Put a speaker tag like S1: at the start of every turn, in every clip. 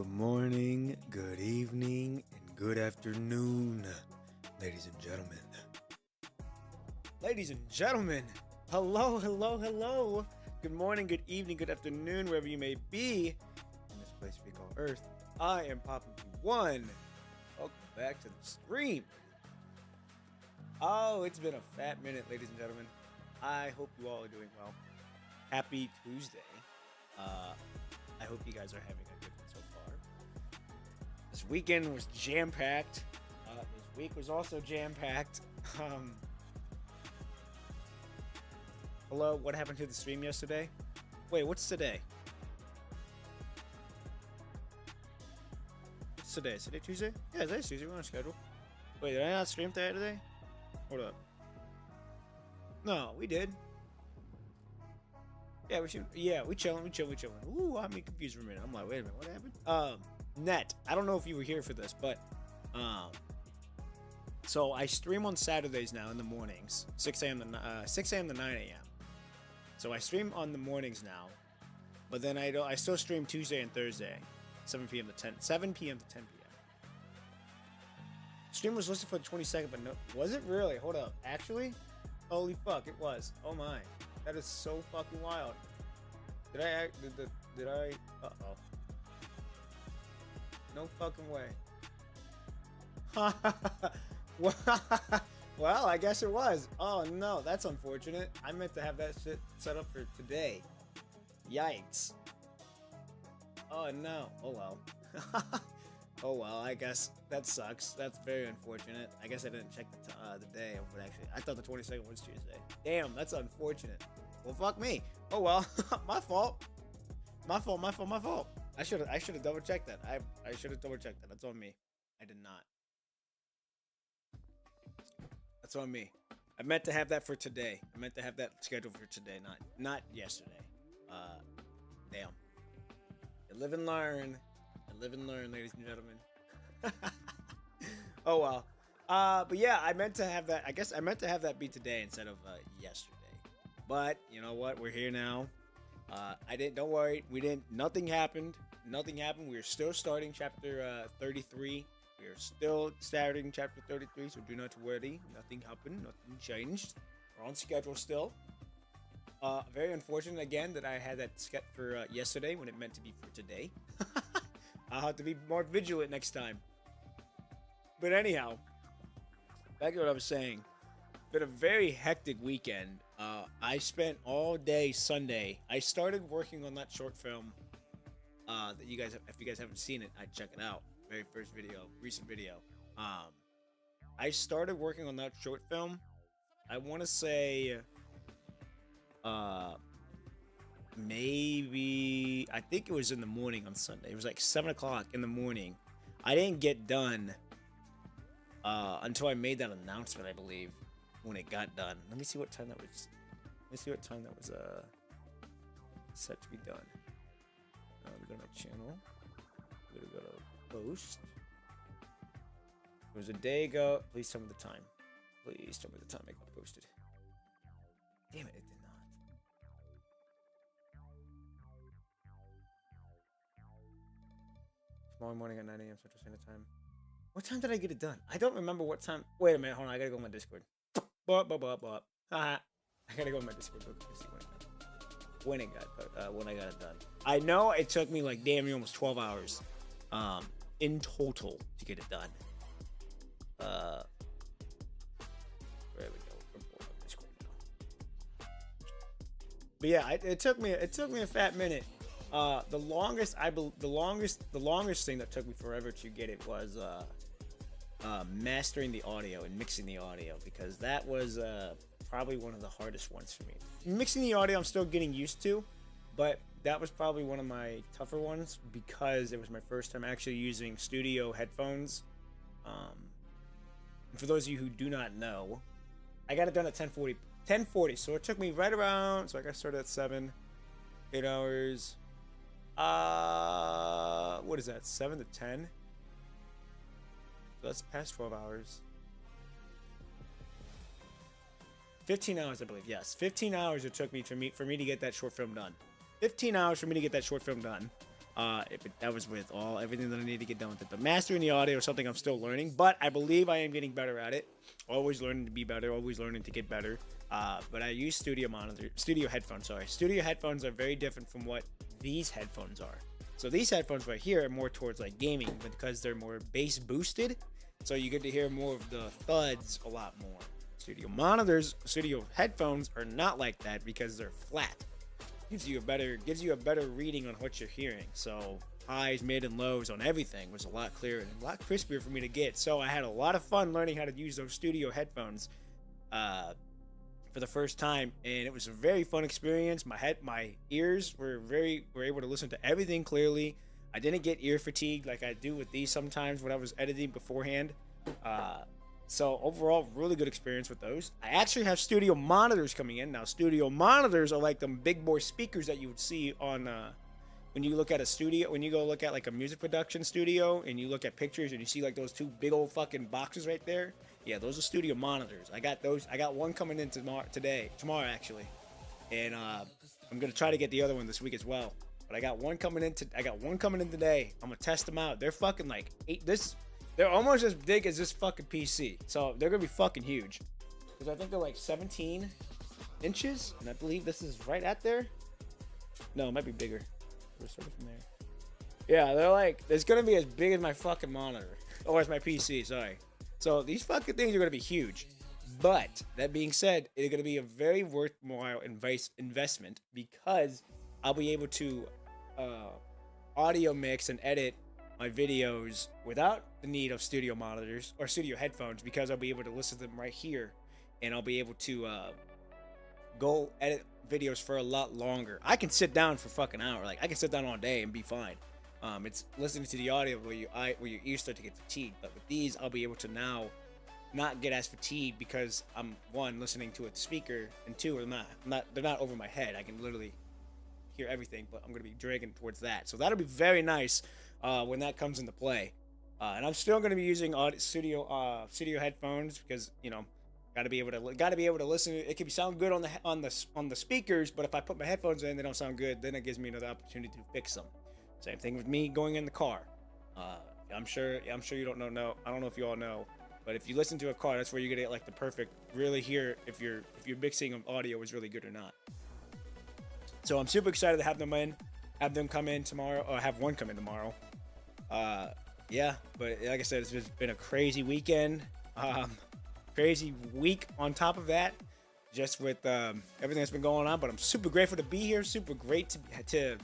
S1: Good morning, good evening, and good afternoon, ladies and gentlemen. Ladies and gentlemen, hello, hello, hello. Good morning, good evening, good afternoon, wherever you may be in this place we call Earth. I am Poppin' P1. Welcome back to the stream. Oh, it's been a fat minute, ladies and gentlemen. I hope you all are doing well. Happy Tuesday. I hope you guys are having a good one so far. This weekend was jam-packed. This week was also jam-packed. Hello, what happened to the stream yesterday? Wait, what's today? What's today? Is today Tuesday? Yeah, today's Tuesday. We're on schedule. Wait, did I not stream today? Hold up. No, we did. Yeah, we chilling. Ooh, I'm confused for a minute. I'm like, wait a minute, what happened? Net. I don't know if you were here for this, but so I stream on Saturdays now in the mornings, 6 a.m. to 9 a.m. So I stream on the mornings now, but then I still stream Tuesday and Thursday, 7 p.m. to 10 p.m. Stream was listed for the 22nd, but no, was it really? Hold up, actually? Holy fuck, it was. Oh my. That is so fucking wild. Did I? Uh-oh. No fucking way. Well, I guess it was. Oh no, that's unfortunate. I meant to have that shit set up for today. Yikes. Oh no. Oh well. Oh well, I guess that sucks. That's very unfortunate. I guess I didn't check the day, but actually, I thought the 22nd was Tuesday. Damn, that's unfortunate. Well, fuck me. Oh well, my fault. My fault. I should have double checked that. I should have double checked that. That's on me. I did not. That's on me. I meant to have that for today. I meant to have that scheduled for today, not yesterday. Damn. You live and learn. Ladies and gentlemen. Oh well. But yeah, I meant to have that. I guess I meant to have that be today instead of yesterday. But you know what? We're here now. Don't worry. Nothing happened. We are still starting chapter 33. We are still starting chapter 33, so do not worry. Nothing happened. Nothing changed. We're on schedule still. Very unfortunate again that I had that sketch for yesterday when it meant to be for today. I'll have to be more vigilant next time. But anyhow, back to what I was saying. Been a very hectic weekend. I spent all day Sunday. I started working on that short film. That you guys, if you guys haven't seen it, I'd check it out. Very first video, recent video. I started working on that short film. I want to say, maybe I think it was in the morning on Sunday. It was like 7 o'clock in the morning. I didn't get done until I made that announcement, I believe, when it got done. Let me see what time that was. Set to be done. We go to my channel. We're gonna go to post. It was a day ago. Please tell me the time. Please tell me the time it got posted. Damn it, it did not. Tomorrow morning at 9 a.m. Central Standard Time. What time did I get it done? I don't remember what time. Wait a minute, hold on. I gotta go on my Discord. I gotta go on my Discord to see when I got it done. I know it took me like damn near almost 12 hours, in total to get it done. There we go. We're pulling up Discord now. But yeah, it took me a fat minute. The longest thing that took me forever to get it was mastering the audio and mixing the audio, because that was probably one of the hardest ones for me. Mixing the audio I'm still getting used to, but that was probably one of my tougher ones because it was my first time actually using studio headphones. And for those of you who do not know, I got it done at 10:40, so it took me right around, so I got started at 7, 8 hours. What is that? 7 to 10? So that's past 12 hours. 15 hours, I believe. Yes, 15 hours it took me for me to get that short film done. 15 hours for me to get that short film done. That was with everything that I need to get done with it. The mastering the audio is something I'm still learning, but I believe I am getting better at it. Always learning to be better, always learning to get better. But I use studio headphones. Sorry, studio headphones are very different from what these headphones are. So these headphones right here are more towards like gaming because they're more bass boosted. So you get to hear more of the thuds a lot more. Studio headphones are not like that because they're flat. Gives you a better reading on what you're hearing. So highs, mid, and lows on everything was a lot clearer and a lot crispier for me to get. So I had a lot of fun learning how to use those studio headphones for the first time, and it was a very fun experience. My ears were able to listen to everything clearly. I didn't get ear fatigue like I do with these sometimes when I was editing beforehand. So overall, really good experience with those. I actually have studio monitors coming in. Now, studio monitors are like them big boy speakers that you would see on when you look at a studio, when you go look at like a music production studio and you look at pictures and you see like those two big old fucking boxes right there. Yeah, those are studio monitors. I got those. I got one coming in tomorrow actually. And I'm going to try to get the other one this week as well. But I got one coming in today. I'm going to test them out. They're fucking like they're almost as big as this fucking PC. So they're going to be fucking huge. Because I think they're like 17 inches. And I believe this is right at there. No, it might be bigger. We're starting from there. Yeah, they're like, it's going to be as big as my fucking monitor. Or as my PC, sorry. So these fucking things are going to be huge. But that being said, it's going to be a very worthwhile investment because I'll be able to audio mix and edit my videos without the need of studio monitors or studio headphones because I'll be able to listen to them right here, and I'll be able to go edit videos for a lot longer. I can sit down for fucking hour. Like I can sit down all day and be fine. It's listening to the audio where your ears start to get fatigued. But with these, I'll be able to now not get as fatigued because I'm one, listening to a speaker, and two, they're not over my head. I can literally hear everything, but I'm gonna be dragging towards that. So that'll be very nice when that comes into play. And I'm still gonna be using studio headphones because gotta be able to listen. It can sound good on the speakers, but if I put my headphones in, they don't sound good. Then it gives me another opportunity to fix them. Same thing with me going in the car. I'm sure you don't know. I don't know if you all know, but if you listen to a car, that's where you're gonna get like the perfect really hear if your mixing of audio is really good or not. So I'm super excited to have them come in tomorrow, or have one come in tomorrow. Yeah, but like I said, it's just been a crazy weekend, crazy week on top of that, just with everything that's been going on. But I'm super grateful to be here. Super great to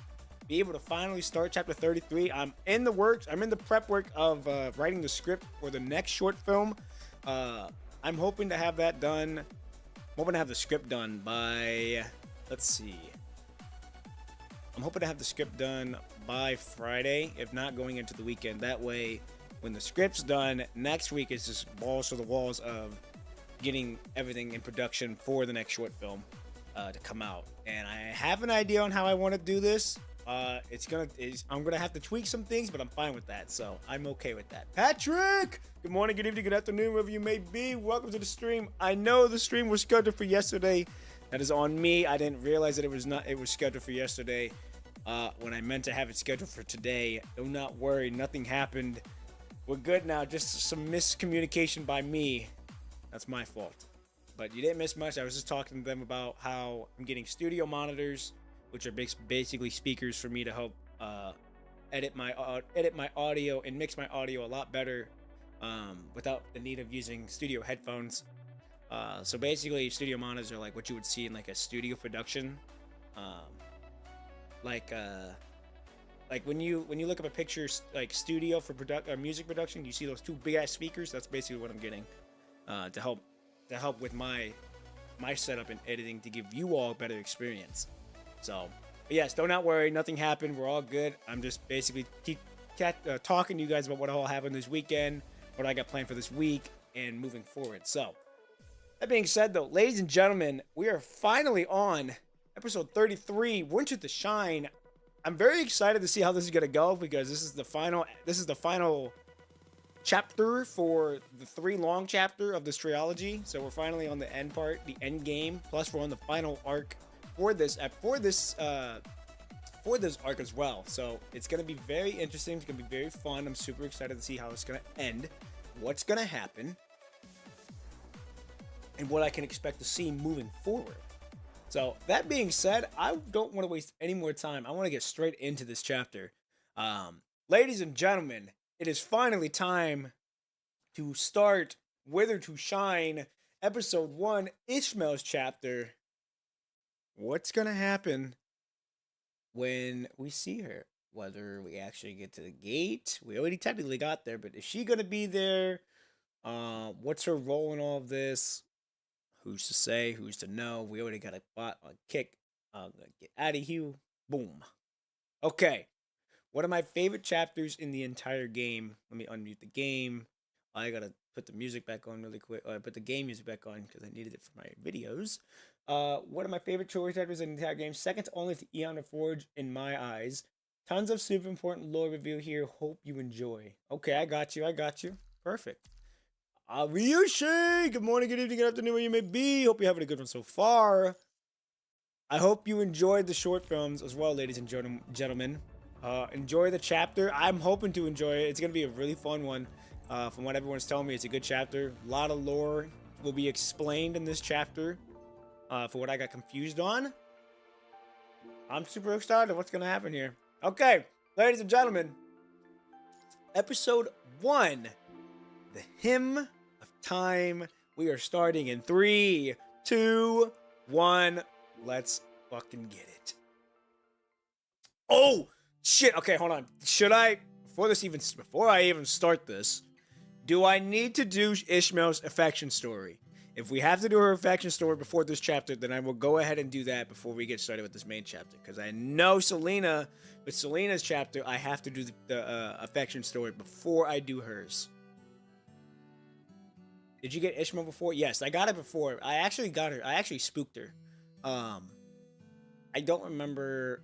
S1: be able to finally start chapter 33. I'm in the prep work of writing the script for the next short film. I'm hoping to have that done. I'm hoping to have the script done by, let's see. I'm hoping to have the script done by Friday, if not going into the weekend. That way, when the script's done, next week is just balls to the walls of getting everything in production for the next short film to come out. And I have an idea on how I want to do this. I'm gonna have to tweak some things, but I'm fine with that, so I'm okay with that. Patrick, good morning, good evening, good afternoon, wherever you may be. Welcome to the stream. I know the stream was scheduled for yesterday. That is on me. I didn't realize that it was scheduled for yesterday when I meant to have it scheduled for today. Do not worry, nothing happened. We're good now. Just some miscommunication by me. That's my fault. But you didn't miss much. I was just talking to them about how I'm getting studio monitors, which are basically speakers for me to help edit my audio and mix my audio a lot better without the need of using studio headphones. So basically, studio monitors are like what you would see in like a studio production, like when you look up a picture like studio for music production, you see those two big ass speakers. That's basically what I'm getting to help with my setup and editing to give you all a better experience. So, but yes, do not worry. Nothing happened. We're all good. I'm just basically talking to you guys about what all happened this weekend, what I got planned for this week, and moving forward. So, that being said, though, ladies and gentlemen, we are finally on episode 33, Winter to Shine. I'm very excited to see how this is gonna go because this is the final chapter for the 3 long chapter of this trilogy. So we're finally on the end part, the end game. Plus, we're on the final arc for this for this arc as well. So it's going to be very interesting. It's going to be very fun. I'm super excited to see how it's going to end, what's going to happen, and what I can expect to see moving forward. So that being said, I don't want to waste any more time. I want to get straight into this chapter. Ladies and gentlemen, it is finally time to start Wither to Shine, episode 1, Ishmael's chapter. What's gonna happen when we see her? Whether we actually get to the gate, we already technically got there, but is she gonna be there? What's her role in all of this? Who's to say? Who's to know? We already got a kick. Get out of here. Boom. Okay. One of my favorite chapters in the entire game. Let me unmute the game. I gotta put the music back on really quick. I put the game music back on because I needed it for my videos. One of my favorite choice chapters in the entire game, second only to Eon of Forge in my eyes. Tons of super important lore review here. Hope you enjoy. Okay, I got you. Perfect. Ryushi! Good morning, good evening, good afternoon, where you may be. Hope you're having a good one so far. I hope you enjoyed the short films as well, ladies and gentlemen. Enjoy the chapter. I'm hoping to enjoy it. It's going to be a really fun one. From what everyone's telling me, it's a good chapter. A lot of lore will be explained in this chapter. For what I got confused on. I'm super excited what's going to happen here. Okay, ladies and gentlemen. Episode 1. The Hymn of Time. We are starting in 3, 2, 1. Let's fucking get it. Oh, shit. Okay, hold on. Should I, before I even start this, do I need to do Ishmael's affection story? If we have to do her affection story before this chapter, then I will go ahead and do that before we get started with this main chapter. Because I know with Selena's chapter, I have to do the affection story before I do hers. Did you get Ishmael before? Yes, I got it before. I actually got her. I actually spooked her. I don't remember.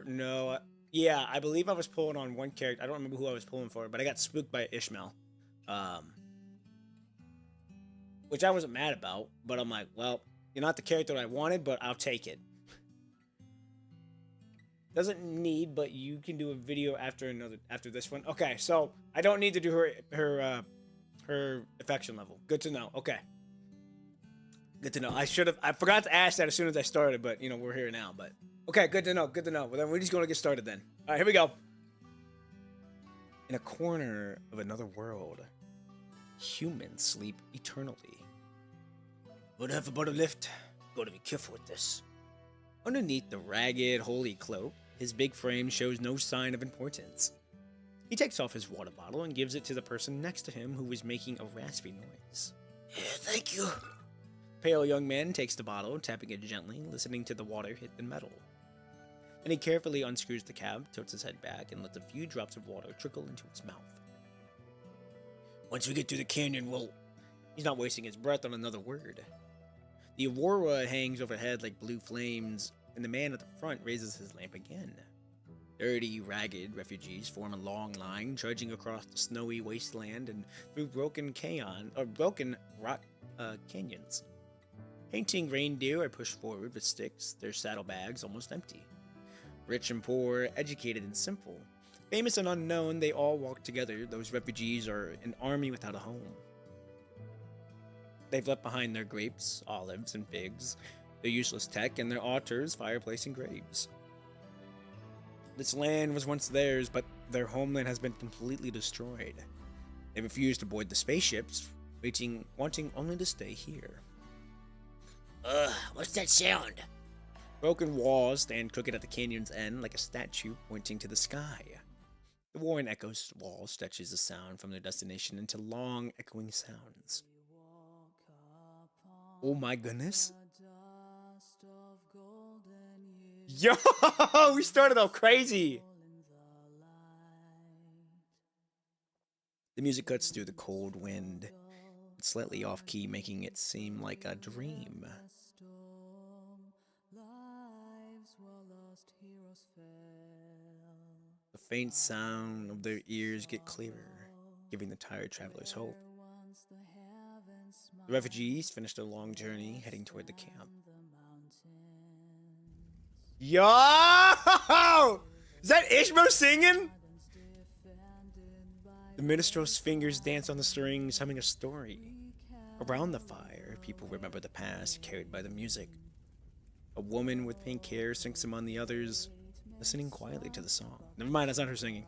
S1: No. Yeah, I believe I was pulling on one character. I don't remember who I was pulling for, but I got spooked by Ishmael. Which I wasn't mad about, but I'm like, well, you're not the character that I wanted, but I'll take it. Doesn't need, but you can do a video after this one. Okay, so I don't need to do her affection level. Good to know. Okay. Good to know. I forgot to ask that as soon as I started, but you know, we're here now, but okay, good to know. Well, then we're just going to get started then. All right, here we go. In a corner of another world, humans sleep eternally. Would have about a lift. Gotta be careful with this. Underneath the ragged, holy cloak, his big frame shows no sign of importance. He takes off his water bottle and gives it to the person next to him who is making a raspy noise. Yeah, thank you. Pale young man takes the bottle, tapping it gently, listening to the water hit the metal. Then he carefully unscrews the cap, tilts his head back, and lets a few drops of water trickle into its mouth. Once we get through the canyon, He's not wasting his breath on another word. The aurora hangs overhead like blue flames, and the man at the front raises his lamp again. 30 ragged refugees form a long line, trudging across the snowy wasteland and through broken rock canyons. Painting reindeer are pushed forward with sticks, their saddlebags almost empty. Rich and poor, educated and simple. Famous and unknown, they all walk together. Those refugees are an army without a home. They've left behind their grapes, olives, and figs, their useless tech, and their altars, fireplace, and graves. This land was once theirs, but their homeland has been completely destroyed. They refuse to board the spaceships, wanting only to stay here. What's that sound? Broken walls stand crooked at the canyon's end like a statue pointing to the sky. The Warren Echo's wall stretches the sound from their destination into long, echoing sounds. Oh my goodness. Yo, we started out crazy. The music cuts through the cold wind. It's slightly off key, making it seem like a dream. The faint sound of their ears get clearer, giving the tired travelers hope. The refugees finish their long journey, heading toward the camp. Yo! Is that Ishmo singing? The minstrel's fingers dance on the strings, humming a story. Around the fire, people remember the past carried by the music. A woman with pink hair sinks among the others, listening quietly to the song. Never mind, that's not her singing.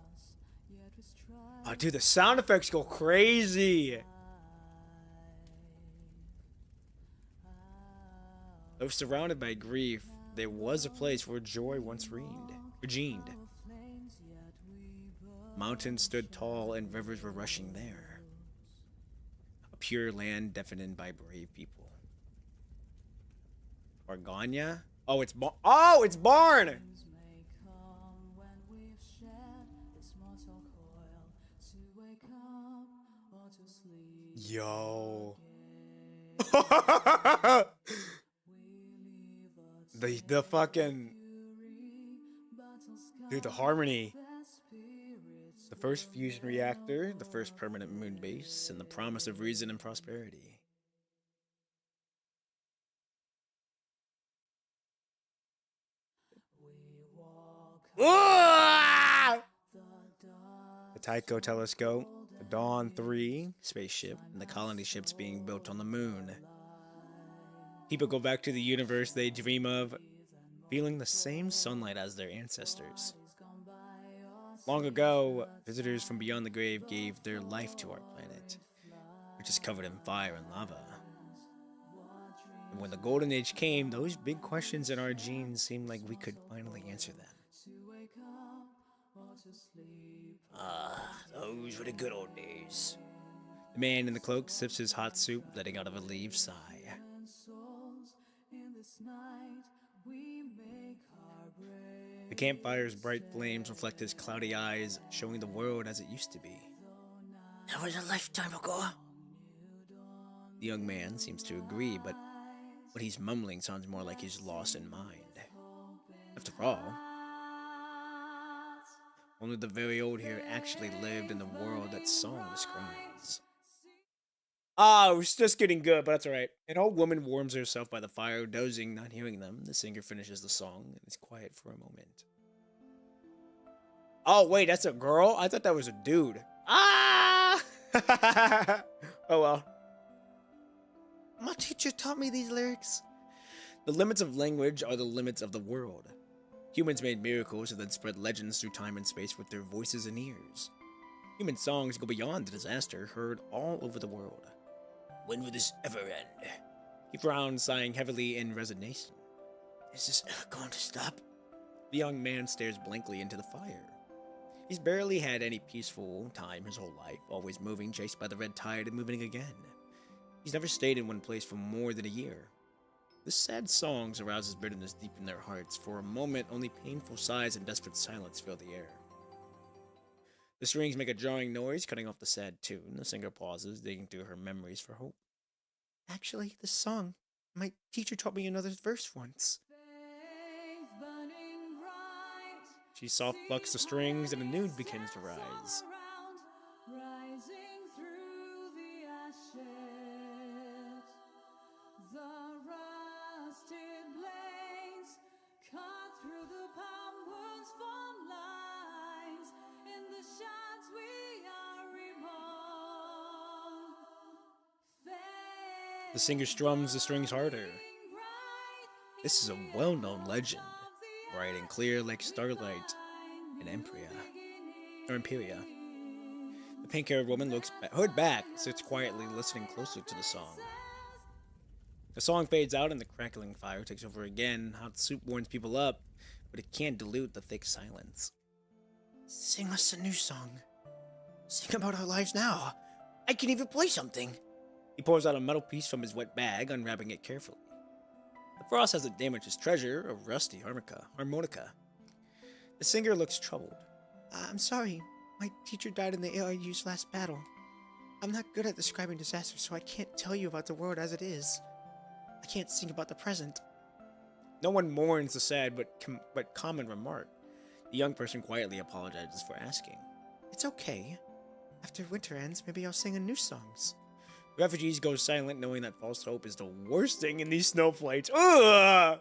S1: Oh, dude, the sound effects go crazy. Though surrounded by grief, there was a place where joy once regened. Mountains stood tall and rivers were rushing there. A pure land defended by brave people. Argania? Oh, it's Barn! Yo. the fucking dude, the harmony. The first fusion reactor, the first permanent moon base, and the promise of reason and prosperity. The Tycho telescope, the Dawn 3 spaceship, and the colony ships being built on the moon. People go back to the universe they dream of, feeling the same sunlight as their ancestors. Long ago, visitors from beyond the grave gave their life to our planet, which is covered in fire and lava. And when the Golden Age came, those big questions in our genes seemed like we could finally answer them. Those were the good old days. The man in the cloak sips his hot soup, letting out a relieved sigh. The campfire's bright flames reflect his cloudy eyes, showing the world as it used to be. That was a lifetime ago. The young man seems to agree, but what he's mumbling sounds more like he's lost in mind. After all, only the very old here actually lived in the world that song describes. Ah, it's just getting good, but that's alright. An old woman warms herself by the fire, dozing, not hearing them. The singer finishes the song and is quiet for a moment. Oh, wait, that's a girl? I thought that was a dude. Ah! Oh, well. My teacher taught me these lyrics. The limits of language are the limits of the world. Humans made miracles and then spread legends through time and space with their voices and ears. Human songs go beyond the disaster, heard all over the world. When will this ever end? He frowned, sighing heavily in resignation. Is this ever going to stop? The young man stares blankly into the fire. He's barely had any peaceful time his whole life, always moving, chased by the red tide and moving again. He's never stayed in one place for more than a year. The sad songs arouses bitterness deep in their hearts. For a moment, only painful sighs and desperate silence fill the air. The strings make a jarring noise, cutting off the sad tune. The singer pauses, digging through her memories for hope. Actually, this song, my teacher taught me another verse once. She soft plucks the strings and a nude begins to rise. The singer strums the strings harder. This is a well-known legend, bright and clear like starlight in Imperia. The pink-haired woman looks hood back, sits quietly listening closely to the song. The song fades out and the crackling fire takes over again. Hot soup warms people up, but it can't dilute the thick silence. Sing us a new song. Sing about our lives now. I can even play something. He pours out a metal piece from his wet bag, unwrapping it carefully. The frost hasn't damaged his treasure, a rusty harmonica. The singer looks troubled. I'm sorry. My teacher died in the ARU's last battle. I'm not good at describing disasters, so I can't tell you about the world as it is. I can't sing about the present. No one mourns the sad but common remark. The young person quietly apologizes for asking. It's okay. After winter ends, maybe I'll sing a new songs. Refugees go silent, knowing that false hope is the worst thing in these snowflakes. Ugh!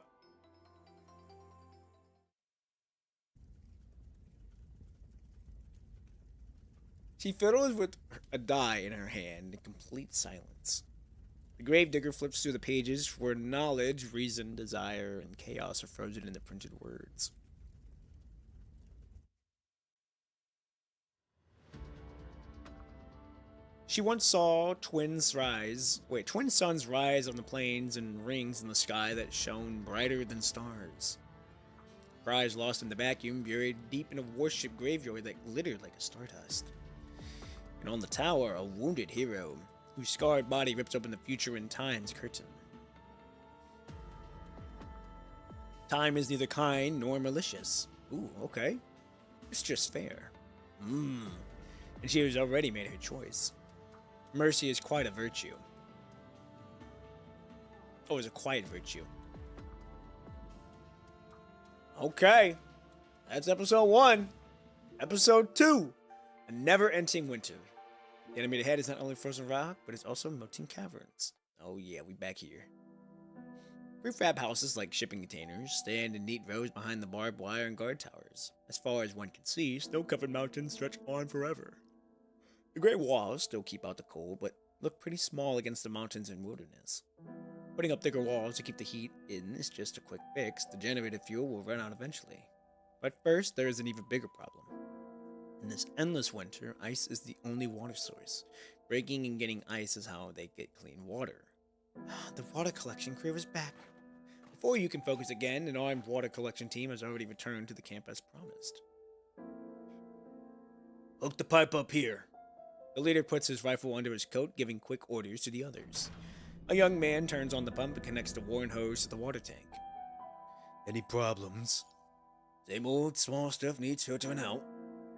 S1: She fiddles with a die in her hand in complete silence. The gravedigger flips through the pages where knowledge, reason, desire, and chaos are frozen in the printed words. She once saw twin suns rise on the plains and rings in the sky that shone brighter than stars. Cries lost in the vacuum, buried deep in a warship graveyard that glittered like a stardust. And on the tower, a wounded hero, whose scarred body rips open the future in time's curtain. Time is neither kind nor malicious. Ooh, okay. It's just fair. And she has already made her choice. Mercy is quite a virtue. Oh, it's a quiet virtue. Okay. That's episode 1. Episode 2. A never-ending winter. The enemy ahead is not only frozen rock, but it's also melting caverns. Oh yeah, we back here. Prefab houses like shipping containers stand in neat rows behind the barbed wire and guard towers. As far as one can see, snow-covered mountains stretch on forever. The gray walls still keep out the cold, but look pretty small against the mountains and wilderness. Putting up thicker walls to keep the heat in is just a quick fix. The generated fuel will run out eventually. But first, there is an even bigger problem. In this endless winter, ice is the only water source. Breaking and getting ice is how they get clean water. The water collection crew is back. Before you can focus again, an armed water collection team has already returned to the camp as promised. Hook the pipe up here. The leader puts his rifle under his coat, giving quick orders to the others. A young man turns on the pump and connects the worn hose to the water tank. Any problems? Same old small stuff needs filtering out.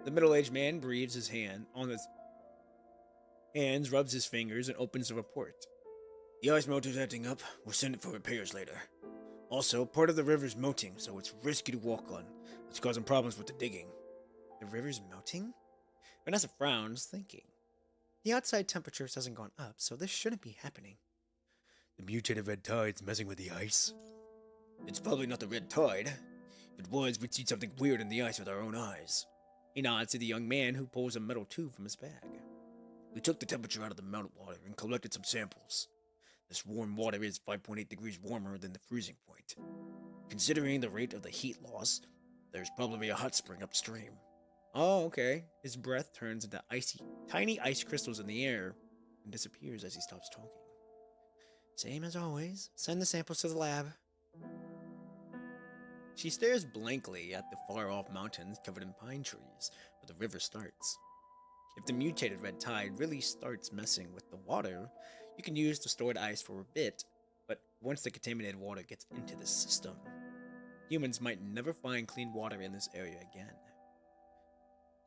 S1: The middle-aged man breathes his hand on his hands, rubs his fingers, and opens the report. The ice motor's acting up. We'll send it for repairs later. Also, part of the river's melting, so it's risky to walk on. It's causing problems with the digging. The river's melting? Vanessa frowns, thinking. The outside temperature hasn't gone up, so this shouldn't be happening. The mutated red tide's messing with the ice? It's probably not the red tide. If it was, we'd see something weird in the ice with our own eyes. He nods to the young man who pulls a metal tube from his bag. We took the temperature out of the melted water and collected some samples. This warm water is 5.8 degrees warmer than the freezing point. Considering the rate of the heat loss, there's probably a hot spring upstream. Oh, okay. His breath turns into tiny ice crystals in the air and disappears as he stops talking. Same as always. Send the samples to the lab. She stares blankly at the far-off mountains covered in pine trees where the river starts. If the mutated red tide really starts messing with the water, you can use the stored ice for a bit, but once the contaminated water gets into the system, humans might never find clean water in this area again.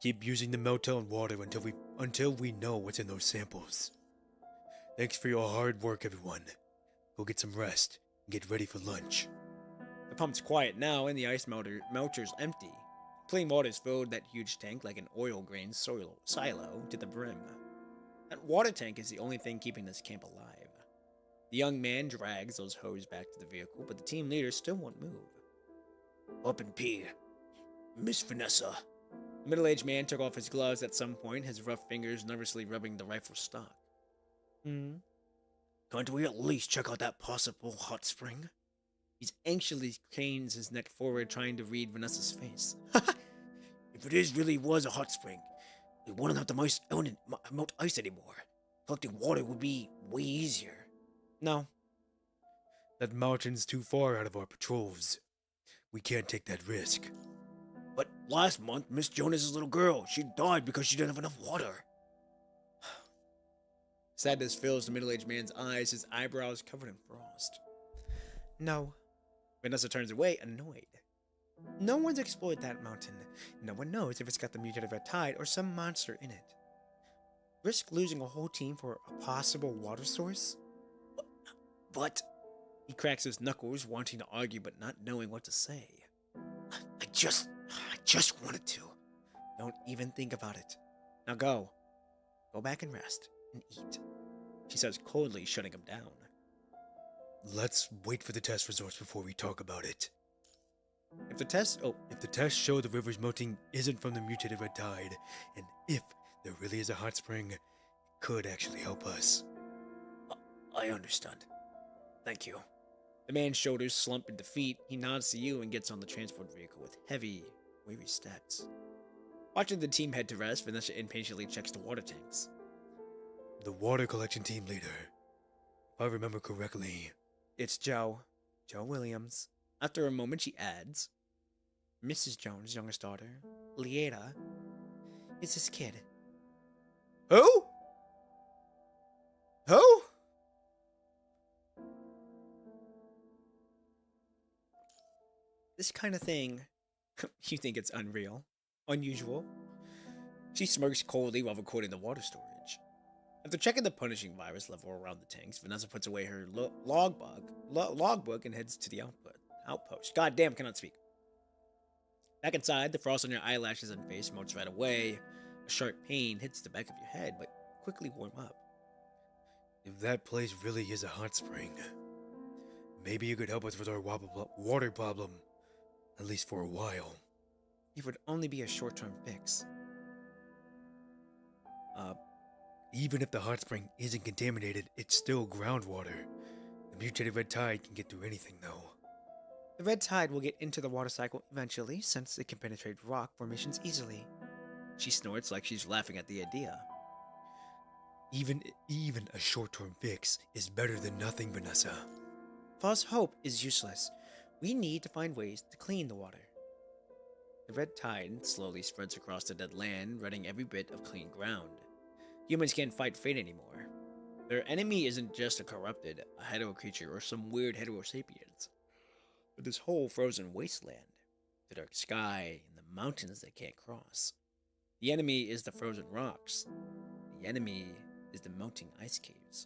S1: Keep using the meltdown water until we know what's in those samples. Thanks for your hard work, everyone. Go get some rest and get ready for lunch. The pump's quiet now and the ice melter's empty. Clean water's filled that huge tank like an oil grain silo to the brim. That water tank is the only thing keeping this camp alive. The young man drags those hoses back to the vehicle, but the team leader still won't move. Up and pee. Miss Vanessa. The middle-aged man took off his gloves at some point, his rough fingers nervously rubbing the rifle stock. Can't we at least check out that possible hot spring? He anxiously cranes his neck forward, trying to read Vanessa's face. If it really was a hot spring, we wouldn't have to melt ice anymore. Collecting water would be way easier. No. That mountain's too far out of our patrols. We can't take that risk. But last month, Miss Jonas' little girl, she died because she didn't have enough water. Sadness fills the middle-aged man's eyes, his eyebrows covered in frost. No. Vanessa turns away, annoyed. No one's explored that mountain. No one knows if it's got the mutated red tide or some monster in it. Risk losing a whole team for a possible water source? But... He cracks his knuckles, wanting to argue but not knowing what to say. I just wanted to. Don't even think about it. Now go. Go back and rest and eat. She says coldly, shutting him down. Let's wait for the test results before we talk about it. If the tests show the river's melting isn't from the mutated red tide, and if
S2: there really is a hot spring, it could actually help us.
S1: I understand. Thank you. The man's shoulders slump in defeat. He nods to you and gets on the transport vehicle with heavy, weary steps. Watching the team head to rest, Vanessa impatiently checks the water tanks.
S2: The water collection team leader. If I remember correctly,
S1: It's Joe. Joe Williams. After a moment, she adds, Mrs. Jones' youngest daughter, Lieta, is his kid. Who? Who? This kind of thing, you think it's unreal, unusual. She smirks coldly while recording the water storage. After checking the punishing virus level around the tanks, Vanessa puts away her logbook and heads to the outpost. God damn, cannot speak. Back inside, the frost on your eyelashes and face melts right away. A sharp pain hits the back of your head, but quickly warm up.
S2: if that place really is a hot spring, maybe you could help us with our water problem, at least for a while.
S1: It would only be a short-term fix.
S2: Even if the hot spring isn't contaminated, it's still groundwater. The mutated red tide can get through anything, though.
S1: The red tide will get into the water cycle eventually, since it can penetrate rock formations easily. She snorts like she's laughing at the idea.
S2: Even a short-term fix is better than nothing, Vanessa.
S1: False hope is useless. We need to find ways to clean the water. The red tide slowly spreads across the dead land, running every bit of clean ground. Humans can't fight fate anymore. Their enemy isn't just a corrupted, a hetero creature, or some weird hetero sapiens, but this whole frozen wasteland, the dark sky, and the mountains they can't cross. The enemy is the frozen rocks. The enemy is the melting ice caves.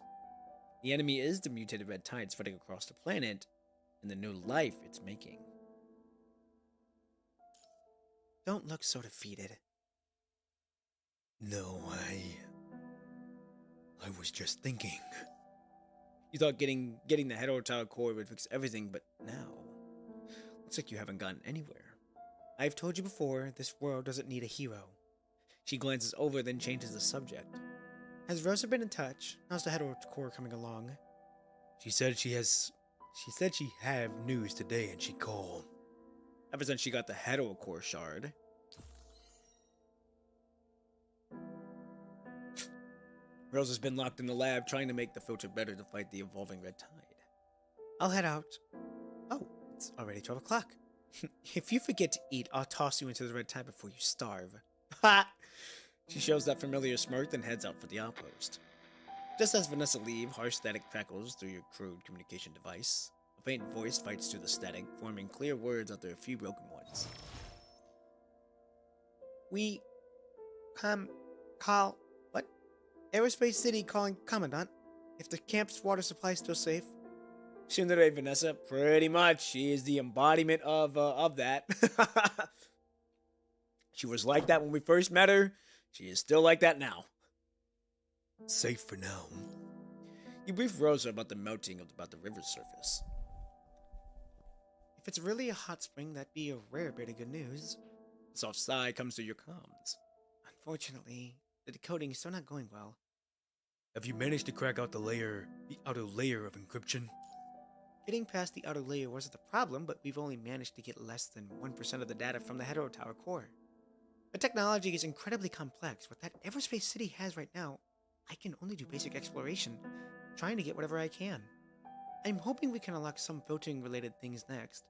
S1: The enemy is the mutated red tide spreading across the planet, and the new life it's making. Don't look so defeated.
S2: No, I was just thinking.
S1: You thought getting the hetero core would fix everything, but now, looks like you haven't gotten anywhere. I've told you before, this world doesn't need a hero. She glances over, then changes the subject. Has Rosa been in touch? How's the hetero core coming along?
S2: She said she have news today and she'd call.
S1: Ever since she got the hetero core shard. Rosa's been locked in the lab trying to make the filter better to fight the evolving red tide. I'll head out. Oh, it's already 12 o'clock. If you forget to eat, I'll toss you into the red tide before you starve. Ha! She shows that familiar smirk, then heads out for the outpost. Just as Vanessa leaves, harsh static crackles through your crude communication device. A faint voice fights through the static, forming clear words after a few broken ones. We... call... what? Aerospace City calling Commandant. If the camp's water supply is still safe. Shundere Vanessa, pretty much. She is the embodiment of that. She was like that when we first met her. She is still like that now.
S2: Safe for now.
S1: You brief Rosa about the melting about the river's surface. If it's really a hot spring, that'd be a rare bit of good news. A soft sigh comes through your comms. Unfortunately, the decoding is still not going well.
S2: Have you managed to crack out the outer layer of encryption?
S1: Getting past the outer layer wasn't the problem, but we've only managed to get less than 1% of the data from the hetero tower core. The technology is incredibly complex. What that Everspace City has right now, I can only do basic exploration, trying to get whatever I can. I'm hoping we can unlock some filtering related things next.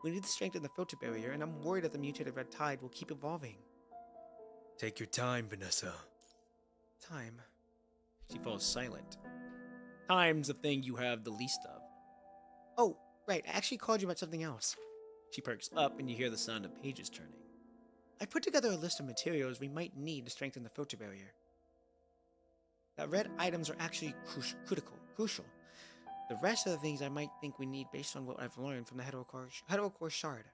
S1: We need to strengthen the filter barrier, and I'm worried that the mutated red tide will keep evolving.
S2: Take your time, Vanessa.
S1: Time. She falls silent. Time's the thing you have the least of. Oh, right, I actually called you about something else. She perks up and you hear the sound of pages turning. I put together a list of materials we might need to strengthen the filter barrier. The red items are actually crucial. The rest of the things I might think we need based on what I've learned from the hetero core shard.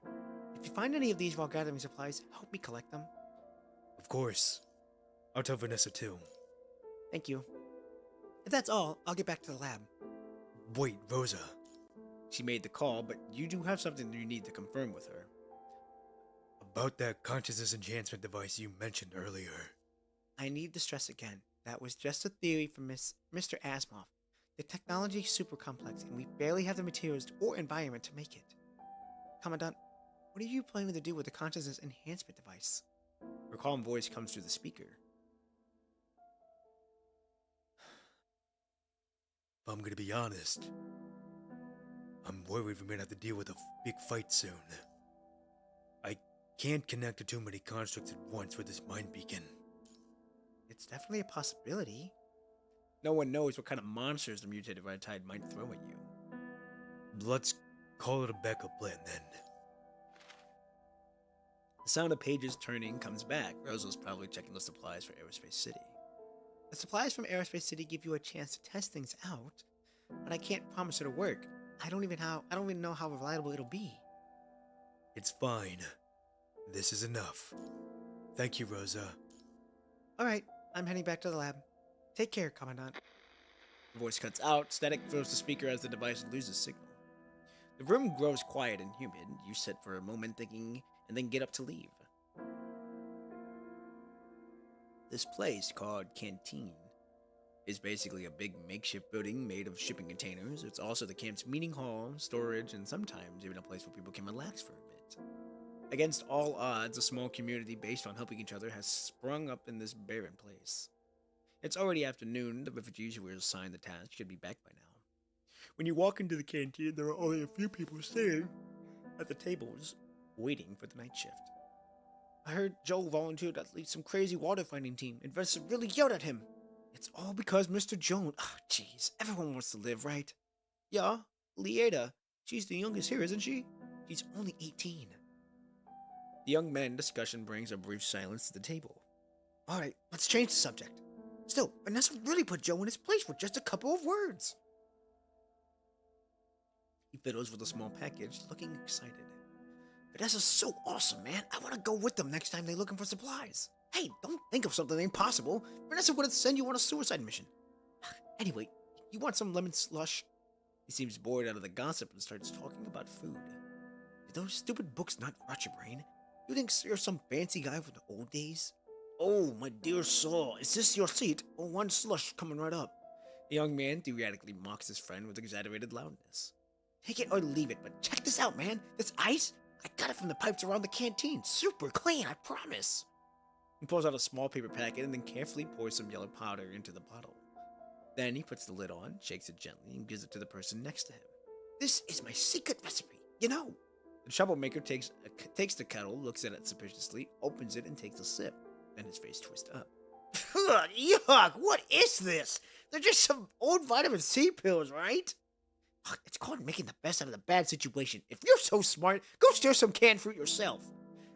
S1: If you find any of these while gathering supplies, help me collect them.
S2: Of course. I'll tell Vanessa too.
S1: Thank you. If that's all, I'll get back to the lab.
S2: Wait, Rosa.
S1: She made the call, but you do have something you need to confirm with her.
S2: About that consciousness enhancement device you mentioned earlier.
S1: I need to stress again. That was just a theory from Mr. Asimov. The technology is super complex, and we barely have the materials or environment to make it. Commandant, what are you planning to do with the consciousness enhancement device? Her calm voice comes through the speaker.
S2: If I'm gonna be honest, I'm worried we might have to deal with a big fight soon. I can't connect to too many constructs at once with this mind beacon.
S1: It's definitely a possibility. No one knows what kind of monsters the mutated Rhytide might throw at you.
S2: Let's call it a backup plan then.
S1: The sound of pages turning comes back. Rosa's probably checking the supplies for Aerospace City. The supplies from Aerospace City give you a chance to test things out, but I can't promise it'll work. I don't even know how reliable it'll be.
S2: It's fine. This is enough. Thank you, Rosa.
S1: Alright, I'm heading back to the lab. Take care, Commandant. The voice cuts out. Static fills the speaker as the device loses signal. The room grows quiet and humid. You sit for a moment thinking, and then get up to leave. This place, called Canteen, is basically a big makeshift building made of shipping containers. It's also the camp's meeting hall, storage, and sometimes even a place where people can relax for a bit. Against all odds, a small community based on helping each other has sprung up in this barren place. It's already afternoon. The refugees who were assigned the task should be back by now. When you walk into the canteen, there are only a few people sitting at the tables, waiting for the night shift. I heard Joe volunteered to lead some crazy water finding team, and Vincent really yelled at him. It's all because Mr. Jones. Oh, jeez. Everyone wants to live, right? Yeah, Lieta. She's the youngest here, isn't she? She's only 18. The young men discussion brings a brief silence to the table. All right, let's change the subject. Still, Vanessa really put Joe in his place with just a couple of words. He fiddles with a small package, looking excited. Vanessa's so awesome, man. I want to go with them next time they're looking for supplies. Hey, don't think of something impossible. Vanessa wouldn't send you on a suicide mission. Anyway, you want some lemon slush? He seems bored out of the gossip and starts talking about food. Did those stupid books not rot your brain? You think you're some fancy guy from the old days? Oh, my dear Saul, is this your seat? Oh, one slush coming right up. The young man theoretically mocks his friend with exaggerated loudness. Take it or leave it, but check this out, man. This ice, I got it from the pipes around the canteen. Super clean, I promise. He pulls out a small paper packet and then carefully pours some yellow powder into the bottle. Then he puts the lid on, shakes it gently, and gives it to the person next to him. This is my secret recipe, you know. The troublemaker takes the kettle, looks at it suspiciously, opens it, and takes a sip. Then his face twists up. Yuck! What is this? They're just some old vitamin C pills, right? It's called making the best out of the bad situation. If you're so smart, go stir some canned fruit yourself.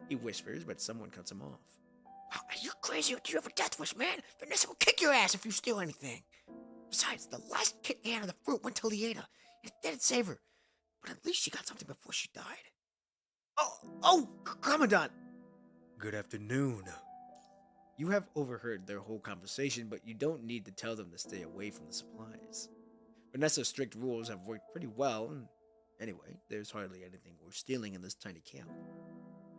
S1: He whispers, but someone cuts him off. Are you crazy? Do you have a death wish, man? Vanessa will kick your ass if you steal anything. Besides, the last Kit Kat of the fruit went to Lieta. It didn't save her. But at least she got something before she died. Commandant!
S2: Good afternoon.
S1: You have overheard their whole conversation, but you don't need to tell them to stay away from the supplies. Vanessa's strict rules have worked pretty well, and anyway, there's hardly anything worth stealing in this tiny camp.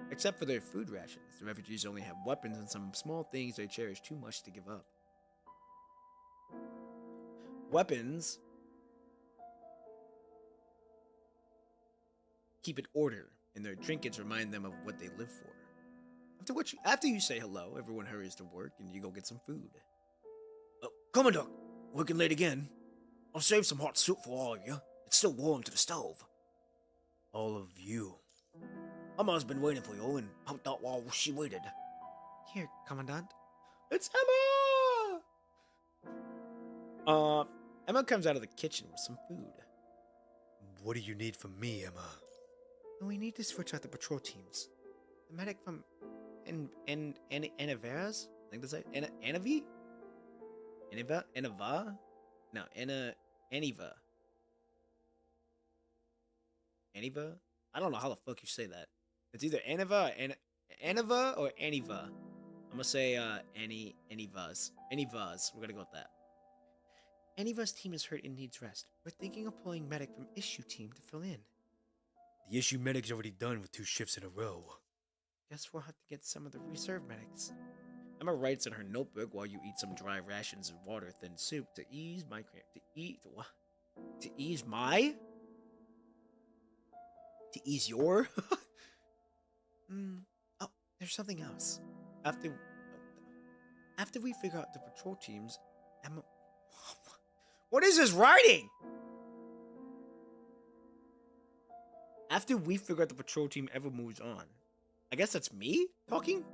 S1: Except for their food rations, the refugees only have weapons and some small things they cherish too much to give up. Weapons keep it order, and their trinkets remind them of what they live for. After you say hello, everyone hurries to work, and you go get some food. Commandant, working late again. I'll save some hot soup for all of you. It's still warm to the stove.
S2: All of you.
S1: Emma's been waiting for you and helped out while she waited. Here, Commandant. It's Emma! Emma comes out of the kitchen with some food.
S2: What do you need from me, Emma?
S1: We need to switch out the patrol teams. The medic from Anaveras? I think that's it. Anavi? Anava? No, Aniva. Aniva? I don't know how the fuck you say that. It's either Aniva or Aniva. I'm gonna say Anivas. Anivas. We're gonna go with that. Aniva's team is hurt and needs rest. We're thinking of pulling medic from issue team to fill in.
S2: The issue medic's already done with 2 shifts in a row.
S1: Guess we'll have to get some of the reserve medics. Emma writes in her notebook while you eat some dry rations and water-thin soup to ease my cramp. To ease my? To ease your? Oh, there's something else. After we figure out the patrol teams, Emma... What is this writing? After we figure out the patrol team ever moves on. I guess that's me talking?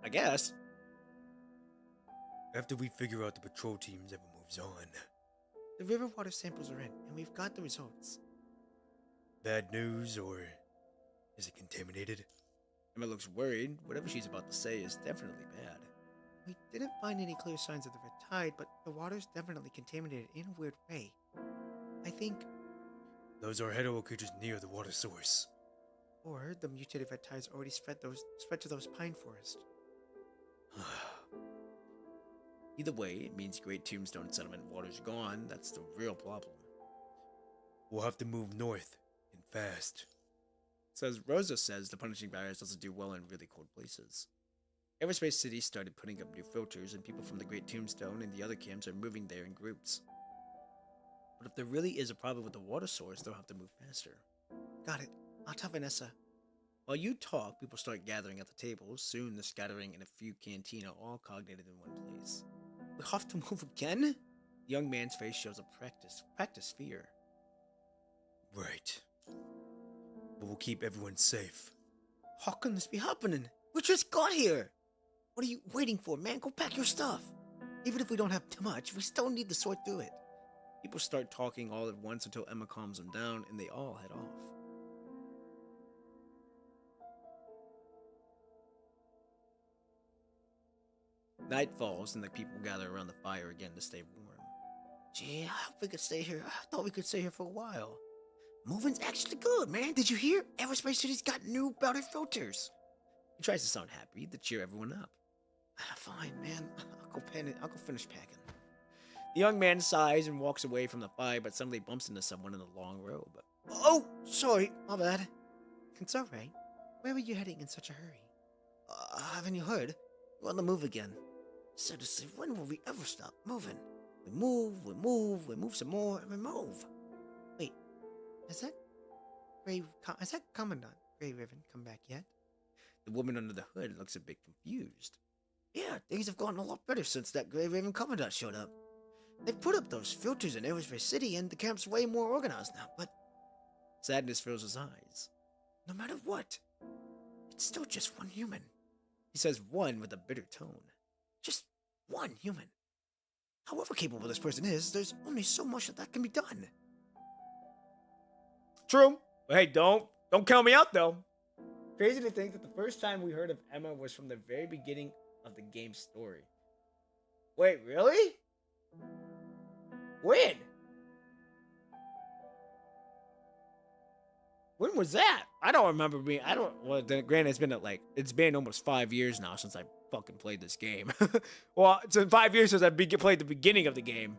S1: I guess.
S2: After we figure out the patrol teams ever moves on.
S1: The river water samples are in, and we've got the results.
S2: Bad news, or is it contaminated?
S1: Emma looks worried. Whatever she's about to say is definitely bad. We didn't find any clear signs of the red tide, but the water's definitely contaminated in a weird way. I think...
S2: Those are hetero creatures near the water source.
S1: Or the mutated red tides already spread to those pine forests. Either way, it means Great Tombstone Settlement water's gone. That's the real problem.
S2: We'll have to move north, and fast.
S1: Rosa says the punishing barriers doesn't do well in really cold places. Everspace City started putting up new filters, and people from the Great Tombstone and the other camps are moving there in groups. But if there really is a problem with the water source, they'll have to move faster. Got it. I'll tell Vanessa. While you talk, people start gathering at the tables. Soon, the scattering in a few canteen are all congregated in one place. We have to move again? The young man's face shows a practice fear.
S2: Right. But we'll keep everyone safe.
S1: How can this be happening? We just got here! What are you waiting for, man? Go pack your stuff! Even if we don't have too much, we still need to sort through it. People start talking all at once until Emma calms them down, and they all head off. Night falls, and the people gather around the fire again to stay warm. Gee, I hope we could stay here. I thought we could stay here for a while. Moving's actually good, man. Did you hear? Everspace City's got new powder filters. He tries to sound happy to cheer everyone up. Fine, man. I'll go finish packing. The young man sighs and walks away from the fire, but suddenly bumps into someone in a long robe. Oh, sorry. My bad. It's all right. Where were you heading in such a hurry? Haven't you heard? We're on the move again. Seriously, when will we ever stop moving? We move some more, and we move. Wait, has that Commandant Grey Raven come back yet? The woman under the hood looks a bit confused. Yeah, things have gotten a lot better since that Grey Raven Commandant showed up. They've put up those filters in Everspace City, and the camp's way more organized now, but... Sadness fills his eyes. No matter what, it's still just one human. He says one with a bitter tone. Just one human. However capable this person is, there's only so much that can be done. True. But hey, don't count me out, though. Crazy to think that the first time we heard of Emma was from the very beginning of the game's story. Wait, really? When? When was that? I don't remember being. Well, then, granted, it's been almost 5 years now since I fucking played this game. Well, it's been 5 years since I played the beginning of the game.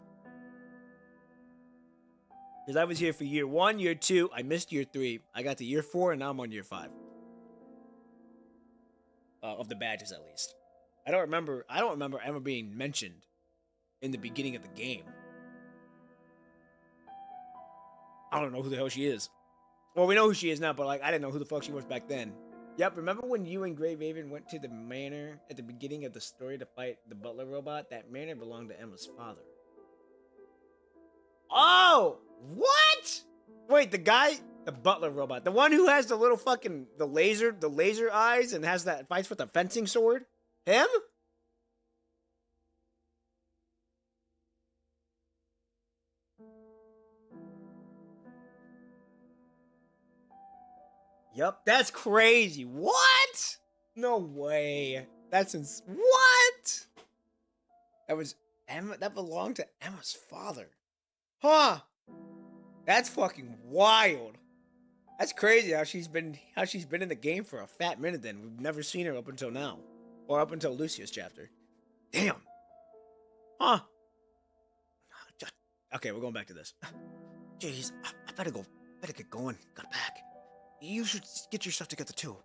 S1: Because I was here for year 1, year 2. I missed year 3. I got to year 4, and now I'm on year 5. Of the badges, at least. I don't remember Emma being mentioned in the beginning of the game. I don't know who the hell she is. Well, we know who she is now, but I didn't know who the fuck she was back then. Yep, remember when you and Grey Raven went to the manor at the beginning of the story to fight the butler robot? That manor belonged to Emma's father. Oh! What? Wait, the butler robot. The one who has the little fucking, the laser eyes and fights with a fencing sword? Him? Yup, that's crazy. What? No way. What? That was Emma. That belonged to Emma's father. Huh? That's fucking wild. That's crazy how she's been in the game for a fat minute. Then we've never seen her up until now, or up until Lucia's chapter. Damn. Huh? Okay, we're going back to this. Jeez, I better get going. Got back. You should get your stuff together too.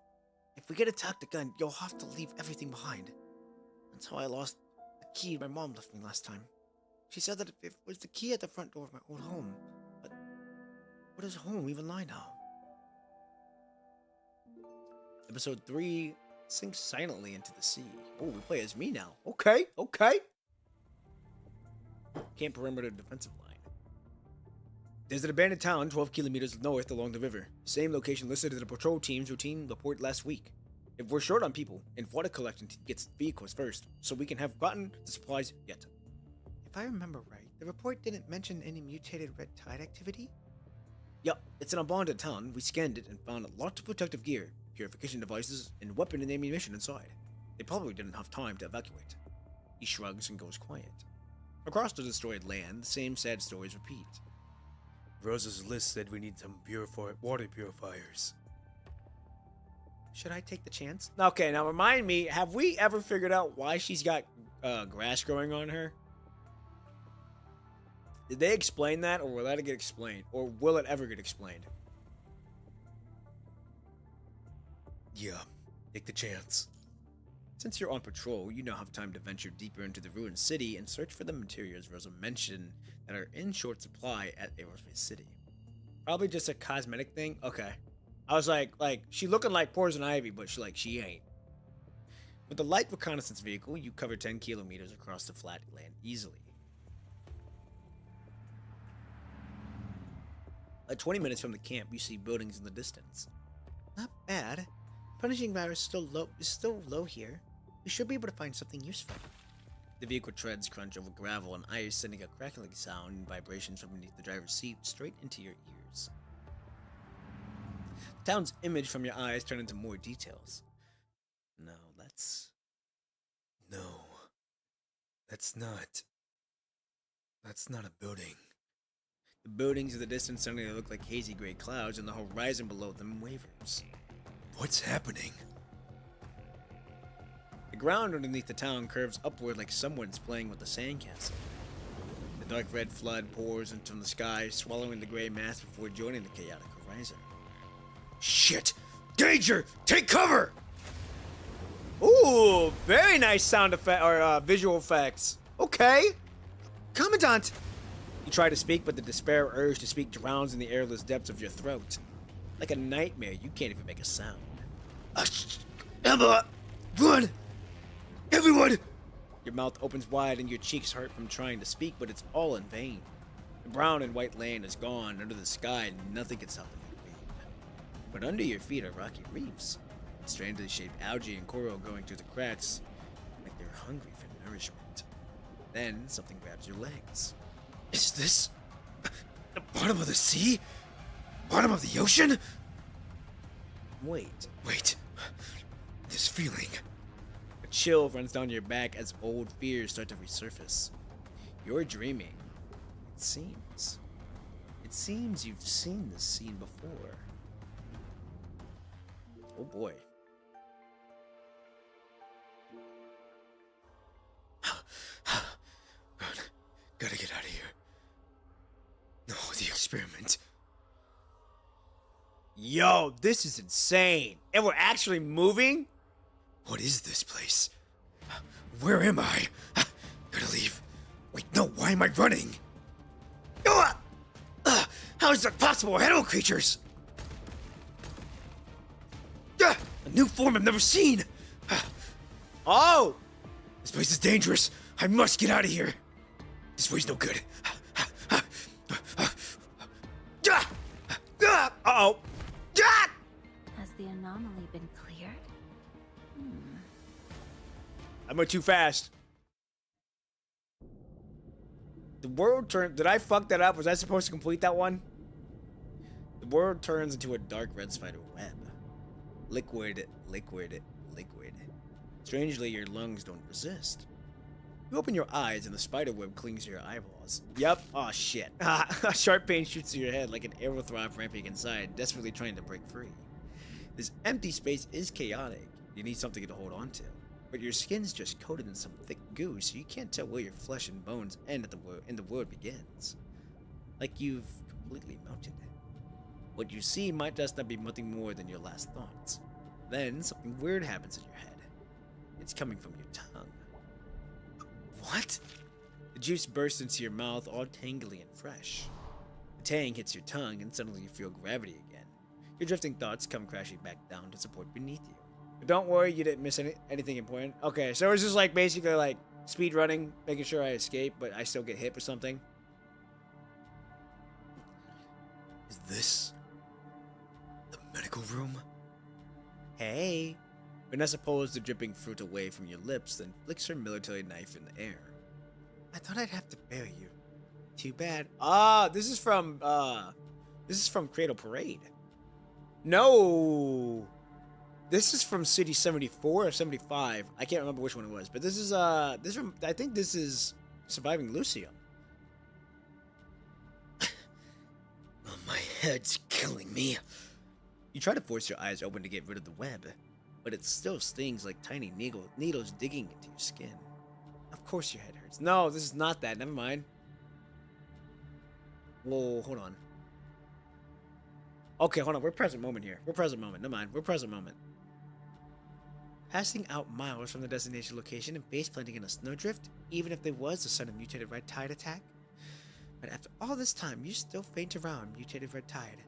S1: If we get attacked again, you'll have to leave everything behind. That's how I lost the key my mom left me last time. She said that it was the key at the front door of my old home. But what does home even lie now? Episode 3 sinks silently into the sea. Oh, we play as me now. Okay. Camp perimeter defensive line. There's an abandoned town 12 kilometers north along the river. Same location listed in the patrol team's routine report last week. If we're short on people, and water collection gets vehicles first, so we can have gotten the supplies yet. If I remember right, the report didn't mention any mutated red tide activity? Yup, it's an abandoned town. We scanned it and found a lot of protective gear, purification devices, and weapon and ammunition inside. They probably didn't have time to evacuate. He shrugs and goes quiet. Across the destroyed land, the same sad stories repeat.
S2: Rosa's list said we need some water purifiers.
S1: Should I take the chance? Okay, now remind me, have we ever figured out why she's got grass growing on her? Did they explain that, or will that get explained? Or will it ever get explained?
S2: Yeah, take the chance.
S1: Since you're on patrol, you now have time to venture deeper into the ruined city and search for the materials Rosa mentioned that are in short supply at Aerospace City. Probably just a cosmetic thing? Okay. I was like, she looking like Poison Ivy, but she ain't. With the light reconnaissance vehicle, you cover 10 kilometers across the flat land easily. At 20 minutes from the camp, you see buildings in the distance. Not bad. Punishing virus is still low here. We should be able to find something useful. The vehicle treads crunch over gravel and ice, sending a crackling sound and vibrations from beneath the driver's seat straight into your ears. The town's image from your eyes turn into more details. No, that's
S2: not a building.
S1: The buildings in the distance suddenly look like hazy gray clouds, and the horizon below them wavers.
S2: What's happening?
S1: The ground underneath the town curves upward like someone's playing with a sandcastle. The dark red flood pours into the sky, swallowing the gray mass before joining the chaotic horizon.
S2: Shit! Danger! Take cover!
S1: Ooh, very nice sound effect or visual effects. Okay, Commandant. You try to speak, but the despair urge to speak drowns in the airless depths of your throat. Like a nightmare, you can't even make a sound.
S2: Emma, run! Everyone!
S1: Your mouth opens wide and your cheeks hurt from trying to speak, but it's all in vain. The brown and white land is gone under the sky, and nothing can stop the wave. But under your feet are rocky reefs, strangely shaped algae and coral going through the cracks, like they're hungry for nourishment. Then something grabs your legs.
S2: Is this the bottom of the sea? Bottom of the ocean?
S1: Wait.
S2: This feeling.
S1: A chill runs down your back as old fears start to resurface. You're dreaming. It seems. It seems you've seen this scene before. Oh boy.
S2: Run. Gotta get out of here. No, the experiment.
S1: Yo, this is insane. And we're actually moving?
S2: What is this place? Where am I? Gotta leave. Wait, no, why am I running? How is that possible? Animal creatures! A new form I've never seen!
S1: Oh!
S2: This place is dangerous. I must get out of here. This way's no good.
S1: Uh-oh.
S3: Has the anomaly been cleared?
S1: I went too fast. The world turned... Did I fuck that up? Was I supposed to complete that one? The world turns into a dark red spider web. Liquid. Strangely, your lungs don't resist. You open your eyes and the spider web clings to your eyeballs. Yep. Oh shit. A sharp pain shoots through your head like an arrow throb ramping inside, desperately trying to break free. This empty space is chaotic. You need something to hold on to. But your skin's just coated in some thick goo, so you can't tell where your flesh and bones end and the world begins. Like you've completely melted. What you see might just not be nothing more than your last thoughts. Then something weird happens in your head. It's coming from your tongue. What? The juice bursts into your mouth, all tangly and fresh. The tang hits your tongue, and suddenly you feel gravity again. Your drifting thoughts come crashing back down to support beneath you. But don't worry, you didn't miss anything important. Okay, so it's just like basically like speed running, making sure I escape, but I still get hit or something.
S2: Is this the medical room?
S1: Hey. Vanessa pulls the dripping fruit away from your lips, then flicks her military knife in the air. I thought I'd have to bury you. Too bad. Ah, this is from Cradle Parade. No. This is from City 74 or 75. I can't remember which one it was, but this is I think this is Surviving Lucio.
S2: Oh, my head's killing me.
S1: You try to force your eyes open to get rid of the web, but it still stings like tiny needles digging into your skin. Of course your head hurts. No, this is not that. Never mind. Whoa, hold on. Okay, hold on. We're present moment here. We're present moment. Never mind. We're present moment. Passing out miles from the destination location and base planting in a snowdrift, even if there was a sudden mutated red tide attack. But after all this time, you still faint around mutated red tide.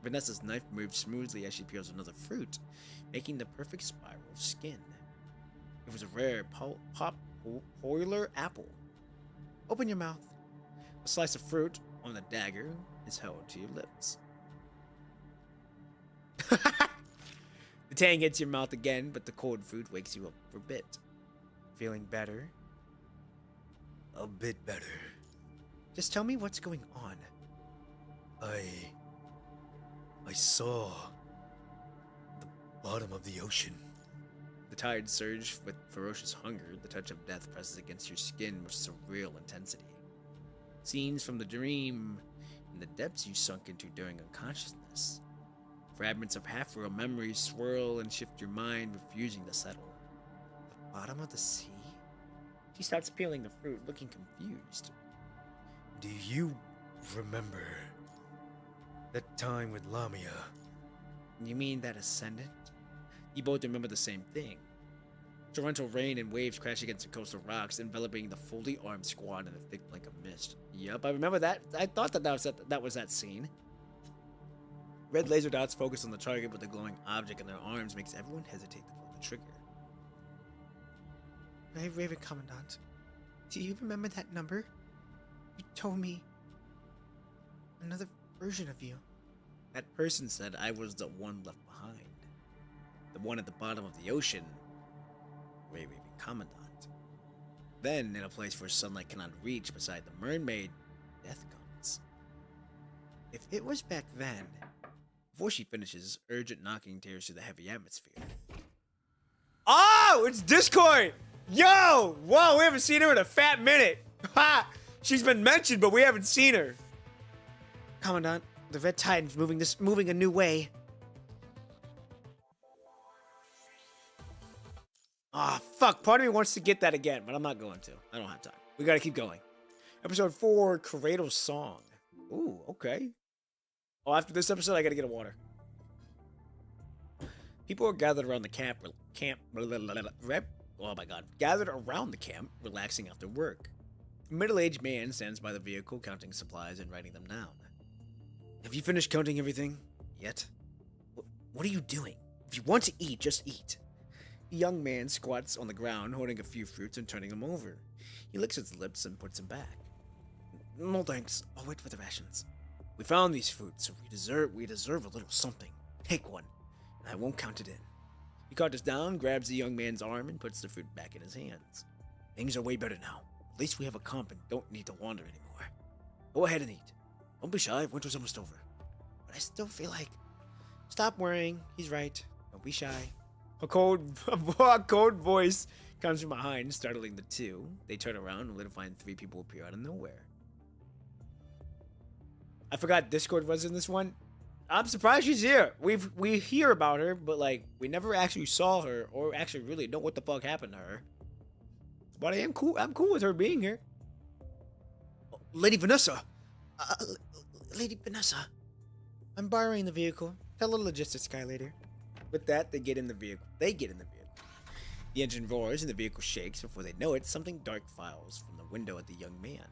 S1: Vanessa's knife moves smoothly as she peels another fruit, making the perfect spiral of skin. It was a rare polar apple. Open your mouth. A slice of fruit on the dagger is held to your lips. The tang hits your mouth again, but the cold fruit wakes you up for a bit. Feeling better?
S2: A bit better.
S1: Just tell me what's going on.
S2: I saw the bottom of the ocean.
S1: The tide surged with ferocious hunger. The touch of death presses against your skin with surreal intensity. Scenes from the dream in the depths you sunk into during unconsciousness. Fragments of half-real memories swirl and shift your mind, refusing to settle. The bottom of the sea? She starts peeling the fruit, looking confused.
S2: Do you remember that time with Lamia?
S1: You mean that ascendant? You both remember the same thing. Torrential rain and waves crash against the coastal rocks, enveloping the fully armed squad in a thick blanket of mist. Yup, I remember that. I thought that was that scene. Red laser dots focus on the target, but the glowing object in their arms makes everyone hesitate to pull the trigger. Hey, Raven Commandant, do you remember that number? You told me another version of you. That person said I was the one left behind. The one at the bottom of the ocean. Raven Commandant. Then, in a place where sunlight cannot reach beside the mermaid, death comes. If it was back then... Before she finishes, urgent knocking tears through the heavy atmosphere. Oh, it's Discord! Yo! Whoa, we haven't seen her in a fat minute. Ha! She's been mentioned, but we haven't seen her. Commandant, the red tide's moving a new way. Ah, fuck. Part of me wants to get that again, but I'm not going to. I don't have time. We gotta keep going. Episode 4, Cradle's Song. Ooh, okay. Oh, after this episode, I gotta get a water. People are gathered around the camp. Oh my god. Gathered around the camp, relaxing after work. A middle-aged man stands by the vehicle, counting supplies and writing them down. Have you finished counting everything? Yet? What are you doing? If you want to eat, just eat. The young man squats on the ground, holding a few fruits and turning them over. He licks his lips and puts them back. No thanks. I'll wait for the rations. We found these fruits, so we deserve a little something. Take one, and I won't count it in. He crouches down, grabs the young man's arm, and puts the fruit back in his hands. Things are way better now. At least we have a comp and don't need to wander anymore. Go ahead and eat. Don't be shy, winter's almost over. But I still feel like... Stop worrying, he's right. Don't be shy. A cold voice comes from behind, startling the two. They turn around, only to find 3 people appear out of nowhere. I forgot Discord was in this one. I'm surprised she's here. We hear about her, but like we never actually saw her or actually really know what the fuck happened to her. But I am cool. I'm cool with her being here. Lady Vanessa. Lady Vanessa. I'm borrowing the vehicle. Tell the logistics guy later. With that, they get in the vehicle. The engine roars and the vehicle shakes. Before they know it, something dark files from the window at the young man.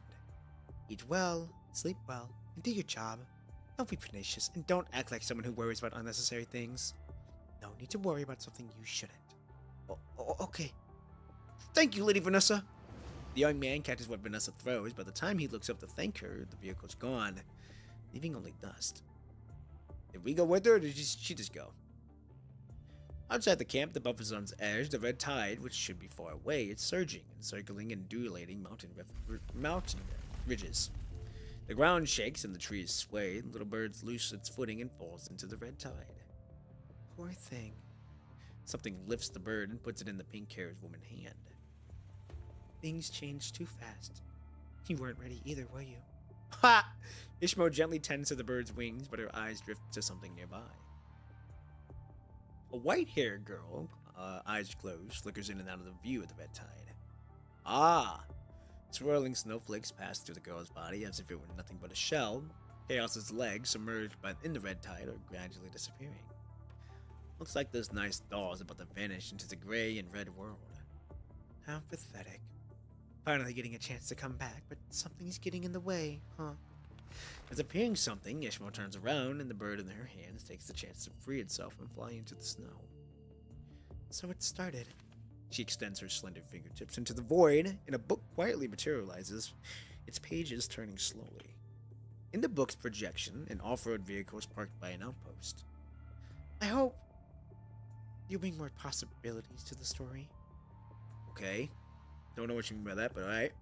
S1: Eat well, sleep well, and do your job. Don't be pernicious, and don't act like someone who worries about unnecessary things. No need to worry about something you shouldn't. Okay. Thank you, Lady Vanessa. The young man catches what Vanessa throws. By the time he looks up to thank her, the vehicle's gone, leaving only dust. Did we go with her, or did she just go? Outside the camp, the buffer zone's edge, the red tide, which should be far away, is surging and circling and undulating mountain ridges. The ground shakes and the trees sway. Little birds loose its footing and falls into the red tide. Poor thing. Something lifts the bird and puts it in the pink-haired woman's hand. Things changed too fast. You weren't ready either, were you? Ha! Ishmo gently tends to the bird's wings, but her eyes drift to something nearby. A white-haired girl, eyes closed, flickers in and out of the view of the red tide. Ah! Swirling snowflakes pass through the girl's body as if it were nothing but a shell. Chaos's legs, submerged in the red tide, are gradually disappearing. Looks like this nice doll is about to vanish into the gray and red world. How pathetic. Finally getting a chance to come back, but something's getting in the way, huh? As appearing something, Ishmo turns around and the bird in her hands takes the chance to free itself and fly into the snow. So it started. She extends her slender fingertips into the void, and a book quietly materializes, its pages turning slowly. In the book's projection, an off-road vehicle is parked by an outpost. I hope you bring more possibilities to the story. Okay. Don't know what you mean by that, but alright.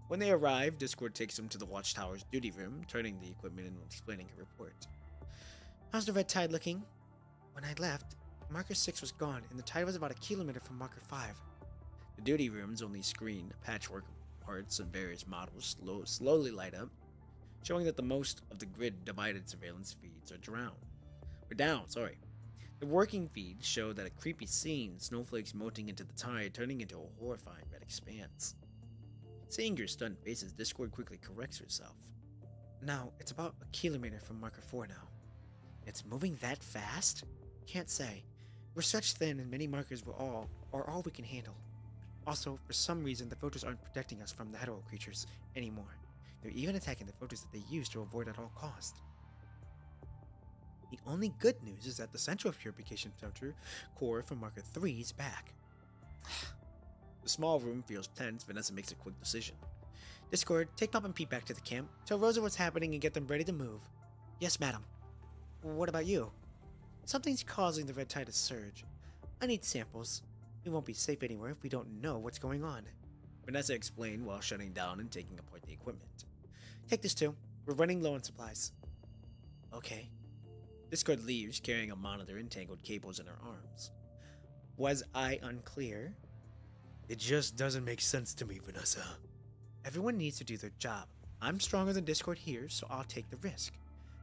S1: When they arrive, Discord takes them to the Watchtower's duty room, turning the equipment and explaining her report. How's the red tide looking? When I left, Marker 6 was gone, and the tide was about a kilometer from Marker 5. The duty room's only screen, patchwork parts of various models slowly light up, showing that the most of the grid-divided surveillance feeds are down. The working feeds show that a creepy scene, snowflakes melting into the tide, turning into a horrifying red expanse. Seeing your stunned faces, Discord quickly corrects herself. Now, it's about a kilometer from Marker 4 now. It's moving that fast? Can't say. We're such thin and many markers are all we can handle. Also, for some reason, the filters aren't protecting us from the hetero creatures anymore. They're even attacking the filters that they use to avoid at all cost. The only good news is that the central purification filter core from Marker 3 is back. The small room feels tense. Vanessa makes a quick decision. Discord, take Pop and Pete back to the camp. Tell Rosa what's happening and get them ready to move. Yes, madam. What about you? Something's causing the red tide to surge. I need samples. We won't be safe anywhere if we don't know what's going on. Vanessa explained while shutting down and taking apart the equipment. Take this too. We're running low on supplies. Okay. Discord leaves, carrying a monitor and tangled cables in her arms. Was I unclear?
S2: It just doesn't make sense to me, Vanessa.
S1: Everyone needs to do their job. I'm stronger than Discord here, so I'll take the risk.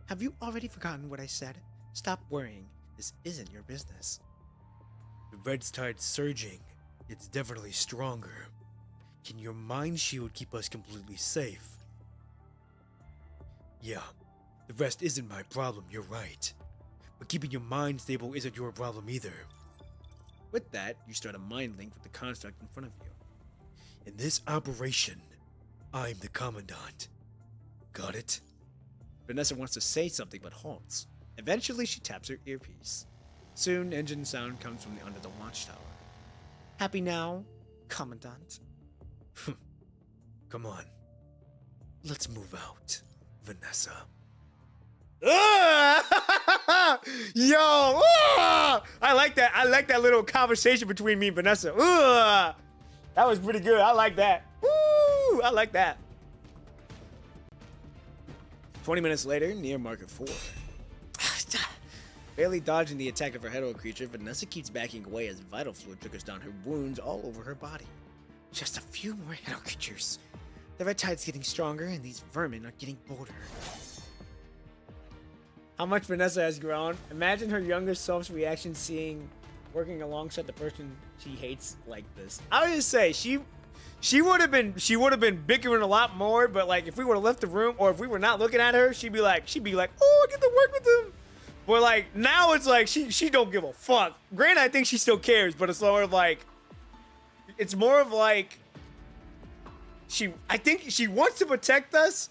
S1: Have you already forgotten what I said? Stop worrying. This isn't your business.
S2: The red tide's surging. It's definitely stronger. Can your mind shield keep us completely safe? Yeah, the rest isn't my problem, you're right. But keeping your mind stable isn't your problem either.
S1: With that, you start a mind link with the construct in front of you.
S2: In this operation, I'm the commandant. Got it?
S1: Vanessa wants to say something but halts. Eventually, she taps her earpiece. Soon, engine sound comes from under the watchtower. Happy now, Commandant?
S2: Come on. Let's move out, Vanessa.
S1: Yo! I like that. I like that little conversation between me and Vanessa. That was pretty good. I like that. Woo! I like that. 20 minutes later, near Marker 4. Barely dodging the attack of her hetero creature, Vanessa keeps backing away as vital fluid trickles down her wounds all over her body. Just a few more hetero creatures. The red tide's getting stronger, and these vermin are getting bolder. How much Vanessa has grown. Imagine her younger self's reaction working alongside the person she hates like this. I would just say she would have been bickering a lot more, but like if we would have left the room or if we were not looking at her, she'd be like, oh, I get to work with him. But like now it's like she don't give a fuck. Granted, I think she still cares, but it's sort of like It's more of like I think she wants to protect us,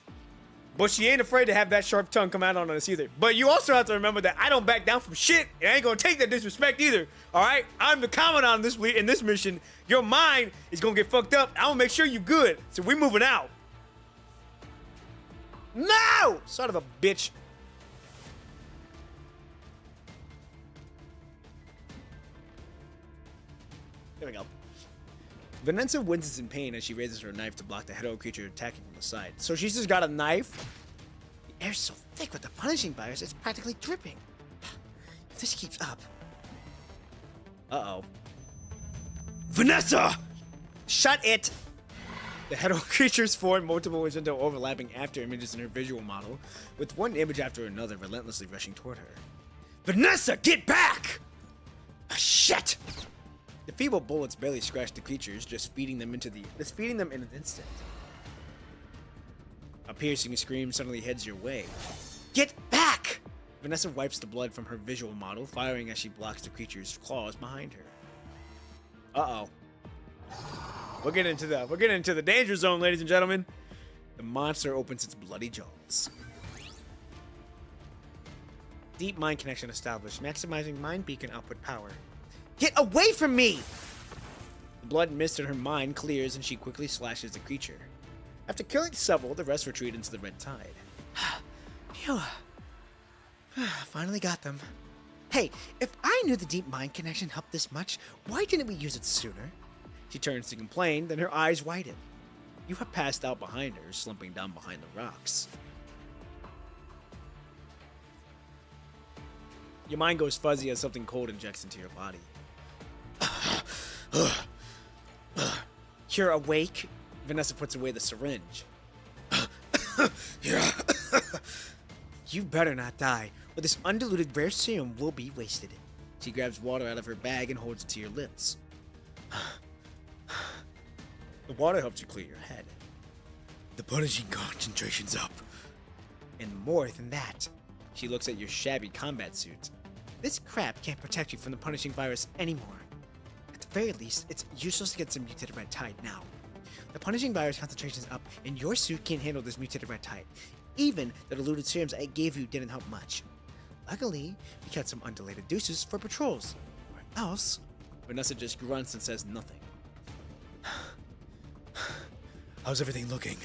S1: but she ain't afraid to have that sharp tongue come out on us either. But you also have to remember that I don't back down from shit, and I ain't gonna take that disrespect either. All right, I'm the commandant in this mission. Your mind is gonna get fucked up. I'm gonna make sure you good. So we moving out. No, son of a bitch. There we go. Vanessa winces in pain as she raises her knife to block the head of a creature attacking from the side. So she's just got a knife. The air's so thick with the punishing virus, it's practically dripping. If this keeps up. Uh-oh. Vanessa! Shut it! The head of creature's form multiple into overlapping after images in her visual model, with one image after another relentlessly rushing toward her. Vanessa, get back! Ah, shit! The feeble bullets barely scratch the creatures, just feeding them in an instant. A piercing scream suddenly heads your way. Get back! Vanessa wipes the blood from her visual model, firing as she blocks the creature's claws behind her. Uh-oh. We're getting into the danger zone, ladies and gentlemen. The monster opens its bloody jaws. Deep mind connection established, maximizing mind beacon output power. Get away from me! The blood mist in her mind clears and she quickly slashes the creature. After killing several, the rest retreat into the red tide. Phew. Finally got them. Hey, if I knew the deep mind connection helped this much, why didn't we use it sooner? She turns to complain, then her eyes widen. You have passed out behind her, slumping down behind the rocks. Your mind goes fuzzy as something cold injects into your body. You're awake? Vanessa puts away the syringe. Yeah. You better not die, or this undiluted rare serum will be wasted. She grabs water out of her bag and holds it to your lips. The water helps you clear your head.
S2: The punishing concentration's up.
S1: And more than that, she looks at your shabby combat suit. This crap can't protect you from the punishing virus anymore. At the very least, it's useless to get some mutated red tide now. The punishing virus concentration is up, and your suit can't handle this mutated red tide. Even the diluted serums I gave you didn't help much. Luckily, we got some undilated deuces for patrols. Or else, Vanessa just grunts and says nothing.
S2: How's everything looking?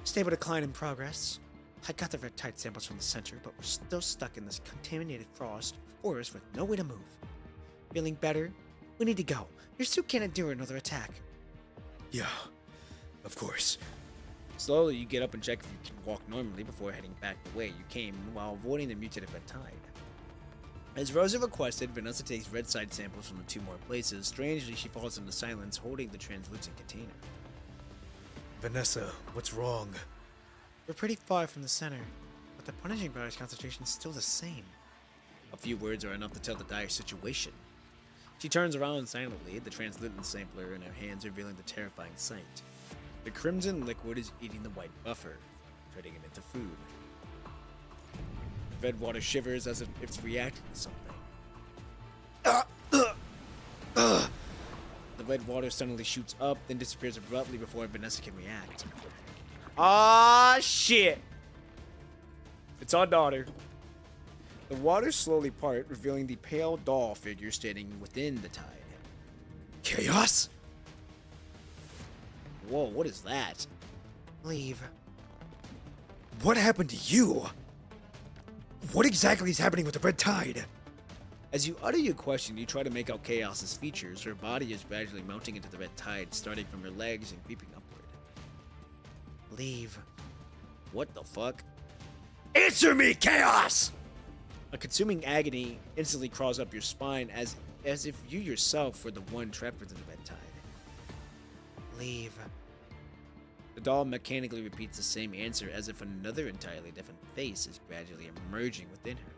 S1: Stable decline in progress. I got the red tide samples from the center, but we're still stuck in this contaminated forest with no way to move. Feeling better? We need to go. Your suit can't endure another attack.
S2: Yeah, of course.
S1: Slowly, you get up and check if you can walk normally before heading back the way you came while avoiding the mutated red tide. As Rosa requested, Vanessa takes red tide samples from the two more places. Strangely, she falls into silence, holding the translucent container.
S2: Vanessa, what's wrong?
S1: We're pretty far from the center, but the punishing virus concentration is still the same. A few words are enough to tell the dire situation. She turns around silently, the translucent sampler in her hands revealing the terrifying sight. The crimson liquid is eating the white buffer, turning it into food. The red water shivers as if it's reacting to something. The red water suddenly shoots up, then disappears abruptly before Vanessa can react. Ah, shit! It's our daughter. The waters slowly part, revealing the pale doll figure standing within the tide.
S2: Chaos?
S1: Whoa, what is that? Leave.
S2: What happened to you? What exactly is happening with the red tide?
S1: As you utter your question, you try to make out Chaos's features. Her body is gradually melting into the red tide, starting from her legs and creeping upward. Leave. What the fuck?
S2: Answer me, Chaos!
S1: A consuming agony instantly crawls up your spine as if you yourself were the one trapped within the red tide. Leave. The doll mechanically repeats the same answer as if another entirely different face is gradually emerging within her.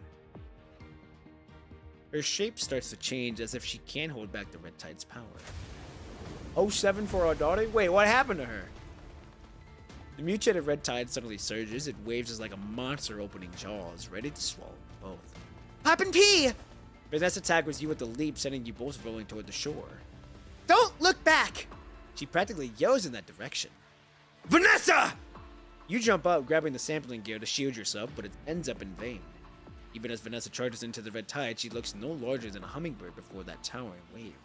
S1: Her shape starts to change as if she can't hold back the red tide's power. 07 for our daughter? Wait, what happened to her? The mutated red tide suddenly surges. It waves as like a monster opening jaws, ready to swallow both. Hop and pee! Vanessa tackles you with a leap, sending you both rolling toward the shore. Don't look back! She practically yells in that direction. Vanessa! You jump up, grabbing the sampling gear to shield yourself, but it ends up in vain. Even as Vanessa charges into the red tide, she looks no larger than a hummingbird before that towering wave.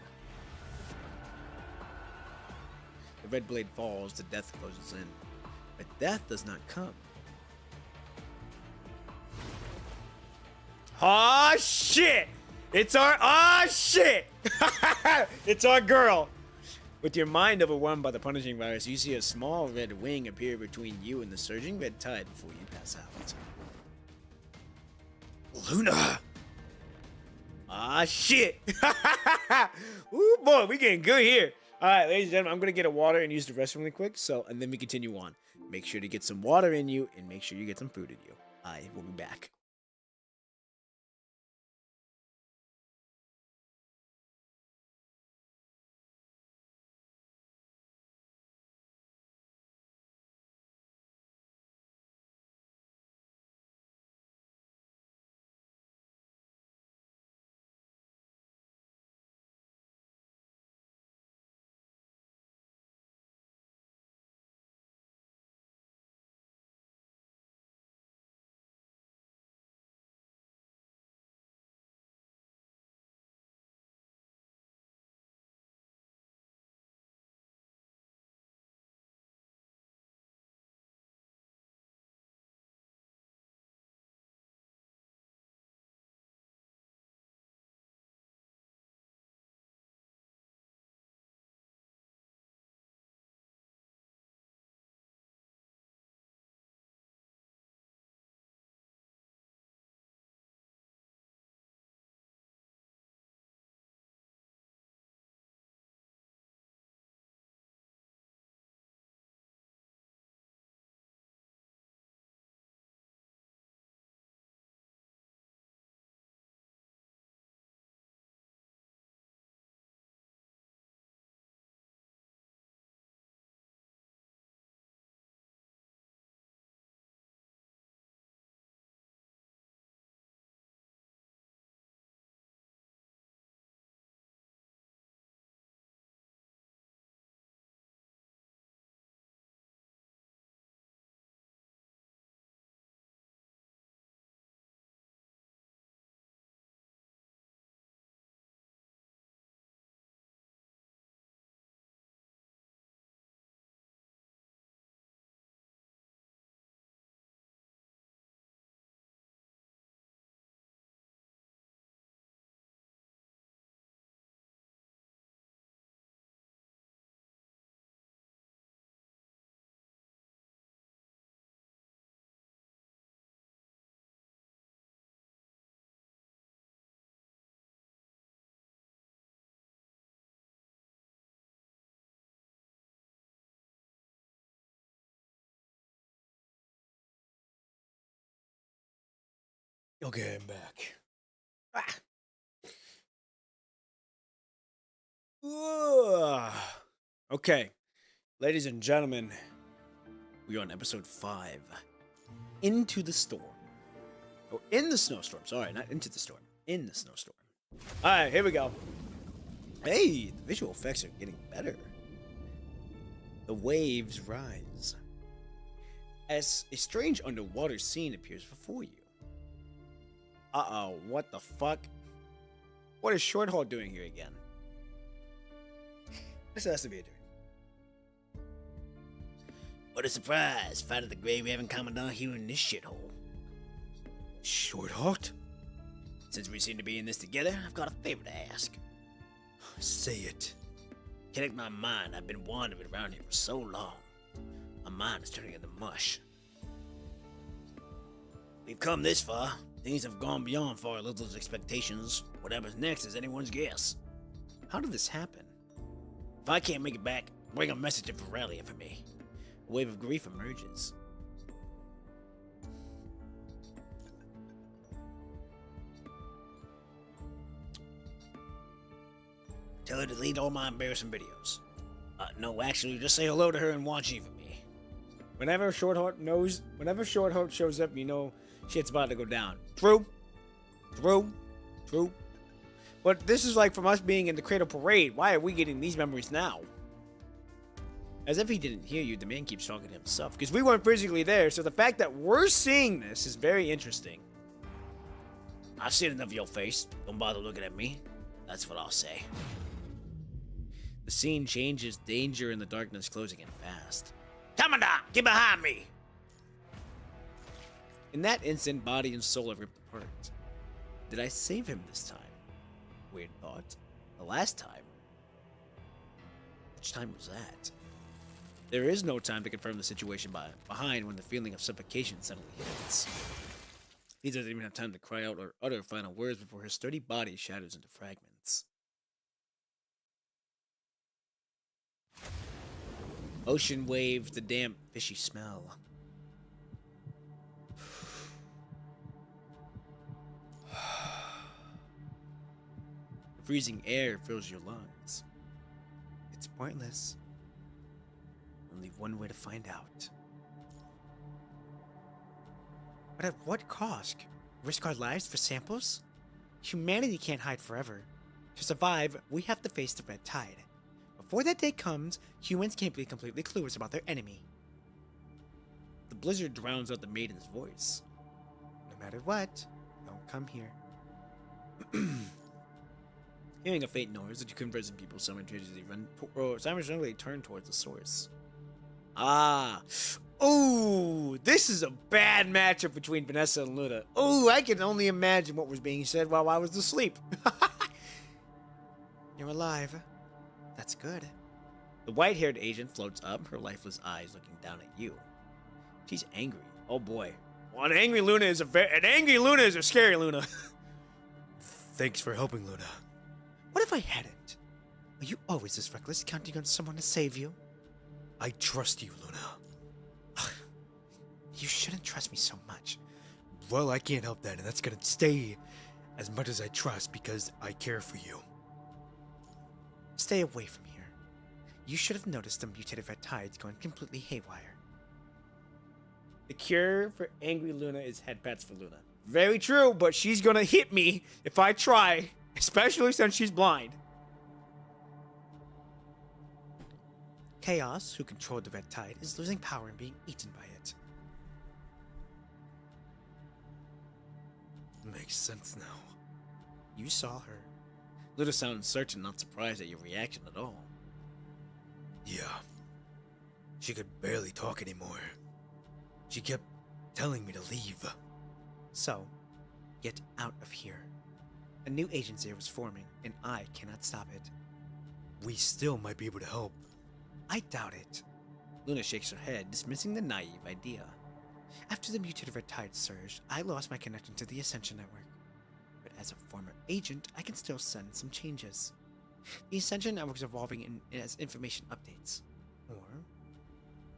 S1: The red blade falls, the death closes in. But death does not come. Aw, shit! It's our... Aw, shit! It's our girl! With your mind overwhelmed by the punishing virus, you see a small red wing appear between you and the surging red tide before you pass out. Luna! Ah, shit! Ooh, boy, we getting good here. All right, ladies and gentlemen, I'm going to get a water and use the restroom really quick, and then we continue on. Make sure to get some water in you, and make sure you get some food in you. I will be back. Okay, I'm back. Ah. Okay, ladies and gentlemen, we are on episode 5. Into the storm. Oh, in the snowstorm. Sorry, not into the storm. In the snowstorm. Alright, here we go. Hey, the visual effects are getting better. The waves rise as a strange underwater scene appears before you. Uh-oh, what the fuck? What is Short Haul doing here again? This has to be a dream. What a surprise! Fighting the Grey Raven Commandant here in this shithole.
S2: Short halt?
S1: Since we seem to be in this together, I've got a favor to ask.
S2: Say it.
S1: Connect my mind. I've been wandering around here for so long. My mind is turning into mush. We've come this far. Things have gone beyond far little's expectations. Whatever's next is anyone's guess. How did this happen? If I can't make it back, bring a message of Aurelia for me. A wave of grief emerges. Tell her to delete all my embarrassing videos. No, actually, just say hello to her and watch even me. Whenever Short Heart shows up, you know shit's about to go down. True. But this is like from us being in the Cradle Parade. Why are we getting these memories now? As if he didn't hear you, the man keeps talking to himself. Because we weren't physically there, so the fact that we're seeing this is very interesting. I've seen enough of your face. Don't bother looking at me. That's what I'll say. The scene changes, danger in the darkness closing in fast. Commandant, get behind me! In that instant, body and soul are ripped apart. Did I save him this time? Weird thought. The last time? Which time was that? There is no time to confirm the situation behind when the feeling of suffocation suddenly hits. He doesn't even have time to cry out or utter final words before his sturdy body shatters into fragments. Ocean waves, the damp, fishy smell. The freezing air fills your lungs. It's pointless. Only one way to find out. But at what cost? Risk our lives for samples? Humanity can't hide forever. To survive, we have to face the red tide. Before that day comes, humans can't be completely clueless about their enemy. The blizzard drowns out the maiden's voice. No matter what, don't come here. Hearing a faint noise, the two conversing people simultaneously turn towards the source. Ah. Ooh, this is a bad matchup between Vanessa and Luna. Ooh, I can only imagine what was being said while I was asleep. You're alive. That's good. The white-haired agent floats up, her lifeless eyes looking down at you. She's angry. Oh boy. Well, an angry Luna is a scary Luna.
S2: Thanks for helping, Luna.
S1: What if I hadn't? Are you always this reckless, counting on someone to save you?
S2: I trust you, Luna.
S1: You shouldn't trust me so much.
S2: Well, I can't help that, and that's gonna stay as much as I trust because I care for you.
S1: Stay away from here. You should have noticed the mutated red tides going completely haywire. The cure for angry Luna is head pats for Luna. Very true, but she's gonna hit me if I try, especially since she's blind. Chaos, who controlled the red tide, is losing power and being eaten by it.
S2: Makes sense now.
S1: You saw her. Luna sounds certain, not surprised at your reaction at all.
S2: Yeah. She could barely talk anymore. She kept telling me to leave.
S1: So, get out of here. A new agency was forming, and I cannot stop it.
S2: We still might be able to help.
S1: I doubt it. Luna shakes her head, dismissing the naive idea. After the mutated red tide surged, I lost my connection to the Ascension Network. But as a former agent, I can still send some changes. The Ascension Network is evolving as information updates. Or,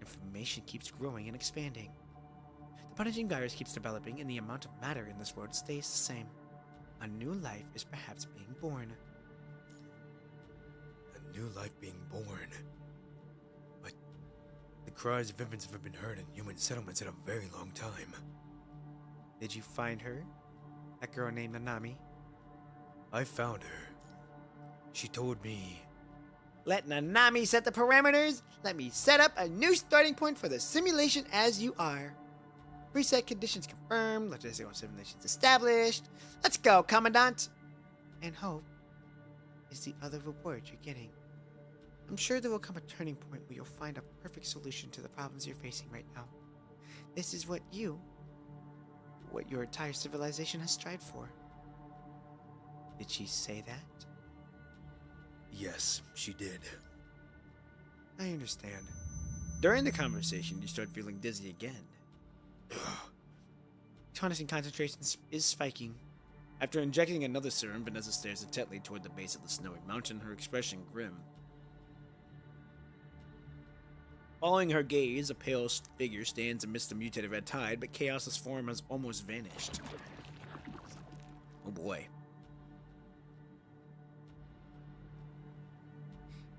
S1: information keeps growing and expanding. The punishing virus keeps developing, and the amount of matter in this world stays the same. A new life is perhaps being born.
S2: A new life being born. But the cries of infants have been heard in human settlements in a very long time.
S1: Did you find her? That girl named Nanami?
S2: I found her. She told me...
S1: Let Nanami set the parameters. Let me set up a new starting point for the simulation as you are. Preset conditions confirmed. Logistical simulations established. Let's go, Commandant. And hope is the other reward you're getting. I'm sure there will come a turning point where you'll find a perfect solution to the problems you're facing right now. This is what your entire civilization has strived for. Did she say that?
S2: Yes, she did.
S1: I understand. During the conversation, you start feeling dizzy again. Tonus concentration is spiking. After injecting another serum, Vanessa stares intently toward the base of the snowy mountain, her expression grim. Following her gaze, a pale figure stands amidst the mutated red tide, but Chaos's form has almost vanished. Oh boy.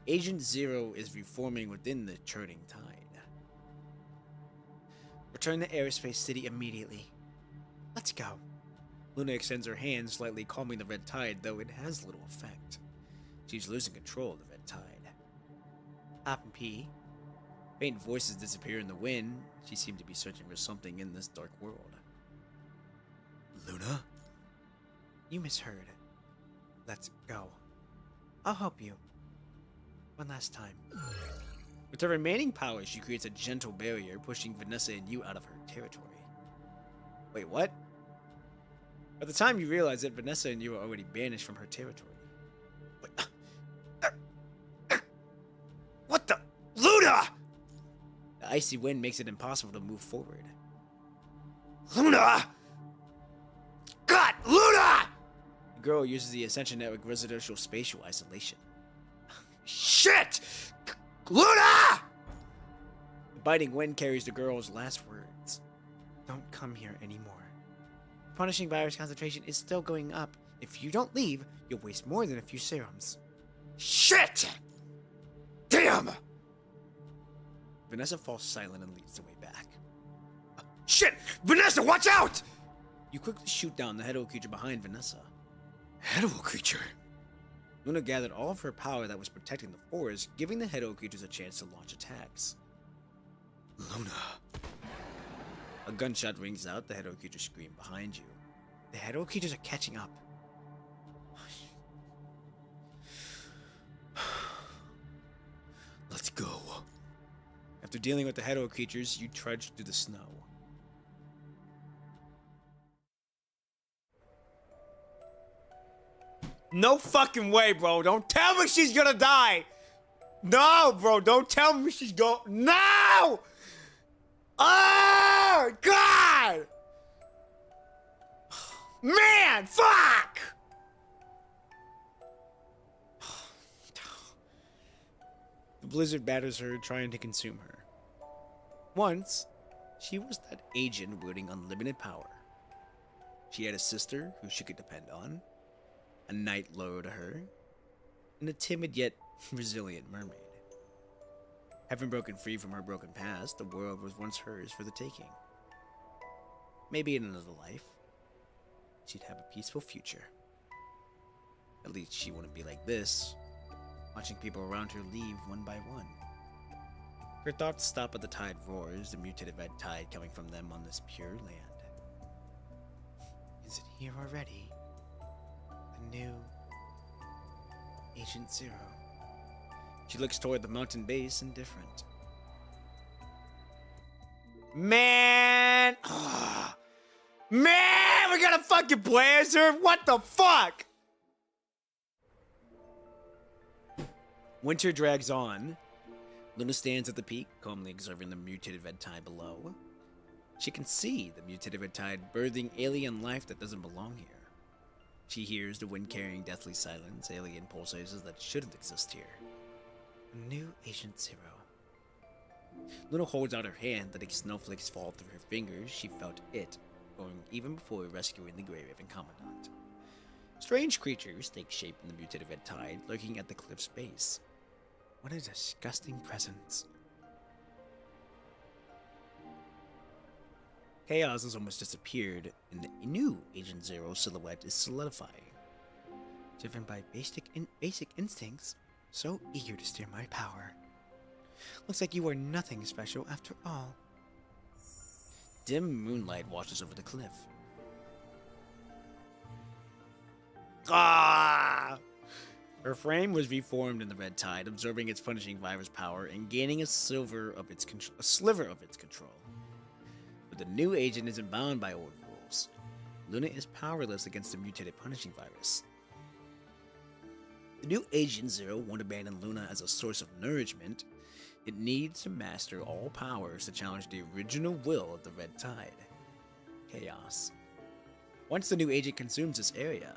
S1: Agent Zero is reforming within the churning tide. Return to Aerospace City immediately. Let's go. Luna extends her hand, slightly calming the red tide, though it has little effect. She's losing control of the red tide. Hop and P. Faint voices disappear in the wind. She seemed to be searching for something in this dark world.
S2: Luna?
S1: You misheard. Let's go. I'll help you. One last time. With her remaining power, she creates a gentle barrier, pushing Vanessa and you out of her territory. Wait, what? By the time you realize it, Vanessa and you are already banished from her territory. Wait. What the? Luna! The icy wind makes it impossible to move forward. Luna! God, Luna! The girl uses the Ascension Network residential spatial isolation. Shit! Luna! The biting wind carries the girl's last words. Don't come here anymore. Punishing virus concentration is still going up. If you don't leave, you'll waste more than a few serums. Shit! Damn! Vanessa falls silent and leads the way back. Shit! Vanessa, watch out! You quickly shoot down the Hetero creature behind Vanessa.
S2: Hetero creature?
S1: Luna gathered all of her power that was protecting the forest, giving the Hetero creatures a chance to launch attacks.
S2: Luna.
S1: A gunshot rings out, the Hetero creatures scream behind you. The Hetero creatures are catching up.
S2: Let's go.
S1: After dealing with the Hetero creatures, you trudge through the snow. No fucking way, bro. Don't tell me she's gonna die. No, bro. Don't tell me she's going. No! Oh, God! Man, fuck! The blizzard batters her, trying to consume her. Once, she was that agent wielding unlimited power. She had a sister who she could depend on, a knight loyal to her, and a timid yet resilient mermaid. Having broken free from her broken past, the world was once hers for the taking. Maybe in another life, she'd have a peaceful future. At least she wouldn't be like this, watching people around her leave one by one. Her thoughts stop at the tide roars, the mutated red tide coming from them on this pure land. Is it here already? The new Agent Zero. She looks toward the mountain base, indifferent. Man! Man! We got a fucking blazer? What the fuck? Winter drags on. Luna stands at the peak, calmly observing the mutated red tide below. She can see the mutated red tide birthing alien life that doesn't belong here. She hears the wind carrying deathly silence, alien pulsations that shouldn't exist here. A new Agent Zero. Luna holds out her hand, letting snowflakes fall through her fingers. She felt it, going even before rescuing the Grey Raven Commandant. Strange creatures take shape in the mutated red tide, lurking at the cliff's base. What a disgusting presence. Chaos has almost disappeared, and the new Agent Zero silhouette is solidifying. Driven by basic instincts, so eager to steer my power. Looks like you are nothing special after all. Dim moonlight washes over the cliff. Ah! Her frame was reformed in the red tide, absorbing its punishing virus power and gaining a sliver of its control. But the new agent isn't bound by old rules. Luna is powerless against the mutated punishing virus. The new Agent Zero won't abandon Luna as a source of nourishment. It needs to master all powers to challenge the original will of the red tide. Chaos. Once the new agent consumes this area,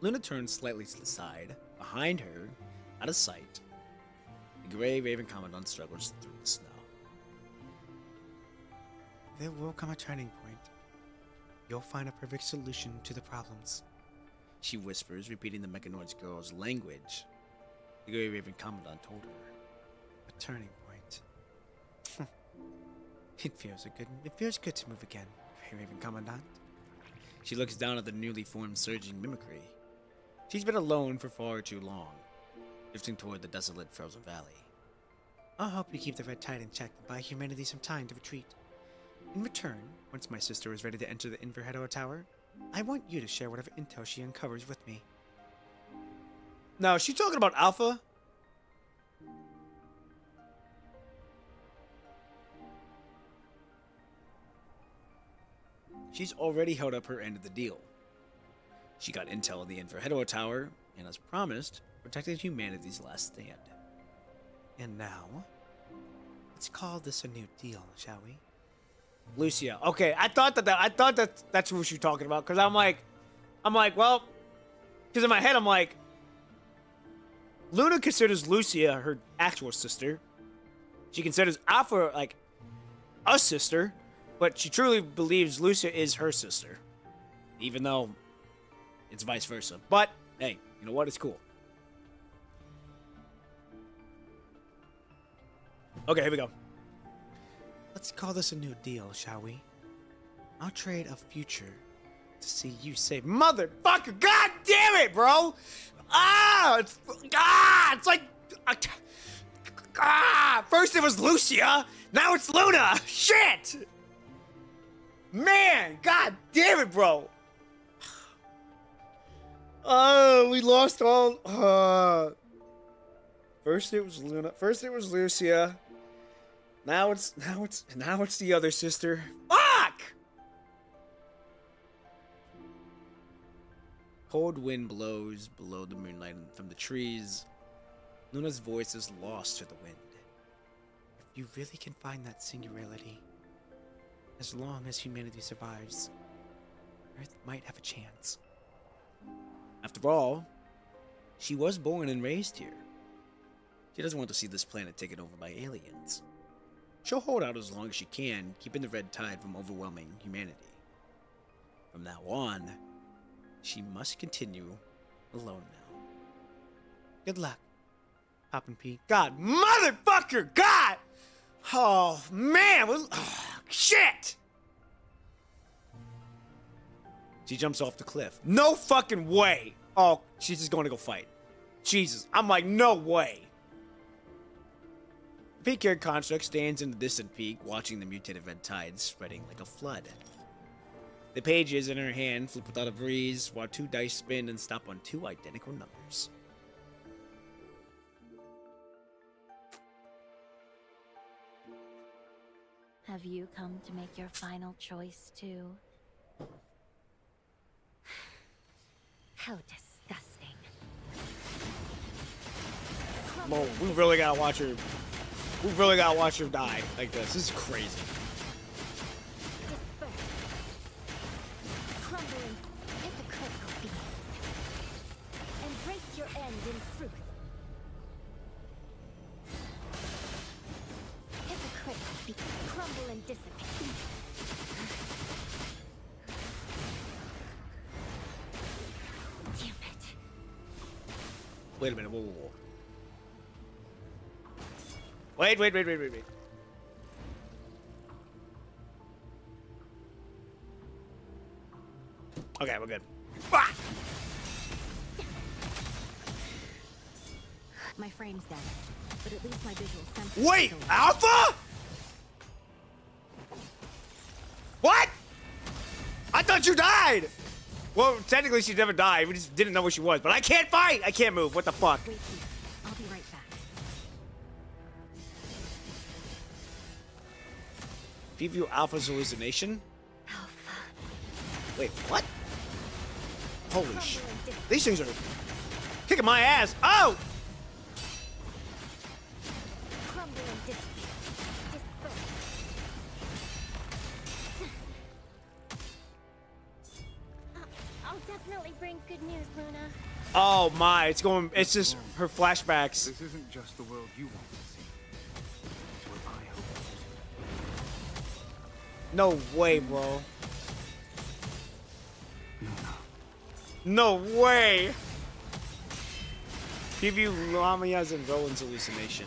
S1: Luna turns slightly to the side. Behind her, out of sight, the Grey Raven Commandant struggles through the snow. There will come a turning point. You'll find a perfect solution to the problems. She whispers, repeating the Mechanoid's girl's language. The Grey Raven Commandant told her. A turning point. It feels good to move again, Raven Commandant. She looks down at the newly formed surging mimicry. She's been alone for far too long, drifting toward the desolate frozen valley. I'll help you keep the Red Tide in check and buy humanity some time to retreat. In return, once my sister is ready to enter the Inverhedo Tower, I want you to share whatever intel she uncovers with me. Now, is she talking about Alpha? She's already held up her end of the deal. She got intel of the Inverhedo Tower, and as promised, protected humanity's last stand. And now, let's call this a new deal, shall we? Lucia. Okay, I thought that's what she was talking about, because I'm like, well, because in my head I'm like, Luna considers Lucia her actual sister. She considers Alpha like a sister, but she truly believes Lucia is her sister, even though it's vice versa. But hey, you know what? It's cool. Okay, here we go. Let's call this a new deal, shall we? I'll trade a future to see you save motherfucker. God damn it, bro! It's like first it was Lucia, now it's Luna. Shit! Man, god damn it, bro. Oh, we lost all. First it was Luna. First it was Lucia. Now it's the other sister. Fuck! Cold wind blows below the moonlight from the trees. Luna's voice is lost to the wind. If you really can find that singularity, as long as humanity survives, Earth might have a chance. After all, she was born and raised here. She doesn't want to see this planet taken over by aliens. She'll hold out as long as she can, keeping the Red Tide from overwhelming humanity. From now on, she must continue alone now. Good luck, Pop and Pete. God, motherfucker, God! Oh, man, shit! She jumps off the cliff. No fucking way! Oh, she's just going to go fight. Jesus, I'm like, no way! The PGR construct stands in the distant peak, watching the mutated Red Tide spreading like a flood. The pages in her hand flip without a breeze, while two dice spin and stop on two identical numbers.
S3: Have you come to make your final choice too? How disgusting.
S1: Whoa, we really gotta watch her. We really gotta watch her die like this. This is crazy.
S3: Disperse. Crumbling hypocritical beings. Embrace your end in truth. Hypocritical beings crumble and dissipate. Damn it.
S1: Wait a minute. Whoa, whoa, whoa. Wait. Okay, we're good. Ah!
S3: My frame's dead, but at least my visual sense.
S1: Wait, Alpha? What? I thought you died. Well, technically she never died. We just didn't know where she was. But I can't fight. I can't move. What the fuck?
S3: Wait here. I'll be right back.
S1: Preview Alpha's hallucination?
S3: Alpha.
S1: Wait, what? Holy shit. These things are kicking my ass. Oh!
S3: Crumble and disperse. I'll definitely bring good news, Luna.
S1: Oh my, it's just her flashbacks.
S4: This isn't just the world you want to see. It's what I hope.
S1: No way, bro.
S4: No.
S1: No way. Preview Lamia's and Roland's hallucination.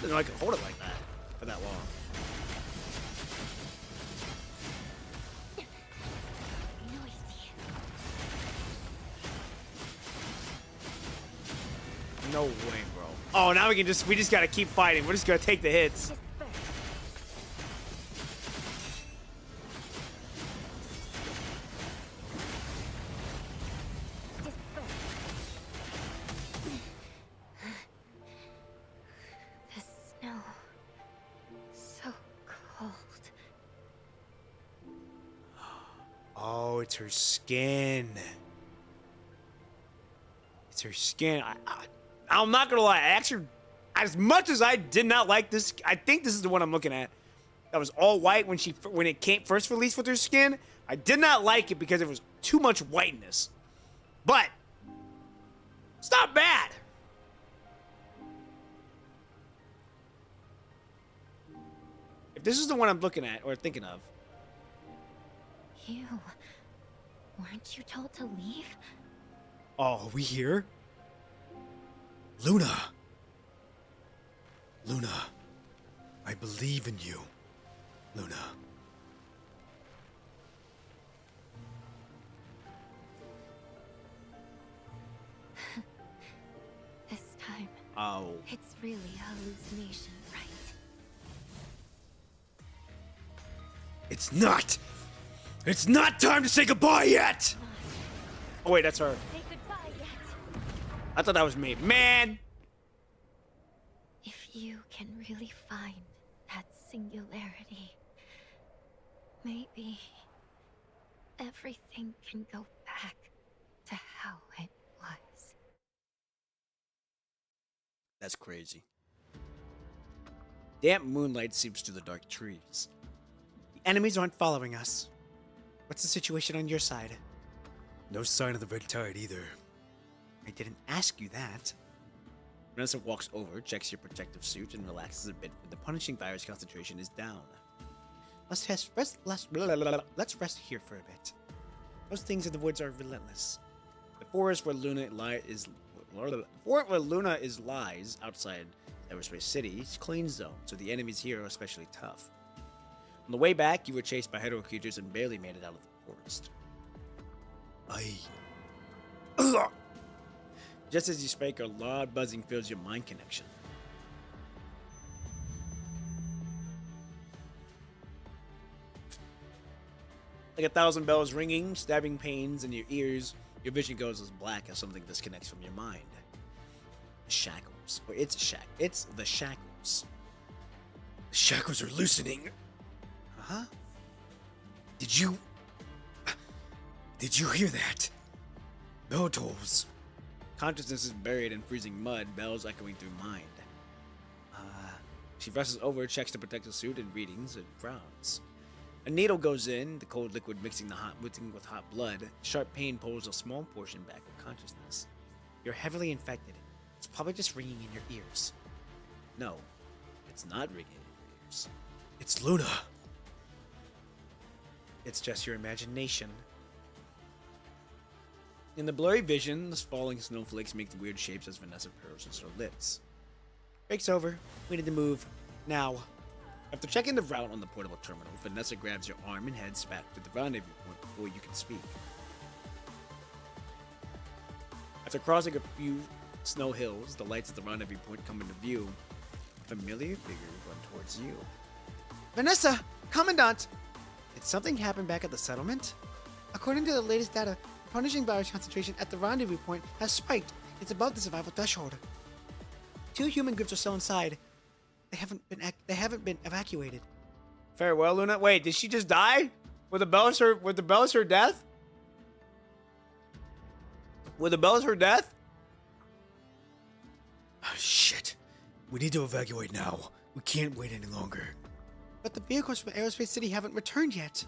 S1: didn't know I could hold it like that for that long.
S3: Noisy.
S1: No way, bro. Oh, now we just gotta keep fighting. We're just gonna take the hits.
S3: Disperse. Disperse. The snow. So cold.
S1: Oh, it's her skin. It's her skin. I'm not gonna lie. Actually, as much as I did not like this, I think this is the one I'm looking at. That was all white when it came first released with her skin. I did not like it because it was too much whiteness. But it's not bad. If this is the one I'm looking at or thinking of,
S3: You. Weren't you told to leave?
S2: Oh, are we here? Luna! Luna, I believe in you. Luna.
S3: This time,
S1: oh,
S3: it's really a hallucination, right?
S2: It's not! It's not time to say goodbye yet!
S1: oh wait, that's her.
S3: Say goodbye yet.
S1: I thought that was me. Man,
S3: If you can really find that singularity, maybe everything can go back to how it was.
S1: that's crazy. Damp moonlight seeps through the dark trees. The enemies aren't following us. What's the situation on your side?
S2: No sign of the red tide either.
S1: I didn't ask you that. Vanessa walks over, checks your protective suit, and relaxes a bit when the punishing virus concentration is down. Let's rest here for a bit. Those things in the woods are relentless. The forest where Luna lies outside Everspace City is clean zone, so the enemies here are especially tough. On the way back, you were chased by hetero creatures and barely made it out of the forest. Just as you speak, a loud buzzing fills your mind connection. Like 1,000 bells ringing, stabbing pains in your ears, your vision goes as black as something disconnects from your mind. Shackles. Or it's the shackles.
S2: The shackles are loosening.
S1: Huh?
S2: Did you hear that? Bell tolls.
S1: Consciousness is buried in freezing mud, bells echoing through mind. She rushes over, checks the protective suit and readings, and frowns. A needle goes in, the cold liquid mixing with hot blood. Sharp pain pulls a small portion back of consciousness. You're heavily infected. It's probably just ringing in your ears. No, it's not ringing in your ears.
S2: It's Luna.
S1: It's just your imagination. In the blurry vision, the falling snowflakes make weird shapes as Vanessa purses her lips. Break's over. We need to move. Now. After checking the route on the portable terminal, Vanessa grabs your arm and heads back to the rendezvous point before you can speak. After crossing a few snow hills, the lights at the rendezvous point come into view. A familiar figure run towards you. Vanessa! Commandant! Did something happen back at the settlement? According to the latest data, the punishing virus concentration at the rendezvous point has spiked. It's above the survival threshold. 2 human groups are still inside. They haven't been evacuated. Farewell, Luna. Wait, did she just die? Were the bells her death? Were the bells her death?
S2: Oh, shit. We need to evacuate now. We can't wait any longer.
S1: But the vehicles from Aerospace City haven't returned yet.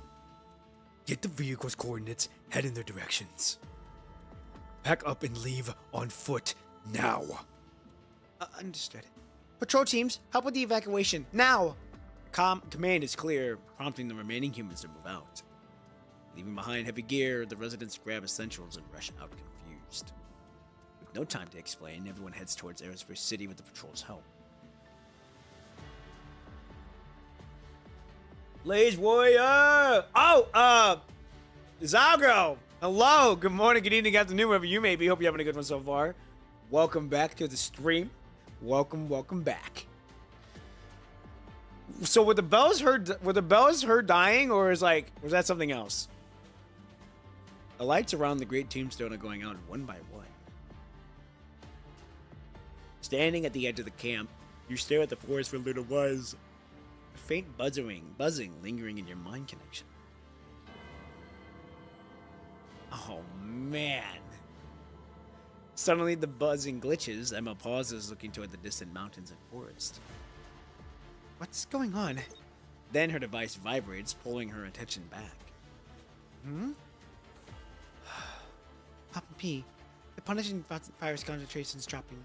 S2: Get the vehicle's coordinates, head in their directions. Pack up and leave on foot now.
S1: Understood. Patrol teams, help with the evacuation, now! Command is clear, prompting the remaining humans to move out. Leaving behind heavy gear, the residents grab essentials and rush out confused. With no time to explain, everyone heads towards Aerospace City with the patrol's help. Blaze Warrior! Oh, Zalgo! Hello! Good morning, good evening, afternoon, wherever you may be. Hope you're having a good one so far. Welcome back to the stream. Welcome back. So were the bells heard dying, or was that something else? The lights around the great tombstone are going out one by one. Standing at the edge of the camp, you stare at the forest for a little while. A faint buzzing lingering in your mind connection. Oh man. Suddenly the buzzing glitches. Emma pauses, looking toward the distant mountains and forest. What's going on? Then her device vibrates, pulling her attention back. Papa P, the punishing virus concentration's dropping.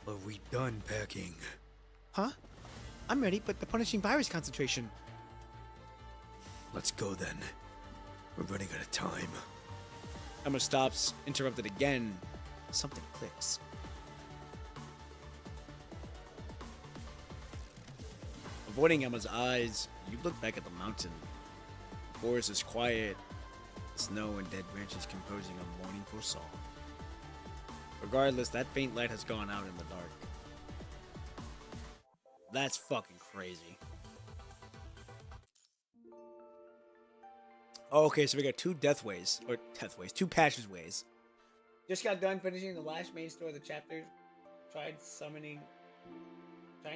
S2: Are we done packing?
S1: Huh? I'm ready, but the punishing virus concentration.
S2: Let's go then. We're running out of time.
S1: Emma stops, interrupted again. Something clicks. Avoiding Emma's eyes, you look back at the mountain. The forest is quiet, snow and dead branches composing a mournful song. Regardless, that faint light has gone out in the dark. That's fucking crazy. Oh, okay, so we got two passageways. Just got done finishing the last main story of the chapter. Tried summoning a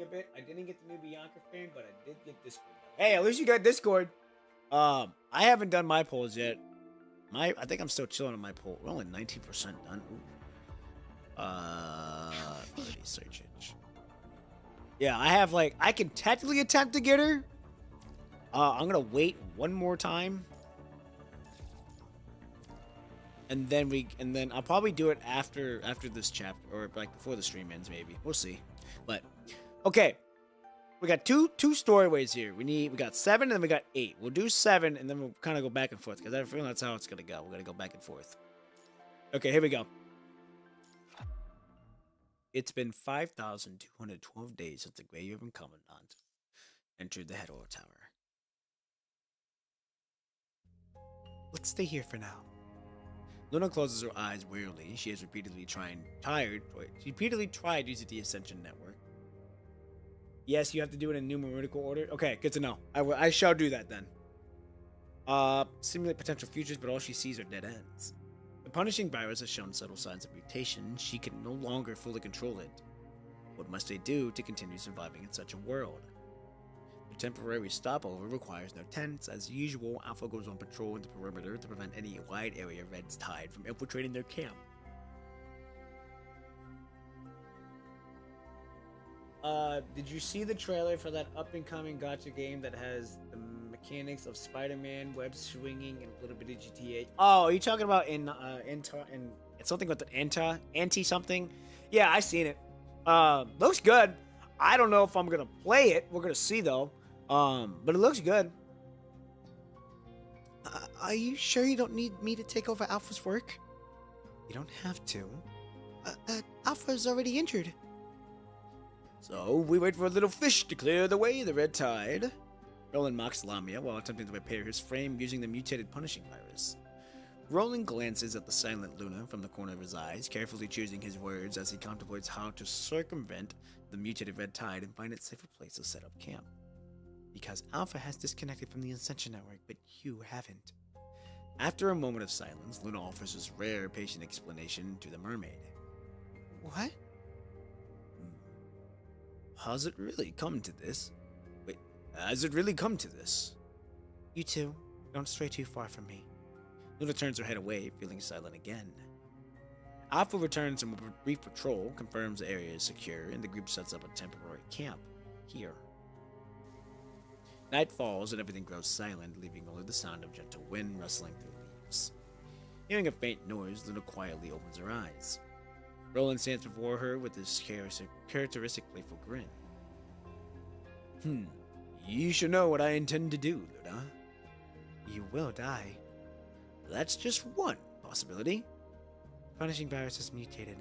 S1: bit. I didn't get the new Bianca frame, but I did get Discord. Hey, at least you got Discord. I haven't done my polls yet. I think I'm still chilling on my poll. We're only 19% done. Already search it. Yeah, I can technically attempt to get her. I'm gonna wait one more time. And then I'll probably do it after this chapter, or like before the stream ends, maybe. We'll see. But okay. We got two storyways here. We got 7 and then we got 8. We'll do 7 and then we'll kind of go back and forth because I feel that's how it's gonna go. We're gonna go back and forth. Okay, here we go. It's been 5,212 days since the Grave Ribbon Commandant entered the Headwall Tower. Let's stay here for now. Luna closes her eyes wearily. She has repeatedly tried using the Ascension Network. Yes, you have to do it in numerical order. Okay, good to know. I shall do that then. Simulate potential futures, but all she sees are dead ends. The punishing virus has shown subtle signs of mutation. She can no longer fully control it. What must they do to continue surviving in such a world? The temporary stopover requires no tents. As usual, Alpha goes on patrol in the perimeter to prevent any wide area Red's Tide from infiltrating their camp. Did you see the trailer for that up-and-coming gacha game that has the mechanics of Spider-Man, web swinging, and a little bit of GTA? Oh, are you talking about in it's something with the anti something? Yeah, I seen it. Looks good. I don't know if I'm gonna play it. We're gonna see though. But it looks good. Are you sure you don't need me to take over Alpha's work? You don't have to. Alpha's already injured. So, we wait for a little fish to clear the way, the red tide. Roland mocks Lamia while attempting to repair his frame using the mutated punishing virus. Roland glances at the silent Luna from the corner of his eyes, carefully choosing his words as he contemplates how to circumvent the mutated red tide and find a safer place to set up camp. Because Alpha has disconnected from the Ascension Network, but you haven't. After a moment of silence, Luna offers his rare, patient explanation to the mermaid. What? Has it really come to this? Wait, has it really come to this? You two, don't stray too far from me. Luna turns her head away, feeling silent again. Alpha returns from a brief patrol, confirms the area is secure, and the group sets up a temporary camp here. Night falls and everything grows silent, leaving only the sound of gentle wind rustling through leaves. Hearing a faint noise, Luna quietly opens her eyes. Roland stands before her with his characteristic playful grin. You should know what I intend to do, Luna. You will die. That's just one possibility. Punishing virus has mutated.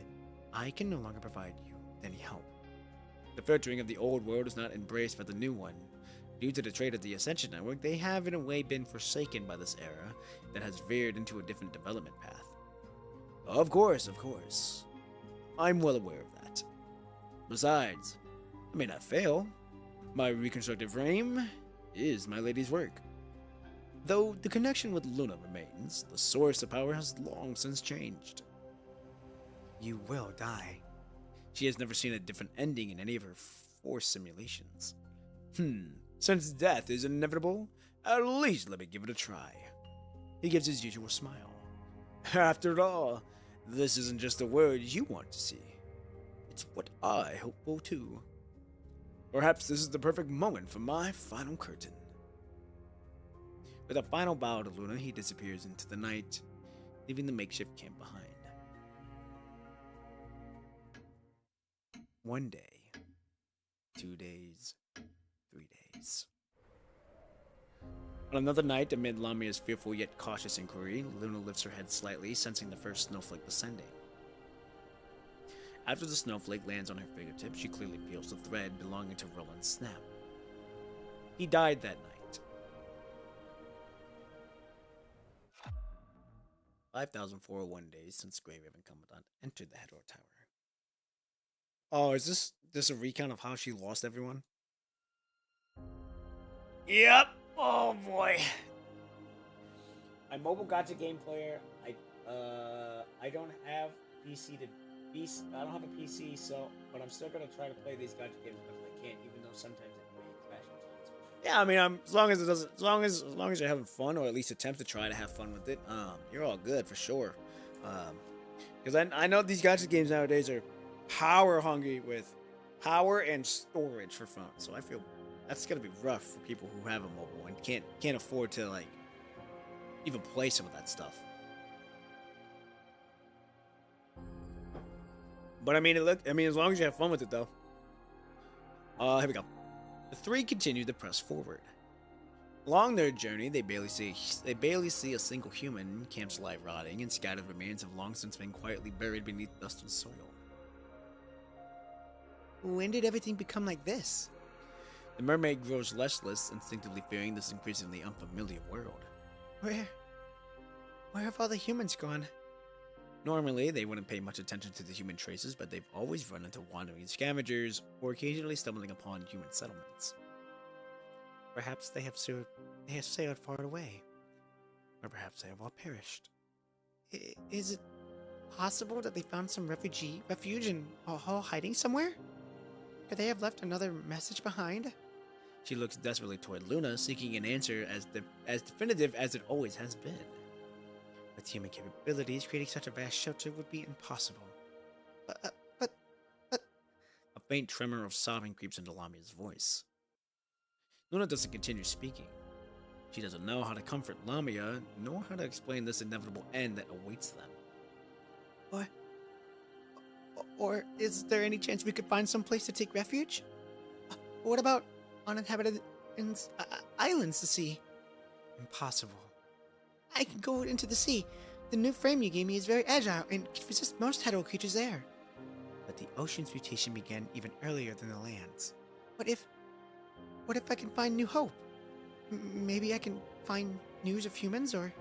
S1: I can no longer provide you with any help. The filtering of the old world is not embraced by the new one. Due to the trade of the Ascension Network, they have in a way been forsaken by this era that has veered into a different development path. Of course. I'm well aware of that. Besides, I may not fail. My reconstructed frame is my lady's work. Though the connection with Luna remains, the source of power has long since changed.
S2: You will die.
S1: She has never seen a different ending in any of her 4 simulations. Since death is inevitable, at least let me give it a try. He gives his usual smile. After all, this isn't just the word you want to see. It's what I hope for too. Perhaps this is the perfect moment for my final curtain. With a final bow to Luna, he disappears into the night, leaving the makeshift camp behind. One day, 2 days, 3 days. On another night, amid Lamia's fearful yet cautious inquiry, Luna lifts her head slightly, sensing the first snowflake descending. After the snowflake lands on her fingertip, she clearly feels the thread belonging to Roland snap. He died that night. 5,401 days since Grey Raven Commandant entered the Hedor Tower. Oh, is this a recount of how she lost everyone? Yep. Oh boy. I'm mobile gacha game player. I don't have PC to be. I don't have a PC, so but I'm still gonna try to play these gacha games because I can't, even though sometimes it may crash into it. Yeah, I mean, as long as it doesn't, as long as you're having fun, or at least attempt to try to have fun with it, you're all good for sure. Because I know these gacha games nowadays are power hungry with power and storage for fun. So I feel that's gonna be rough for people who have a mobile and can't afford to like even play some of that stuff. But I mean, as long as you have fun with it, though. Here we go. The 3 continue to press forward. Along their journey, they barely see a single human. Camps lie rotting, and scattered remains have long since been quietly buried beneath dust and soil. When did everything become like this? The mermaid grows restless, instinctively fearing this increasingly unfamiliar world. Where have all the humans gone? Normally, they wouldn't pay much attention to the human traces, but they've always run into wandering scavengers, or occasionally stumbling upon human settlements. Perhaps they have sailed far away, or perhaps they have all perished. Is it possible that they found some refuge and all hiding somewhere? Could they have left another message behind? She looks desperately toward Luna, seeking an answer as definitive as it always has been. With human capabilities, creating such a vast shelter would be impossible. But... A faint tremor of sobbing creeps into Lamia's voice. Luna doesn't continue speaking. She doesn't know how to comfort Lamia, nor how to explain this inevitable end that awaits them. Or is there any chance we could find some place to take refuge? What about uninhabited islands to see? Impossible. I can go into the sea. The new frame you gave me is very agile and can resist most Hedor creatures there. But the ocean's mutation began even earlier than the land's. What if I can find new hope? Maybe I can find news of humans, or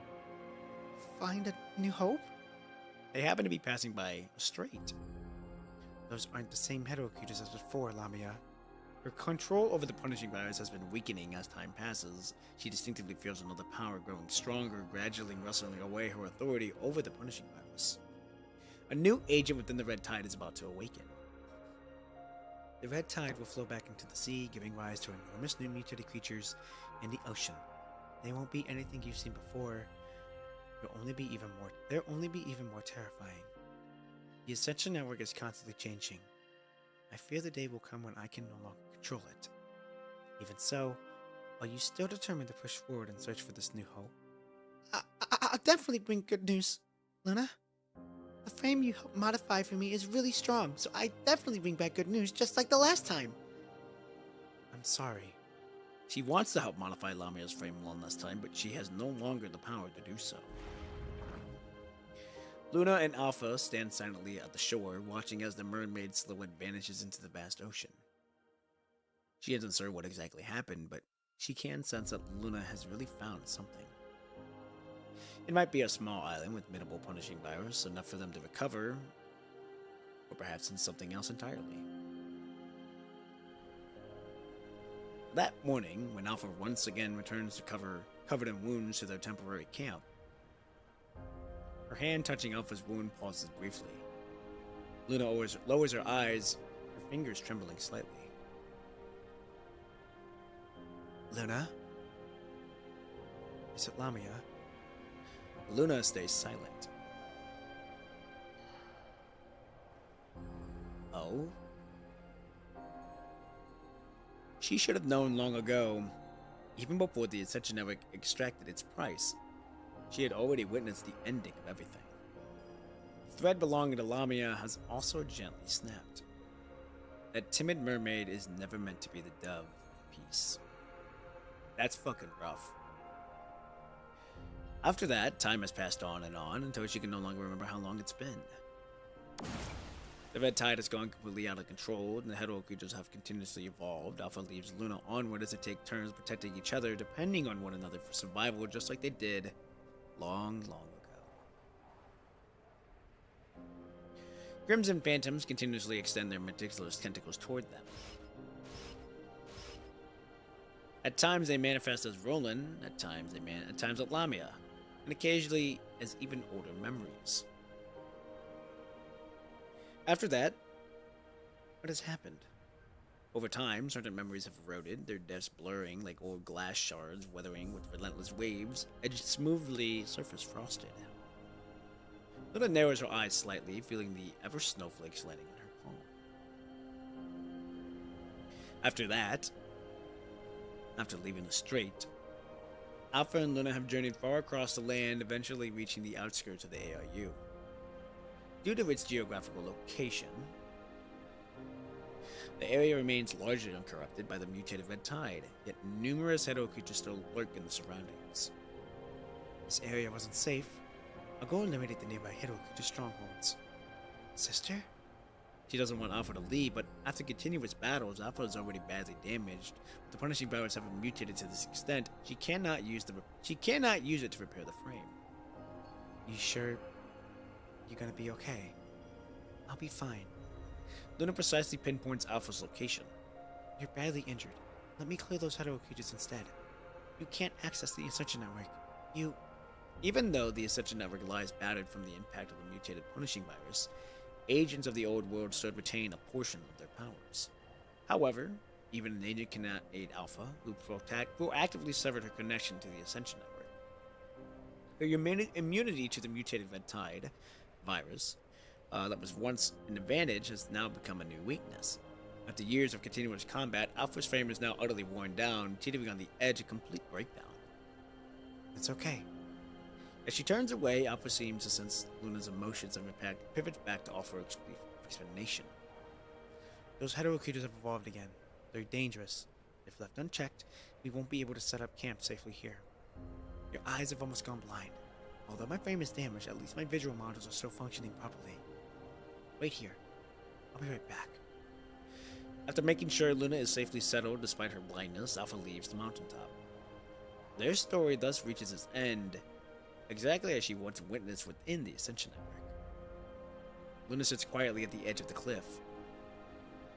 S1: find a new hope? They happen to be passing by a strait. Those aren't the same Hedor creatures as before, Lamia. Her control over the punishing virus has been weakening as time passes. She distinctively feels another power growing stronger, gradually wrestling away her authority over the punishing virus. A new agent within the Red Tide is about to awaken. The Red Tide will flow back into the sea, giving rise to enormous new mutated creatures in the ocean. They won't be anything you've seen before. They'll only be even more terrifying. The Ascension Network is constantly changing. I fear the day will come when I can no longer control it. Even so, are you still determined to push forward and search for this new hope? I'll definitely bring good news, Luna. The frame you helped modify for me is really strong, so I definitely bring back good news, just like the last time. I'm sorry. She wants to help modify Lamia's frame one last time, but she has no longer the power to do so. Luna and Alpha stand silently at the shore, watching as the mermaid silhouette vanishes into the vast ocean. She isn't sure what exactly happened, but she can sense that Luna has really found something. It might be a small island with minimal punishing virus, enough for them to recover, or perhaps in something else entirely. That morning, when Alpha once again returns to covered in wounds to their temporary camp, her hand touching Alpha's wound pauses briefly. Luna lowers her eyes, her fingers trembling slightly. Luna? Is it Lamia? Luna stays silent. Oh? She should have known long ago, even before the Ascension Network extracted its price. She had already witnessed the ending of everything. The thread belonging to Lamia has also gently snapped. That timid mermaid is never meant to be the dove of peace. That's fucking rough. After that, time has passed on until she can no longer remember how long it's been. The red tide has gone completely out of control, and the hetero creatures have continuously evolved. Alpha leaves Luna onward as they take turns protecting each other, depending on one another for survival, just like they did long, long ago. Crimson Phantoms continuously extend their meticulous tentacles toward them. At times they manifest as Roland, at times as Lamia, and occasionally as even older memories. After that, what has happened? Over time, certain memories have eroded, their depths blurring like old glass shards weathering with relentless waves, edged smoothly, surface frosted. Luna narrows her eyes slightly, feeling the ever snowflakes landing on her palm. After that, after leaving the strait, Alpha and Luna have journeyed far across the land, eventually reaching the outskirts of the ARU. Due to its geographical location, the area remains largely uncorrupted by the mutated red tide, yet numerous hetero creatures still lurk in the surroundings. This area wasn't safe. I'll go eliminate the nearby hetero creature strongholds. Sister? She doesn't want Alpha to leave, but after continuous battles, Alpha is already badly damaged. With the punishing powers having mutated to this extent, she cannot use it to repair the frame. You sure you're gonna be okay? I'll be fine. Luna precisely pinpoints Alpha's location. You're badly injured. Let me clear those hetero creatures instead. You can't access the Ascension Network. Even though the Ascension Network lies battered from the impact of the mutated punishing virus, agents of the old world still retain a portion of their powers. However, even an agent cannot aid Alpha, who proactively severed her connection to the Ascension Network. Her immunity to the mutated red tide virus that was once an advantage has now become a new weakness. After years of continuous combat, Alpha's frame is now utterly worn down, teetering on the edge of complete breakdown. It's okay. As she turns away, Alpha seems to sense Luna's emotions and pivots back to offer explanation. Those hetero creatures have evolved again. They're dangerous. If left unchecked, we won't be able to set up camp safely here. Your eyes have almost gone blind. Although my frame is damaged, at least my visual models are still functioning properly. Wait here. I'll be right back. After making sure Luna is safely settled despite her blindness, Alpha leaves the mountaintop. Their story thus reaches its end, exactly as she once witnessed within the Ascension Network. Luna sits quietly at the edge of the cliff.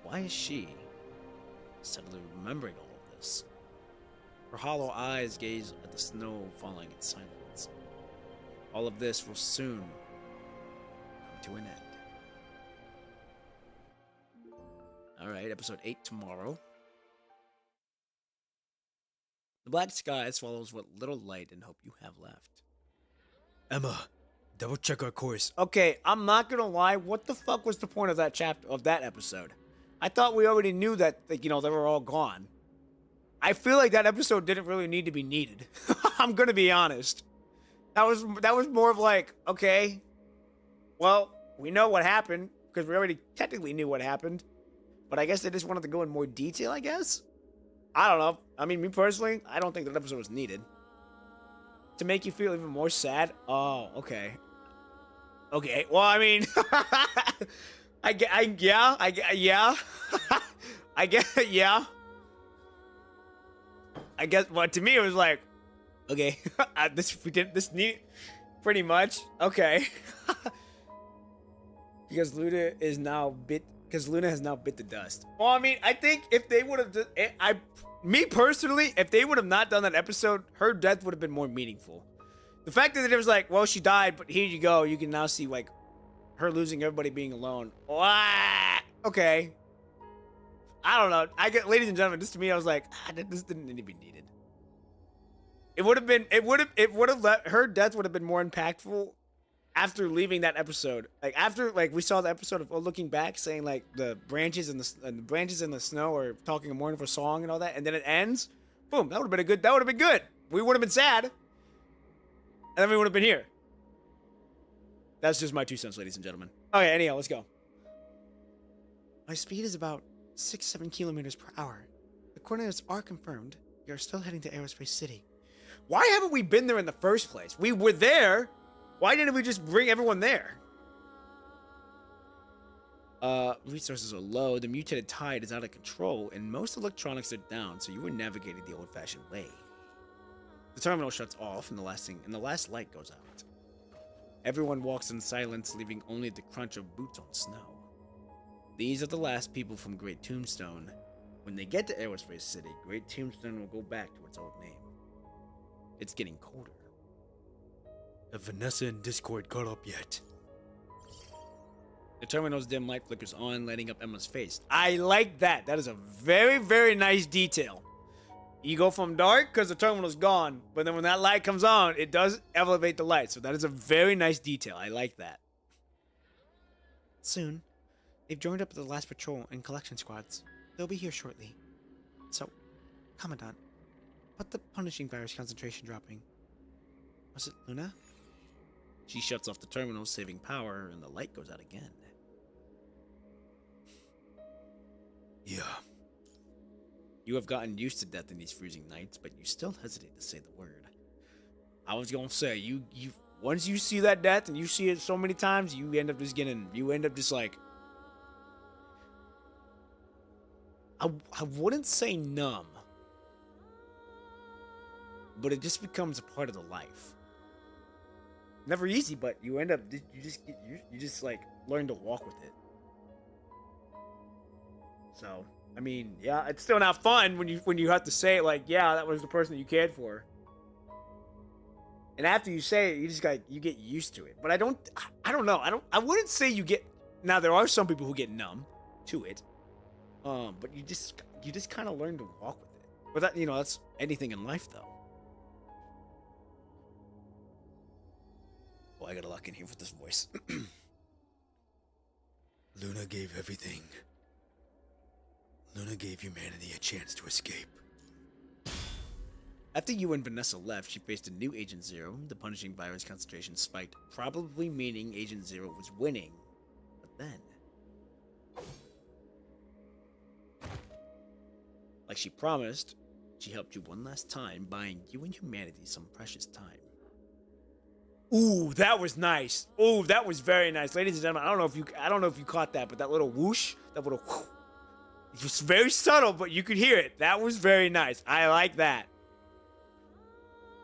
S1: Why is she suddenly remembering all of this? Her hollow eyes gaze at the snow falling in silence. All of this will soon come to an end. Alright, episode 8 tomorrow. The black sky swallows what little light and hope you have left.
S2: Emma, double check our course.
S1: Okay, I'm not gonna lie. What the fuck was the point of that episode? I thought we already knew that, they were all gone. I feel like that episode didn't really need to be needed. I'm gonna be honest. That was more of like, okay, well, we know what happened because we already technically knew what happened, but I guess they just wanted to go in more detail. I guess. I don't know. I mean, me personally, I don't think that episode was needed. To make you feel even more sad? Oh, okay. Okay, well, I mean... yeah. I get, yeah. I guess. Well, to me, it was like, okay, this need pretty much okay. Because Luna is now bit. Because Luna has now bit the dust. Well, I mean, I think if they would have, me personally, if they would have not done that episode, her death would have been more meaningful. The fact that it was like, well, she died, but here you go. You can now see like her losing everybody being alone. Wah! Okay. I don't know. Ladies and gentlemen, this to me, I was like, this didn't need to be needed. It would have let her death would have been more impactful after leaving that episode. Like after we saw the episode of looking back, saying like the branches and the branches in the snow are talking a mournful song and all that, and then it ends. Boom. That would have been good. We would have been sad, and then we would have been here. That's just my 2 cents, ladies and gentlemen. Okay. Anyhow, let's go. My speed is about 6-7 kilometers per hour. The coordinates are confirmed. You're still heading to Aerospace City. Why haven't we been there in the first place? We were there. Why didn't we just bring everyone there? Resources are low. The mutated tide is out of control, and most electronics are down, so you were navigating the old-fashioned way. The terminal shuts off, and the last light goes out. Everyone walks in silence, leaving only the crunch of boots on snow. These are the last people from Great Tombstone. When they get to Aerospace City, Great Tombstone will go back to its old name. It's getting colder.
S2: Have Vanessa and Discord caught up yet?
S1: The terminal's dim light flickers on, lighting up Emma's face. I like that. That is a very, very nice detail. You go from dark because the terminal's gone, but then when that light comes on, it does elevate the light. So that is a very nice detail. I like that. Soon, they've joined up with the last patrol and collection squads. They'll be here shortly. So, Commandant, what's the punishing virus concentration dropping? Was it Luna? She shuts off the terminal, saving power, and the light goes out again.
S2: Yeah.
S1: You have gotten used to death in these freezing nights, but you still hesitate to say the word. I was gonna say, you once you see that death and you see it so many times, you end up just like, I wouldn't say numb, but it just becomes a part of the life. Never easy, but you end up, you just like learn to walk with it. So, I mean, yeah, it's still not fun when you have to say it like, yeah, that was the person that you cared for. And after you say it, you get used to it. But I don't know. I wouldn't say you get, now there are some people who get numb to it. But you just kind of learn to walk with it. But that, that's anything in life though. Oh, I gotta lock in here with this voice.
S2: Luna gave everything. Luna gave humanity a chance to escape.
S1: After you and Vanessa left, she faced a new Agent Zero. The punishing virus concentration spiked, probably meaning Agent Zero was winning. But then, like she promised, she helped you one last time, buying you and humanity some precious time. Ooh, that was nice. Ooh, that was very nice, ladies and gentlemen. I don't know if you caught that, but that little whoosh, that little whoosh, it was very subtle, but you could hear it. That was very nice. I like that.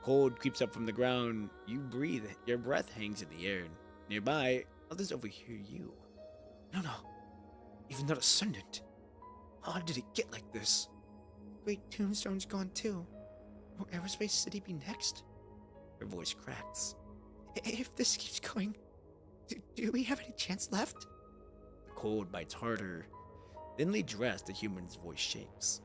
S1: Cold creeps up from the ground. You breathe. Your breath hangs in the air. Nearby, others overhear you. No. Even not ascendant. How did it get like this? Great Tombstone's gone too. Will Aerospace City be next? Her voice cracks. If this keeps going, do we have any chance left? The cold bites harder. Thinly dressed, the human's voice shakes.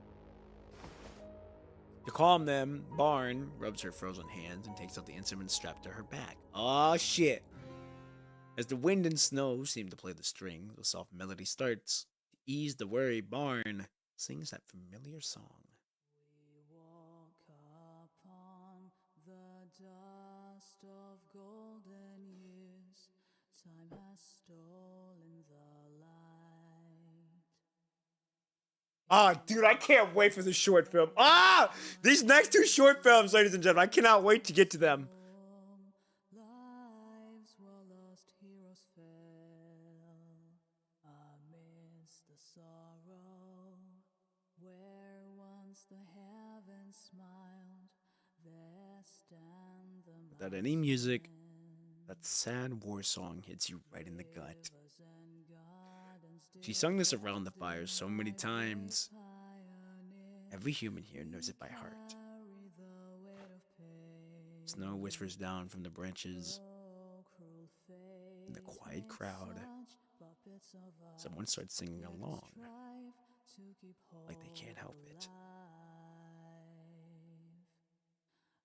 S1: To calm them, Barn rubs her frozen hands and takes out the instrument strapped to her back. Aw, shit. As the wind and snow seem to play the string, the soft melody starts. To ease the worry, Barn sings that familiar song.
S5: We walk upon the dust of golden years. Time has stolen the light.
S1: Ah, dude, I can't wait for this short film. These next 2 short films, ladies and gentlemen, I cannot wait to get to them.
S5: Lives were lost, heroes fell amidst the sorrow where once Since the heavens smiled, there stand the
S1: Without any music, that sad war song hits you right in the gut.
S5: rivers and gardens
S1: She sung this around the fire so many times. Every human here knows it by heart.
S5: carry the weight of pain.
S1: Snow whispers down from the branches.
S5: Oh, cruel fate
S1: In the quiet crowd,
S5: such puppets of us,
S1: someone starts singing
S5: yet
S1: along,
S5: strive to keep
S1: like they can't help
S5: hope
S1: it.
S5: alive.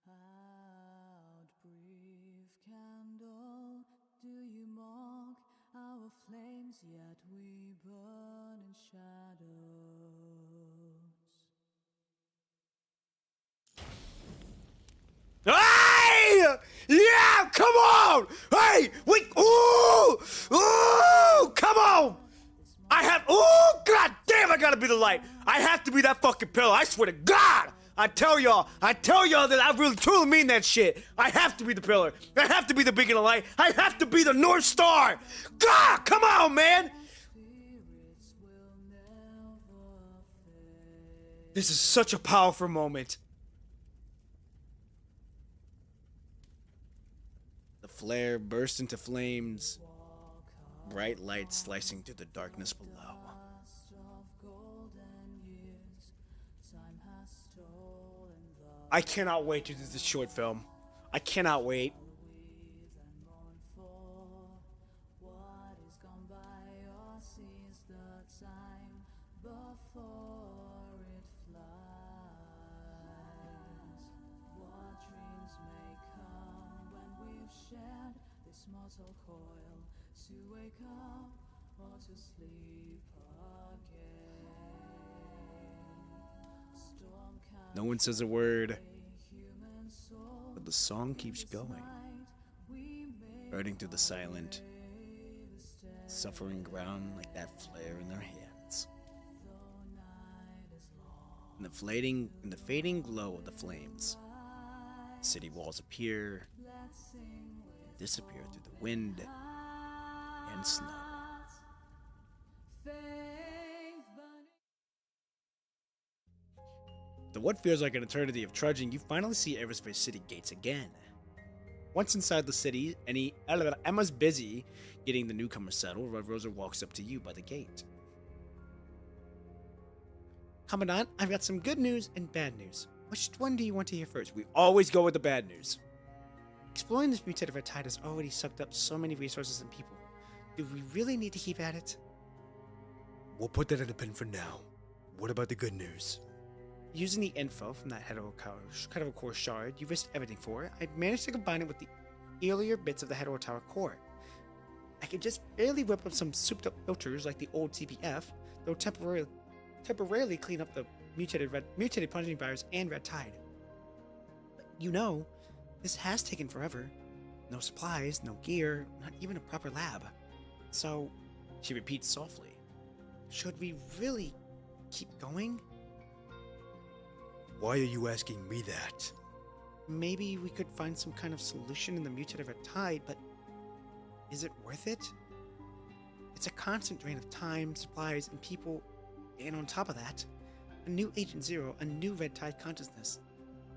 S5: Out, brief candle, do you mock our flames? Yet we burn in shadows.
S1: Hey! Yeah, come on! Hey, ooh, come on! God damn, I gotta be the light. I have to be that fucking pillar. I swear to God. I tell y'all that I really truly mean that shit. I have to be the pillar. I have to be the beacon of light. I have to be the North Star. God, come on, man.
S5: Spirits will never fade.
S1: This is such a powerful moment. The flare burst into flames, bright light slicing through the darkness below.
S5: Last of golden years, time has stolen the
S1: I cannot wait to do this short film. I cannot wait.
S5: weave and mourn for what is gone by, or seize the time before it flies. What dreams may come when we've shared this mortal coil, to wake up or to sleep again. Storm can
S1: No one says a word,
S5: human soul,
S1: but the song keeps going,
S5: we may
S1: burning through the silent, suffering ground like that flare in their hands. In the fading glow of the flames, city walls appear and disappear through the wind and snow. Though what feels like an eternity of trudging, you finally see Aerospace City gates again. Once inside the city, Emma's busy getting the newcomer settled. Red Rosa walks up to you by the gate. Commandant, I've got some good news and bad news. Which one do you want to hear first? We always go with the bad news. Exploring this mutated red tide has already sucked up so many resources and people. Do we really need to keep at it?
S2: We'll put that in a pin for now. What about the good news?
S1: Using the info from that core shard you risked everything for, I managed to combine it with the earlier bits of the Hetero Tower core. I could just barely whip up some souped up filters like the old CPF, though temporarily clean up the mutated punching virus and red tide. But you know, this has taken forever. No supplies, no gear, not even a proper lab. So, she repeats softly, should we really keep going?
S2: Why are you asking me that?
S1: Maybe we could find some kind of solution in the mutated red tide, but is it worth it? It's a constant drain of time, supplies, and people, and on top of that, a new Agent Zero, a new red tide consciousness.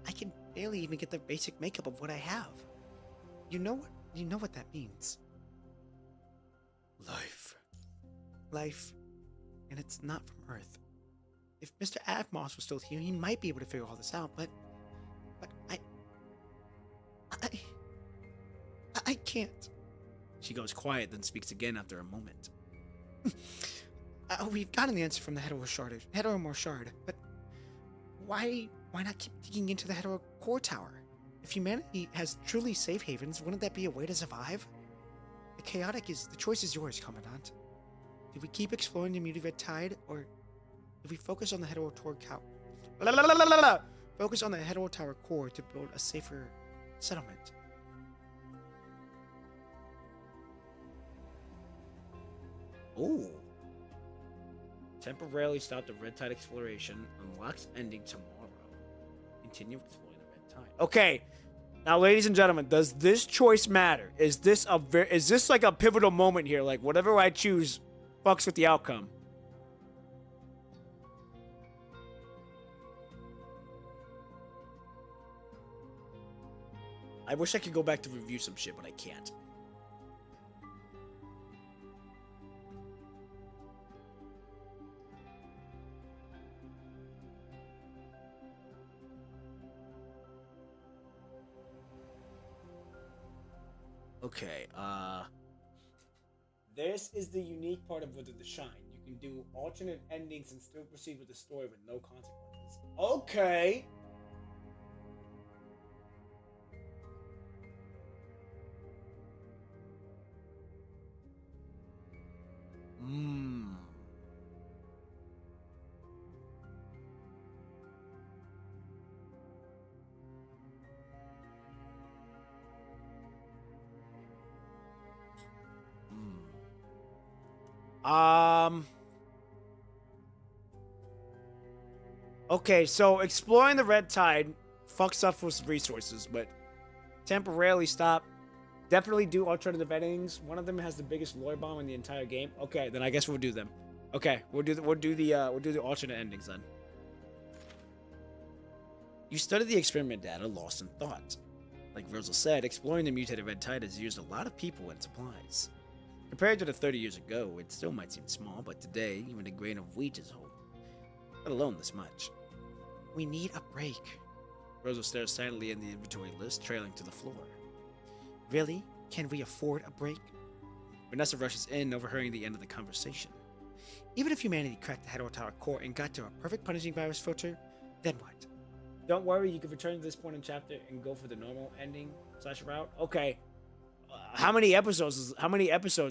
S1: I can barely even get the basic makeup of what I have. You know what that means. Life, and it's not from Earth. If Mr. Atmos was still here, he might be able to figure all this out, but I can't. She goes quiet, then speaks again after a moment. We've got an answer from the Heteromore Shard, but why not keep digging into the Hetero Core Tower? If humanity has truly safe havens, wouldn't that be a way to survive? The choice is yours, Commandant. Do we keep exploring the mutated red tide, or if we focus on the Hetero Tower focus on the Hetero Tower core to build a safer settlement? Ooh. Temporarily stop the red tide exploration. Unlocks ending tomorrow. Continue exploring the red tide. Okay. Now, ladies and gentlemen, does this choice matter? Is this like a pivotal moment here? Like, whatever I choose fucks with the outcome. I wish I could go back to review some shit, but I can't. Okay, this is the unique part of Wither the Shine. You can do alternate endings and still proceed with the story with no consequences. Okay! Hmm. Okay, so exploring the Red Tide fucks up with resources, but temporarily stop. Definitely do alternative endings. One of them has the biggest lore bomb in the entire game. Okay, then I guess we'll do them. Okay, we'll do the alternate endings then. You studied the experiment data lost in thought. Like Virgil said, exploring the mutated Red Tide has used a lot of people and supplies. Compared to the 30 years ago, it still might seem small, but today, even a grain of wheat is home. Let alone this much. We need a break. Rosa stares silently in the inventory list, trailing to the floor. Really? Can we afford a break? Vanessa rushes in, overhearing the end of the conversation. Even if humanity cracked the Hedor Tower core and got to a perfect punishing virus filter, then what? Don't worry, you can return to this point in chapter and go for the normal ending / route. Okay. How many episodes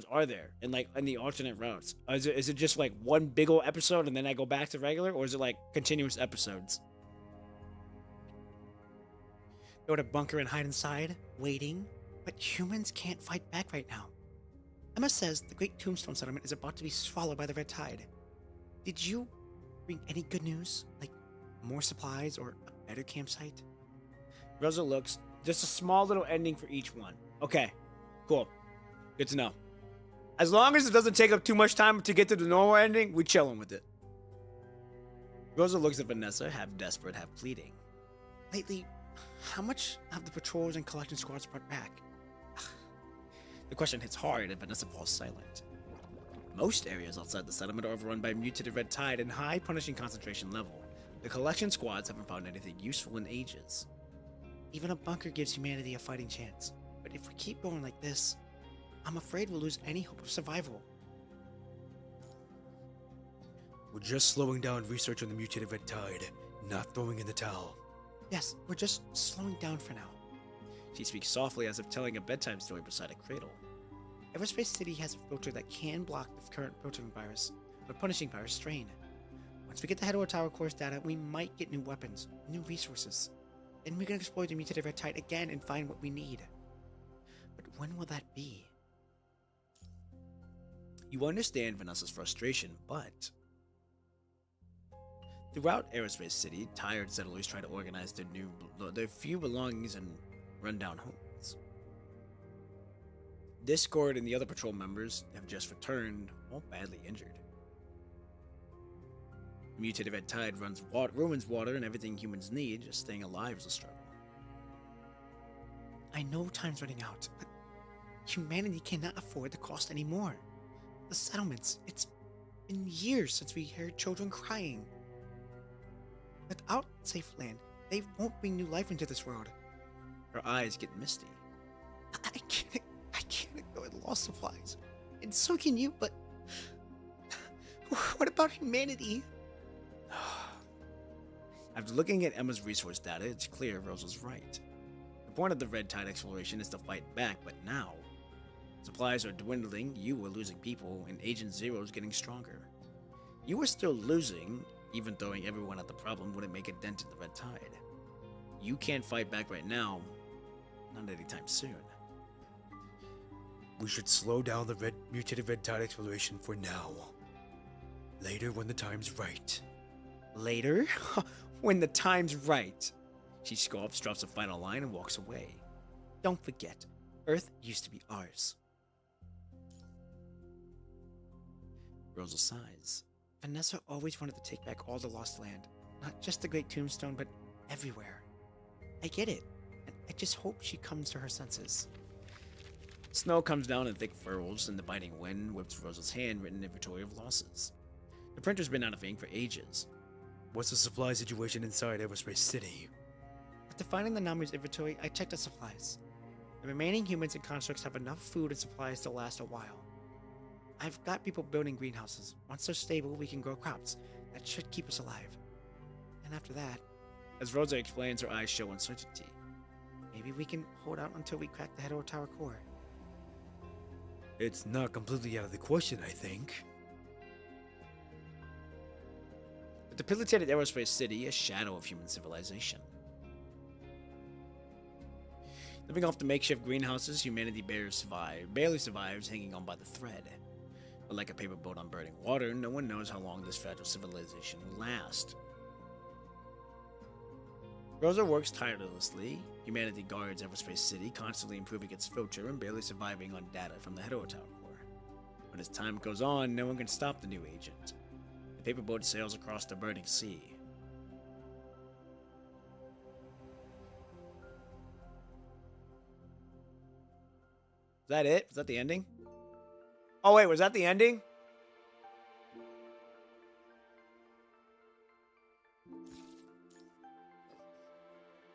S1: are there in the alternate routes? Is it just like one big ol' episode and then I go back to regular, or is it like continuous episodes? Go to bunker and hide inside, waiting, but humans can't fight back right now. Emma says the Great Tombstone Settlement is about to be swallowed by the Red Tide. Did you bring any good news, like more supplies or a better campsite? Rosa looks. Just a small little ending for each one. Okay. Cool. Good to know. As long as it doesn't take up too much time to get to the normal ending, we chilling with it. Rosa looks at Vanessa, half desperate, half pleading. Lately, how much have the patrols and collection squads brought back? The question hits hard and Vanessa falls silent. Most areas outside the settlement are overrun by mutated Red Tide and high punishing concentration level. The collection squads haven't found anything useful in ages. Even a bunker gives humanity a fighting chance. But if we keep going like this, I'm afraid we'll lose any hope of survival.
S2: We're just slowing down research on the mutated Red Tide, not throwing in the towel.
S1: Yes, we're just slowing down for now. She speaks softly as if telling a bedtime story beside a cradle. Everspace City has a filter that can block the current filtering virus, but punishing virus strain. Once we get the Hedor Tower course data, we might get new weapons, new resources. Then we can explore the mutated Red Tide again and find what we need. But when will that be? You understand Vanessa's frustration, but throughout Aerospace City, tired settlers try to organize their few belongings and rundown homes. Discord and the other patrol members have just returned, all badly injured. The mutated Red Tide ruins water and everything humans need. Just staying alive is a struggle. I know time's running out, but humanity cannot afford the cost anymore. The settlements, it's been years since we heard children crying. Without safe land, they won't bring new life into this world. Her eyes get misty. I can't ignore the lost supplies. And so can you, but what about humanity? After looking at Emma's resource data, it's clear Rose was right. The point of the Red Tide exploration is to fight back, but now supplies are dwindling, you are losing people, and Agent Zero is getting stronger. You are still losing, even throwing everyone at the problem wouldn't make a dent in the Red Tide. You can't fight back right now, not anytime soon.
S2: We should slow down the mutated Red Tide exploration for now. Later when the time's right.
S1: Later? When the time's right. She scoffs, drops a final line, and walks away. Don't forget, Earth used to be ours. Rosa sighs. Vanessa always wanted to take back all the lost land. Not just the Great Tombstone, but everywhere. I get it. An I just hope she comes to her senses. Snow comes down in thick furls, and the biting wind whips Rosa's handwritten inventory of losses. The printer's been out of ink for ages.
S2: What's the supply situation inside Aerospace City?
S1: After finding the Nami's inventory, I checked the supplies. The remaining humans and constructs have enough food and supplies to last a while. I've got people building greenhouses. Once they're stable, we can grow crops. That should keep us alive. And after that, as Rosa explains, her eyes show uncertainty. Maybe we can hold out until we crack the Hetero Tower core.
S2: It's not completely out of the question, I think.
S1: The debilitated Aerospace City, a shadow of human civilization. Living off the makeshift greenhouses, humanity barely survives hanging on by the thread. But like a paper boat on burning water, no one knows how long this fragile civilization will last. Rosa works tirelessly. Humanity guards Everspace City, constantly improving its filter and barely surviving on data from the Hetero Tower core. But as time goes on, no one can stop the new agent. The paperboat sails across the burning sea. Is that it? Was that the ending? Oh wait, was that the ending?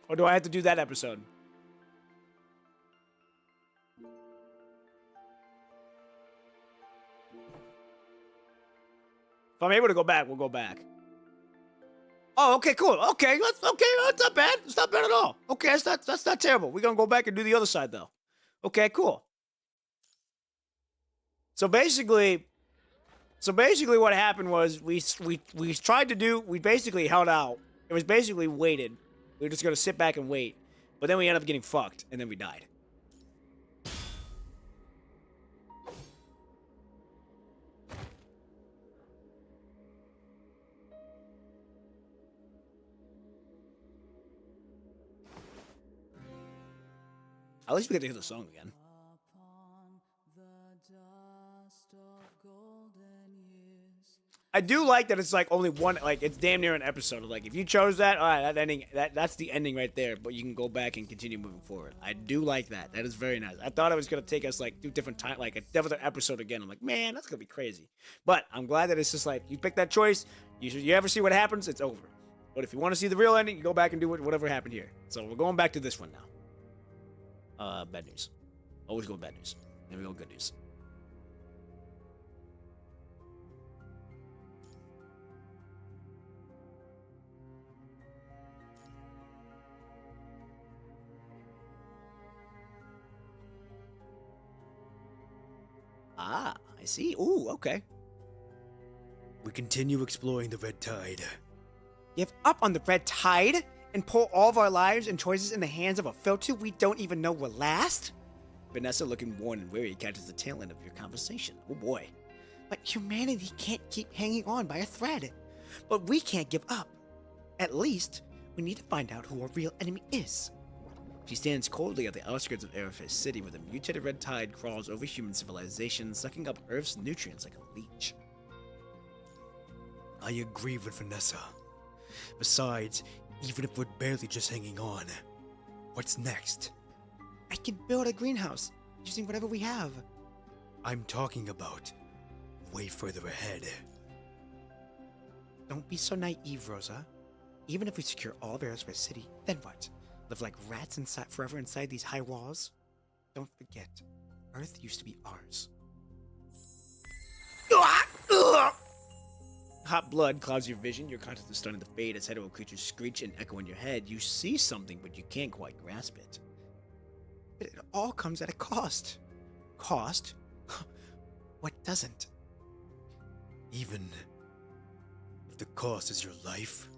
S1: Or do I have to do that episode? If I'm able to go back, we'll go back. Oh, okay, cool. Okay, that's not bad. It's not bad at all. Okay, that's not terrible. We're gonna go back and do the other side though. Okay, cool. So basically what happened was we basically held out. It was basically waited. We were just gonna sit back and wait. But then we ended up getting fucked, and then we died. At least we get to hear the song again.
S5: Upon the dust of golden years.
S1: I do like that it's like only one, like it's damn near an episode. Like if you chose that, all right, that ending, that's the ending right there. But you can go back and continue moving forward. I do like that. That is very nice. I thought it was gonna take us like through different time, like another episode again. I'm like, man, that's gonna be crazy. But I'm glad that it's just like you pick that choice. You ever see what happens, it's over. But if you want to see the real ending, you go back and do whatever happened here. So we're going back to this one now. Bad news. Always go bad news. Then we go good news. Ah, I see. Ooh, okay.
S2: We continue exploring the Red Tide.
S1: Give up on the red tide and pull all of our lives and choices in the hands of a filter we don't even know will last? Vanessa, looking worn and weary, catches the tail end of your conversation. Oh boy. But humanity can't keep hanging on by a thread. But we can't give up. At least, we need to find out who our real enemy is. She stands coldly at the outskirts of Aerofist City where the mutated red tide crawls over human civilization, sucking up Earth's nutrients like a leech.
S2: I agree with Vanessa. Besides, even if we're barely just hanging on, what's next?
S1: I can build a greenhouse using whatever we have.
S2: I'm talking about way further ahead.
S1: Don't be so naive, Rosa. Even if we secure all of Aerospace City, then what? Live like rats forever inside these high walls? Don't forget, Earth used to be ours. Hot blood clouds your vision. Your consciousness is starting to fade as hetero creatures screech and echo in your head. You see something, but you can't quite grasp it. But it all comes at a cost. Cost? What doesn't?
S2: Even if the cost is your life?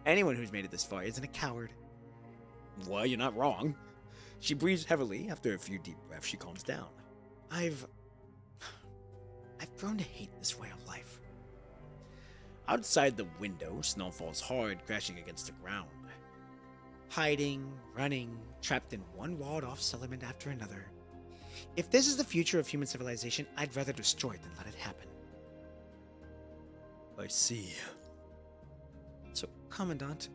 S1: Anyone who's made it this far isn't a coward. Well, you're not wrong. She breathes heavily. After a few deep breaths, she calms down. I've grown to hate this way of life. Outside the window, snow falls hard, crashing against the ground. Hiding, running, trapped in one walled-off settlement after another. If this is the future of human civilization, I'd rather destroy it than let it happen.
S2: I see.
S1: So, Commandant,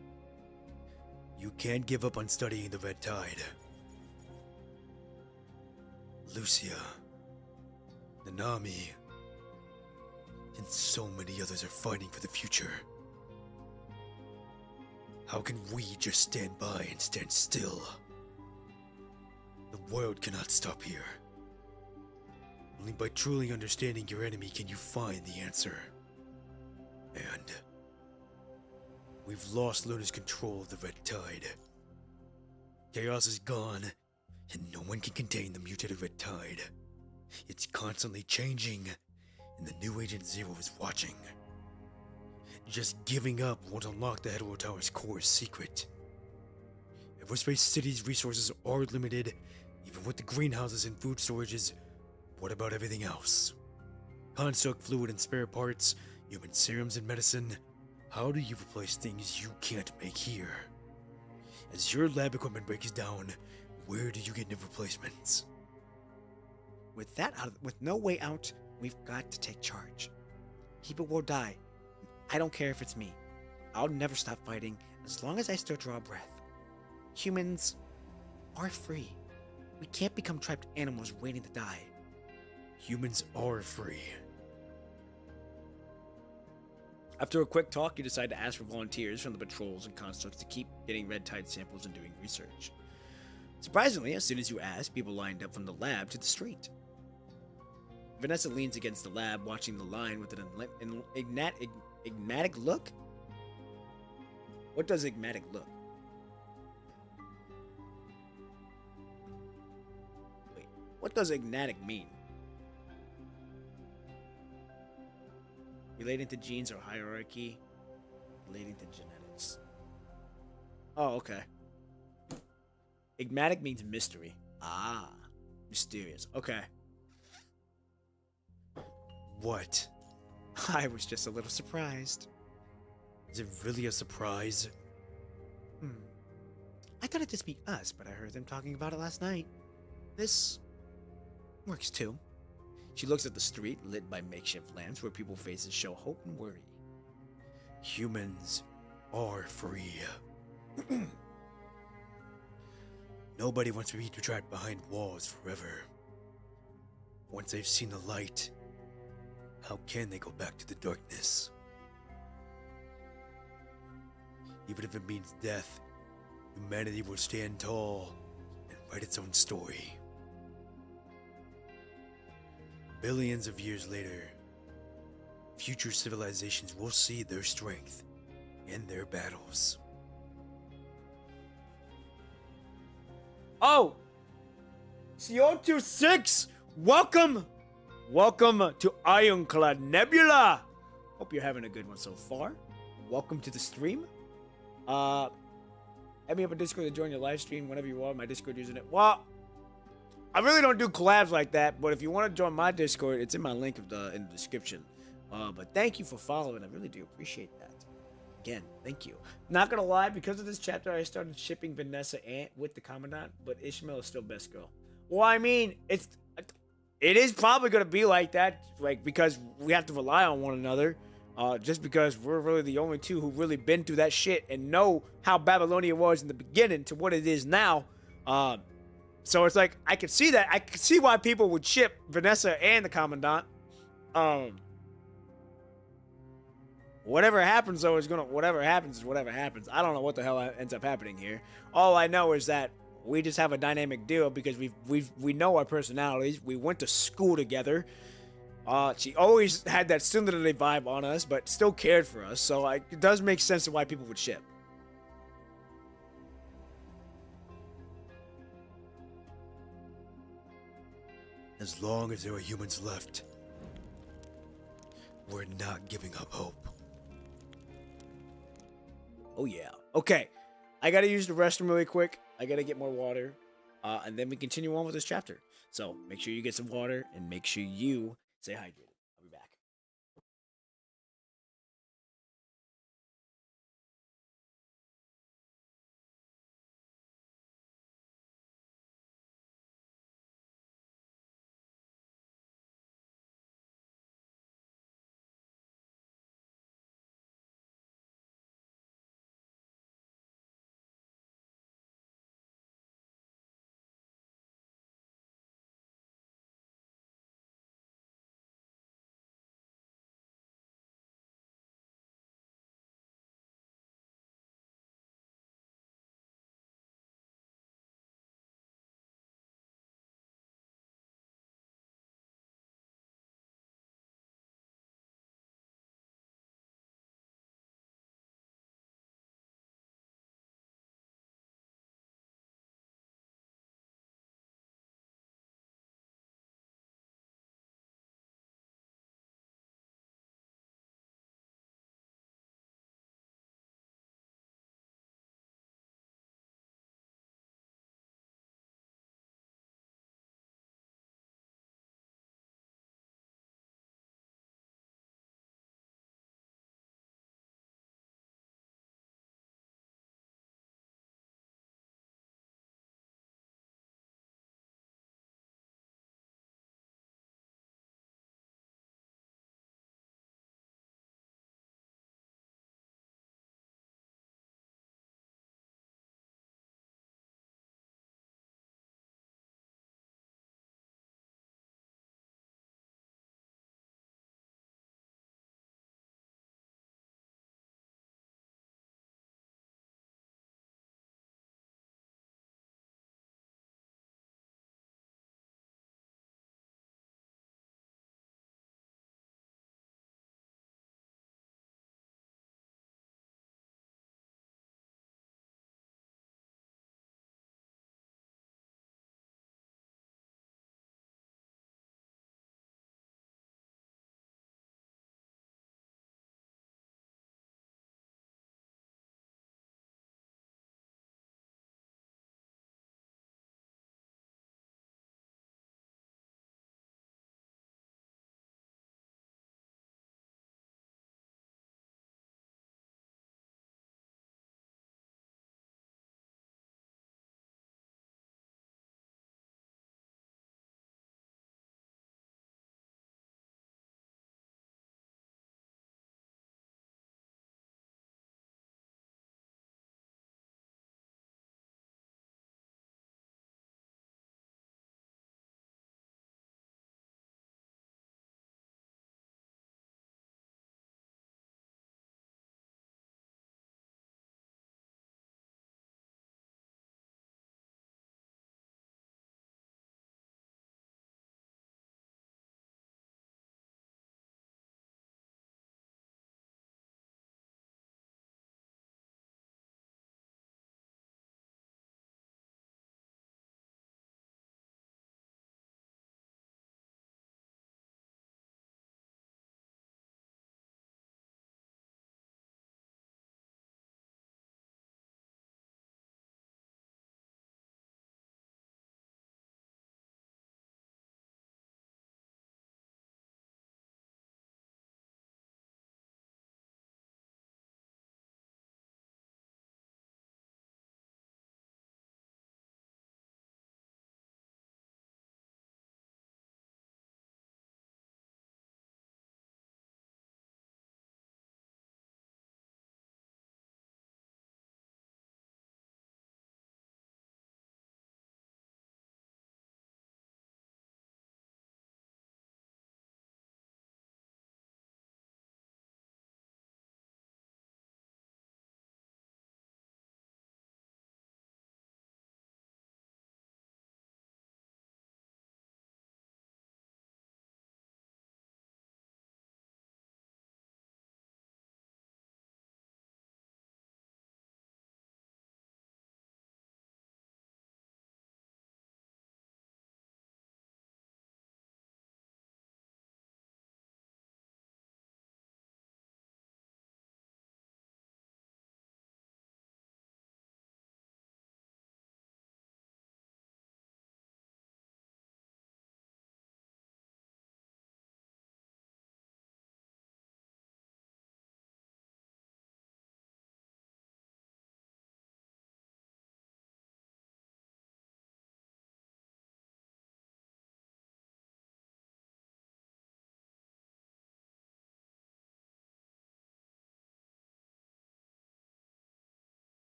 S2: You can't give up on studying the Red Tide. Lucia, Nanami, and so many others are fighting for the future. How can we just stand by and stand still? The world cannot stop here. Only by truly understanding your enemy can you find the answer. And we've lost Luna's control of the Red Tide. Chaos is gone, and no one can contain the mutated Red Tide. It's constantly changing, and the new Agent Zero is watching. Just giving up won't unlock the Hetero Tower's core secret. Everspace City's resources are limited, even with the greenhouses and food storages. What about everything else? Construct fluid and spare parts, human serums and medicine. How do you replace things you can't make here? As your lab equipment breaks down, where do you get new replacements?
S1: With no way out, we've got to take charge. Keep it or die. I don't care if it's me. I'll never stop fighting as long as I still draw breath. Humans are free. We can't become trapped animals waiting to die.
S2: Humans are free.
S1: After a quick talk, you decide to ask for volunteers from the patrols and constructs to keep getting Red Tide samples and doing research. Surprisingly, as soon as you ask, people lined up from the lab to the street. Vanessa leans against the lab, watching the line with an enigmatic look? What does enigmatic look? Wait, what does enigmatic mean? Relating to genes or hierarchy? Relating to genetics. Oh, okay. Enigmatic means mystery. Ah, mysterious. Okay.
S2: What?
S1: I was just a little surprised.
S2: Is it really a surprise?
S1: I thought it'd just be us, but I heard them talking about it last night. This works too. She looks at the street, lit by makeshift lamps where people's faces show hope and worry.
S2: Humans are free. Nobody wants to be trapped behind walls forever. Once they've seen the light, how can they go back to the darkness? Even if it means death, humanity will stand tall and write its own story. Billions of years later, future civilizations will see their strength in their battles.
S1: Oh! CO26! Welcome! Welcome to Ironclad Nebula! Hope you're having a good one so far. Welcome to the stream. Hit me up on Discord to join your live stream whenever you want. My Discord using it. Well, I really don't do collabs like that, but if you want to join my Discord, it's in my link in the description. But thank you for following. I really do appreciate that. Again, thank you. Not gonna lie, because of this chapter, I started shipping Vanessa with the Commandant, but Ishmael is still best girl. Well, I mean, it is probably gonna be like that, like because we have to rely on one another. Just because we're really the only two who really been through that shit and know how Babylonia was in the beginning to what it is now. So it's like, I could see that. I could see why people would ship Vanessa and the Commandant. Whatever happens, though, is whatever happens is whatever happens. I don't know what the hell ends up happening here. All I know is that we just have a dynamic deal because we know our personalities. We went to school together. She always had that similarly vibe on us, but still cared for us. So it does make sense to why people would ship.
S2: As long as there are humans left, we're not giving up hope.
S1: Oh yeah. Okay. I gotta use the restroom really quick. I gotta get more water. And then we continue on with this chapter. So make sure you get some water and make sure you stay hydrated.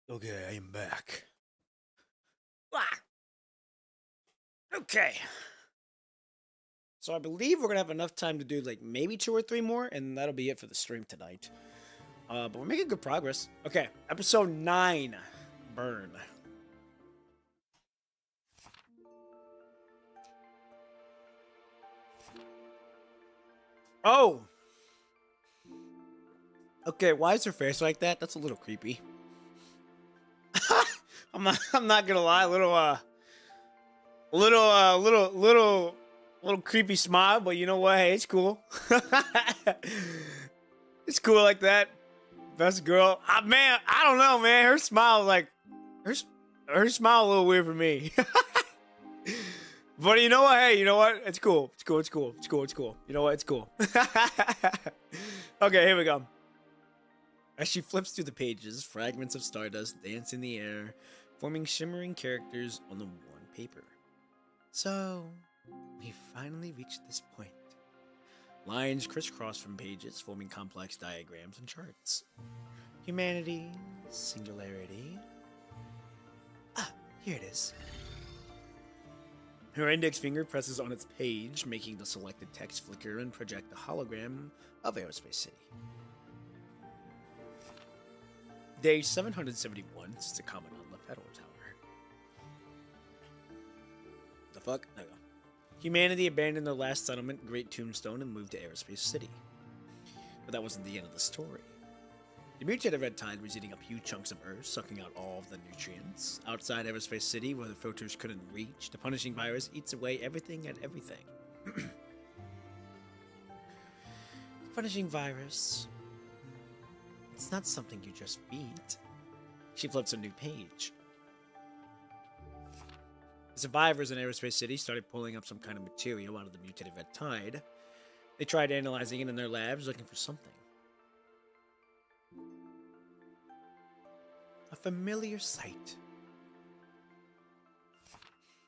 S2: Okay, I am back.
S1: Ah. Okay. So I believe we're gonna have enough time to do like maybe 2 or 3 more, and that'll be it for the stream tonight. But we're making good progress. Okay, episode 9, Burn. Oh. Okay, why is her face like that? That's a little creepy. I'm not gonna lie, little creepy smile, but you know what? Hey, it's cool. It's cool like that. Best girl. Man, I don't know, man. Her smile, like, her smile a little weird for me. But you know what? Hey, you know what? It's cool. It's cool. It's cool. It's cool. It's cool. You know what? It's cool. Okay, here we go. As she flips through the pages, fragments of stardust dance in the air, forming shimmering characters on the worn paper. So, we finally reached this point. Lines crisscross from pages, forming complex diagrams and charts. Humanity, singularity. Ah, here it is. Her index finger presses on its page, making the selected text flicker and project a hologram of Aerospace City. Day 771 since the Commandant left Federal Tower. The fuck? There we go. Humanity abandoned their last settlement, Great Tombstone, and moved to Aerospace City. But that wasn't the end of the story. The mutated red tide was eating up huge chunks of Earth, sucking out all of the nutrients. Outside Aerospace City, where the filters couldn't reach, the punishing virus eats away everything and everything. The punishing virus... It's not something you just beat. She flips a new page. The survivors in Aerospace City started pulling up some kind of material out of the mutated red tide. They tried analyzing it in their labs, looking for something. A familiar sight.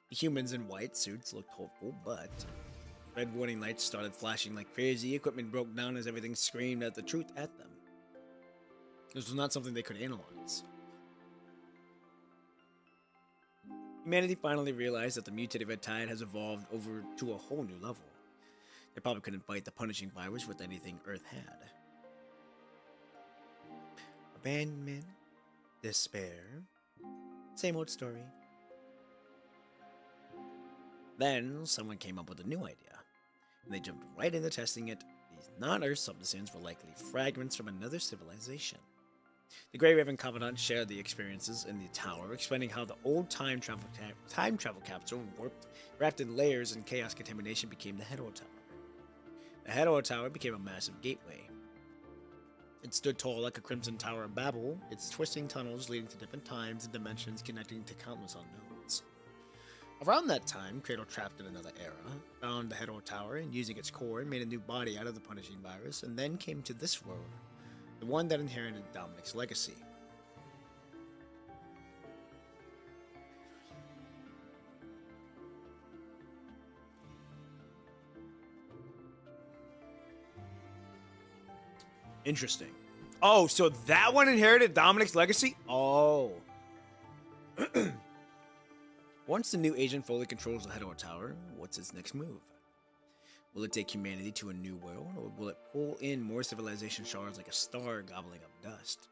S1: The humans in white suits looked hopeful, but red warning lights started flashing like crazy. Equipment broke down as everything screamed at the truth at them. This was not something they could analyze. Humanity finally realized that the mutated red tide has evolved over to a whole new level. They probably couldn't fight the punishing virus with anything Earth had. Abandonment, despair, same old story. Then someone came up with a new idea, and they jumped right into testing it. These non-Earth substances were likely fragments from another civilization. The Grey Raven Covenant shared the experiences in the tower, explaining how the old time travel capsule, wrapped in layers and chaos contamination, became the Hetero Tower. The Hetero Tower became a massive gateway. It stood tall like a crimson tower of Babel, its twisting tunnels leading to different times and dimensions connecting to countless unknowns. Around that time, Cradle, trapped in another era, found the Hetero Tower and, using its core, made a new body out of the punishing virus, and then came to this world. The one that inherited Dominic's legacy. Interesting. Oh, so that one inherited Dominic's legacy? Oh. Once the new agent fully controls the Hetero Tower, what's its next move? Will it take humanity to a new world, or will it pull in more civilization shards like a star gobbling up dust?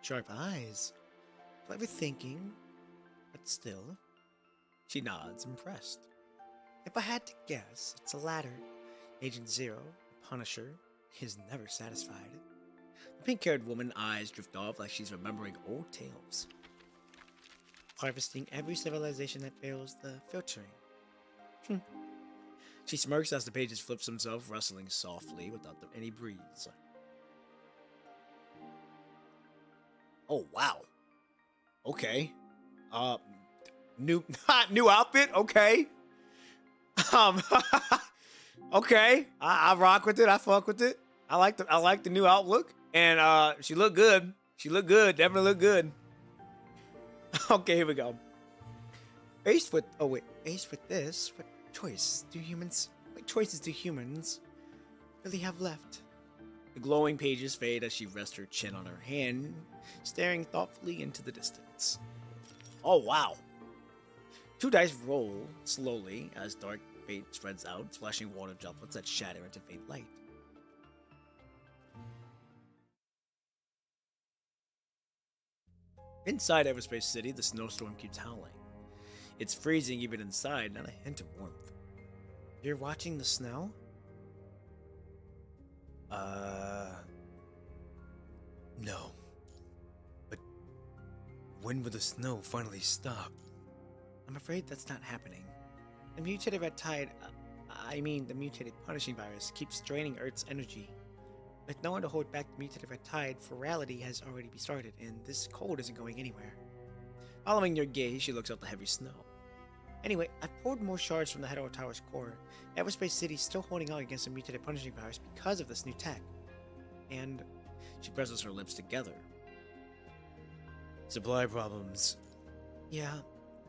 S1: Sharp eyes. Clever thinking, but still. She nods, impressed. If I had to guess, it's the latter. Agent Zero, the Punisher, is never satisfied. The pink-haired woman's eyes drift off like she's remembering old tales. Harvesting every civilization that fails the filtering. She smirks as the pages flips himself, rustling softly without any breeze. Oh wow. Okay. New outfit. Okay. Okay. I rock with it. I fuck with it. I like the new outlook, and she looked good. She looked good. Definitely looked good. Okay, here we go. Faced with this, what choices do humans really have left? The glowing pages fade as she rests her chin on her hand, staring thoughtfully into the distance. Oh, wow. 2 dice roll slowly as dark fate spreads out, splashing water droplets that shatter into faint light. Inside Everspace City, the snowstorm keeps howling. It's freezing even inside, not a hint of warmth. You're watching the snow?
S2: No. But when will the snow finally stop?
S1: I'm afraid that's not happening. The mutated red tide, the mutated punishing virus, keeps draining Earth's energy. With no one to hold back the mutated red tide, virality has already been started, and this cold isn't going anywhere. Following your gaze, she looks out the heavy snow. Anyway, I've pulled more shards from the Hetero Tower's core. Everspace City's still holding out against the mutated punishing virus because of this new tech. And she presses her lips together.
S2: Supply problems.
S1: Yeah,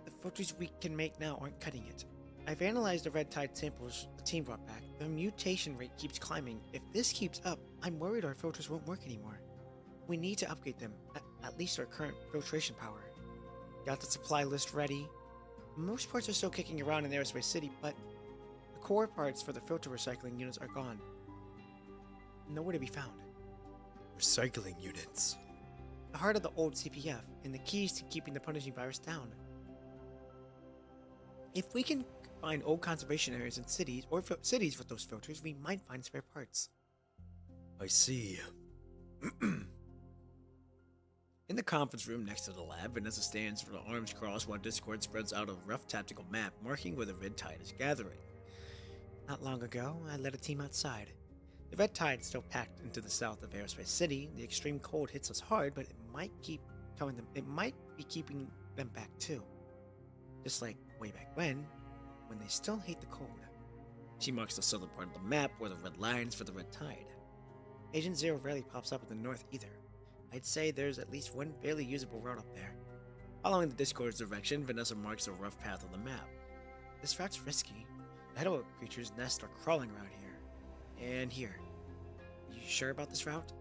S1: the filters we can make now aren't cutting it. I've analyzed the red tide samples the team brought back. The mutation rate keeps climbing. If this keeps up, I'm worried our filters won't work anymore. We need to upgrade them, at least our current filtration power. Got the supply list ready. Most parts are still kicking around in Aerospace City, but the core parts for the filter recycling units are gone. Nowhere to be found.
S2: Recycling units.
S1: The heart of the old CPF, and the keys to keeping the punishing virus down. If we can find old conservation areas in cities, or cities with those filters, we might find spare parts.
S2: I see.
S1: In the conference room next to the lab, Vanessa stands with her arms crossed while Discord spreads out a rough tactical map marking where the red tide is gathering. Not long ago, I led a team outside. The red tide is still packed into the south of Aerospace City. The extreme cold hits us hard, but it might be keeping them back too. Just like way back when they still hate the cold. She marks the southern part of the map where the red lines for the red tide. Agent Zero rarely pops up in the north either. I'd say there's at least one barely usable route up there. Following the Discord's direction, Vanessa marks a rough path on the map. This route's risky. The Hedgehog creatures' nests are crawling around here. And here. You sure about this route?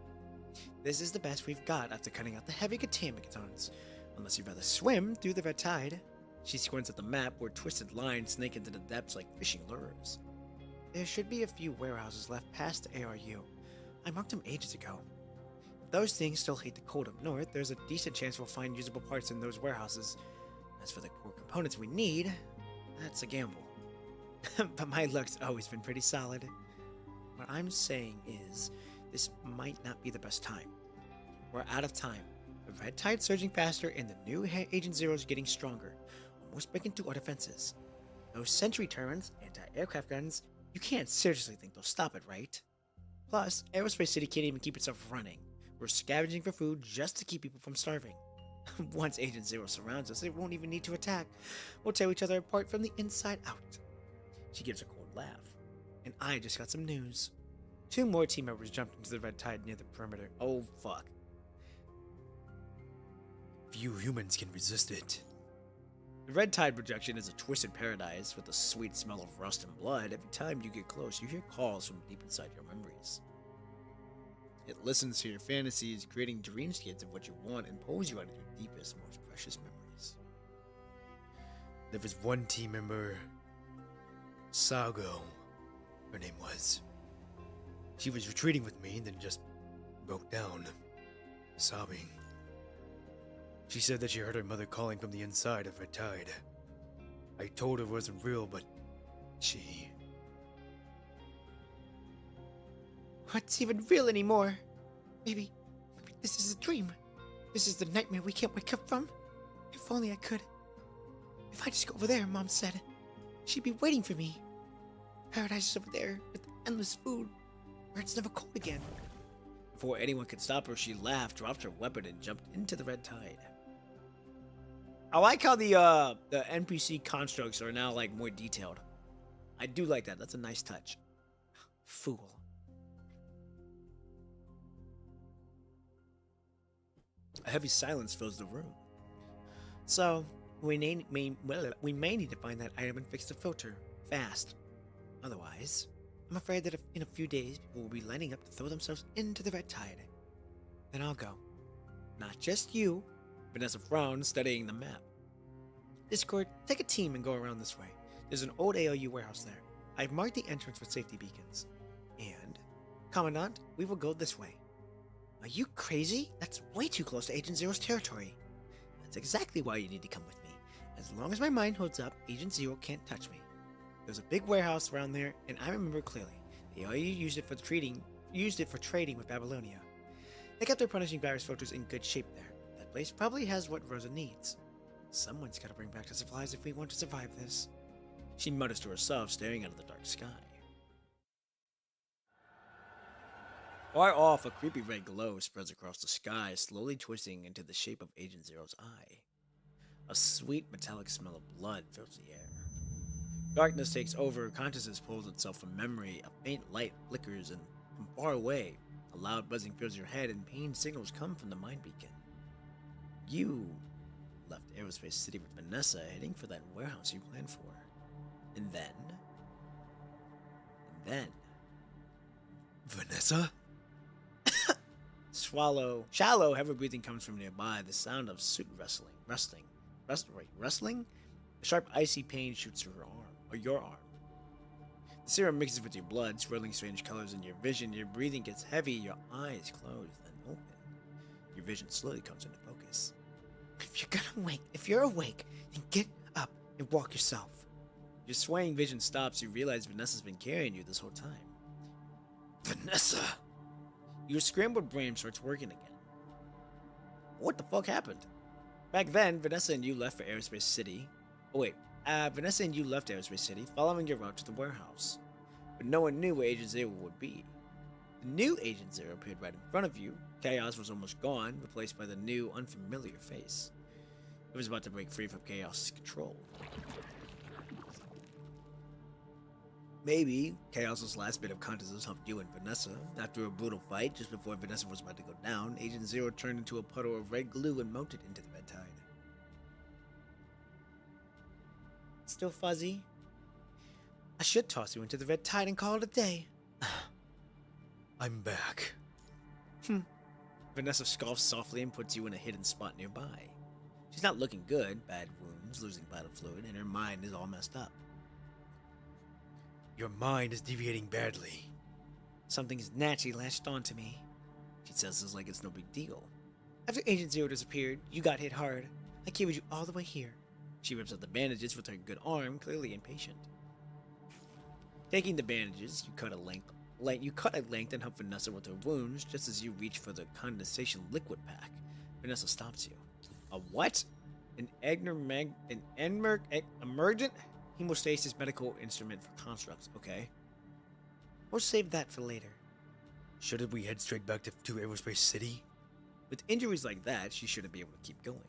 S1: This is the best we've got after cutting out the heavy containment zones. Unless you'd rather swim through the red tide. She squints at the map where twisted lines snake into the depths like fishing lures. There should be a few warehouses left past the ARU. I marked them ages ago. If those things still hate the cold up north, there's a decent chance we'll find usable parts in those warehouses. As for the core components we need, that's a gamble. But my luck's always been pretty solid. What I'm saying is, this might not be the best time. We're out of time. The red tide's surging faster and the new Agent Zero's getting stronger, almost breaking through our defenses. Those sentry turrets, anti-aircraft guns, you can't seriously think they'll stop it, right? Plus, Aerospace City can't even keep itself running. We're scavenging for food just to keep people from starving. Once Agent Zero surrounds us, it won't even need to attack. We'll tear each other apart from the inside out. She gives a cold laugh. And I just got some news. 2 more team members jumped into the red tide near the perimeter. Oh, fuck.
S2: Few humans can resist it.
S1: The red tide projection is a twisted paradise with a sweet smell of rust and blood. Every time you get close, you hear calls from deep inside your memories. It listens to your fantasies, creating dreamscapes of what you want and pulls you out of your deepest, most precious memories.
S2: There was one team member, Sago, her name was. She was retreating with me and then just broke down, sobbing. She said that she heard her mother calling from the inside of her tide. I told her it wasn't real, but she...
S1: What's even real anymore? Maybe this is a dream. This is the nightmare we can't wake up from. If only I could. If I just go over there, Mom said, she'd be waiting for me. Paradise is over there with endless food, where it's never cold again. Before anyone could stop her, she laughed, dropped her weapon, and jumped into the red tide. I like how the NPC constructs are now like more detailed. I do like that. That's a nice touch. Fool. A heavy silence fills the room. So, we may need to find that item and fix the filter. Fast. Otherwise... I'm afraid that in a few days, people will be lining up to throw themselves into the red tide. Then I'll go. Not just you. Vanessa frowned, studying the map. Discord, take a team and go around this way. There's an old ALU warehouse there. I've marked the entrance with safety beacons. And, Commandant, we will go this way. Are you crazy? That's way too close to Agent Zero's territory. That's exactly why you need to come with me. As long as my mind holds up, Agent Zero can't touch me. There's a big warehouse around there, and I remember clearly. The ALU used it for trading with Babylonia. They kept their punishing virus filters in good shape there. That place probably has what Rosa needs. Someone's got to bring back the supplies if we want to survive this. She mutters to herself, staring out of the dark sky. Far off, a creepy red glow spreads across the sky, slowly twisting into the shape of Agent Zero's eye. A sweet metallic smell of blood fills the air. Darkness takes over, consciousness pulls itself from memory, a faint light flickers, and from far away, a loud buzzing fills your head, and pain signals come from the mind beacon. You left Aerospace City with Vanessa, heading for that warehouse you planned for. And then...
S2: Vanessa?
S1: Shallow, heavy breathing comes from nearby, the sound of suit wrestling. A sharp, icy pain shoots through her arm, or your arm. The serum mixes with your blood, swirling strange colors in your vision. Your breathing gets heavy, your eyes close, then open. Your vision slowly comes into focus. If you're awake, then get up and walk yourself. Your swaying vision stops, you realize Vanessa's been carrying you this whole time.
S2: Vanessa!
S1: Your scrambled brain starts working again. What the fuck happened? Back then, Vanessa and you left for Aerospace City. Vanessa and you left Aerospace City, following your route to the warehouse. But no one knew where Agent Zero would be. The new Agent Zero appeared right in front of you. Chaos was almost gone, replaced by the new, unfamiliar face. It was about to break free from Chaos's control. Maybe Chaos's last bit of consciousness helped you and Vanessa. After a brutal fight, just before Vanessa was about to go down, Agent Zero turned into a puddle of red glue and melted into the red tide. Still fuzzy? I should toss you into the red tide and call it a day.
S2: I'm back.
S1: Vanessa scoffs softly and puts you in a hidden spot nearby. She's not looking good, bad wounds, losing vital fluid, and her mind is all messed up.
S2: Your mind is deviating badly.
S1: Something's naturally latched onto me. She says this like it's no big deal. After Agent Zero disappeared, you got hit hard. I carried you all the way here. She rips out the bandages with her good arm, clearly impatient. Taking the bandages, you cut a length and help Vanessa with her wounds. Just as you reach for the condensation liquid pack, Vanessa stops you. A what? An emergent hemostasis medical instrument for constructs. Okay. We'll save that for later.
S2: Shouldn't we head straight back to Aerospace City?
S1: With injuries like that, she shouldn't be able to keep going.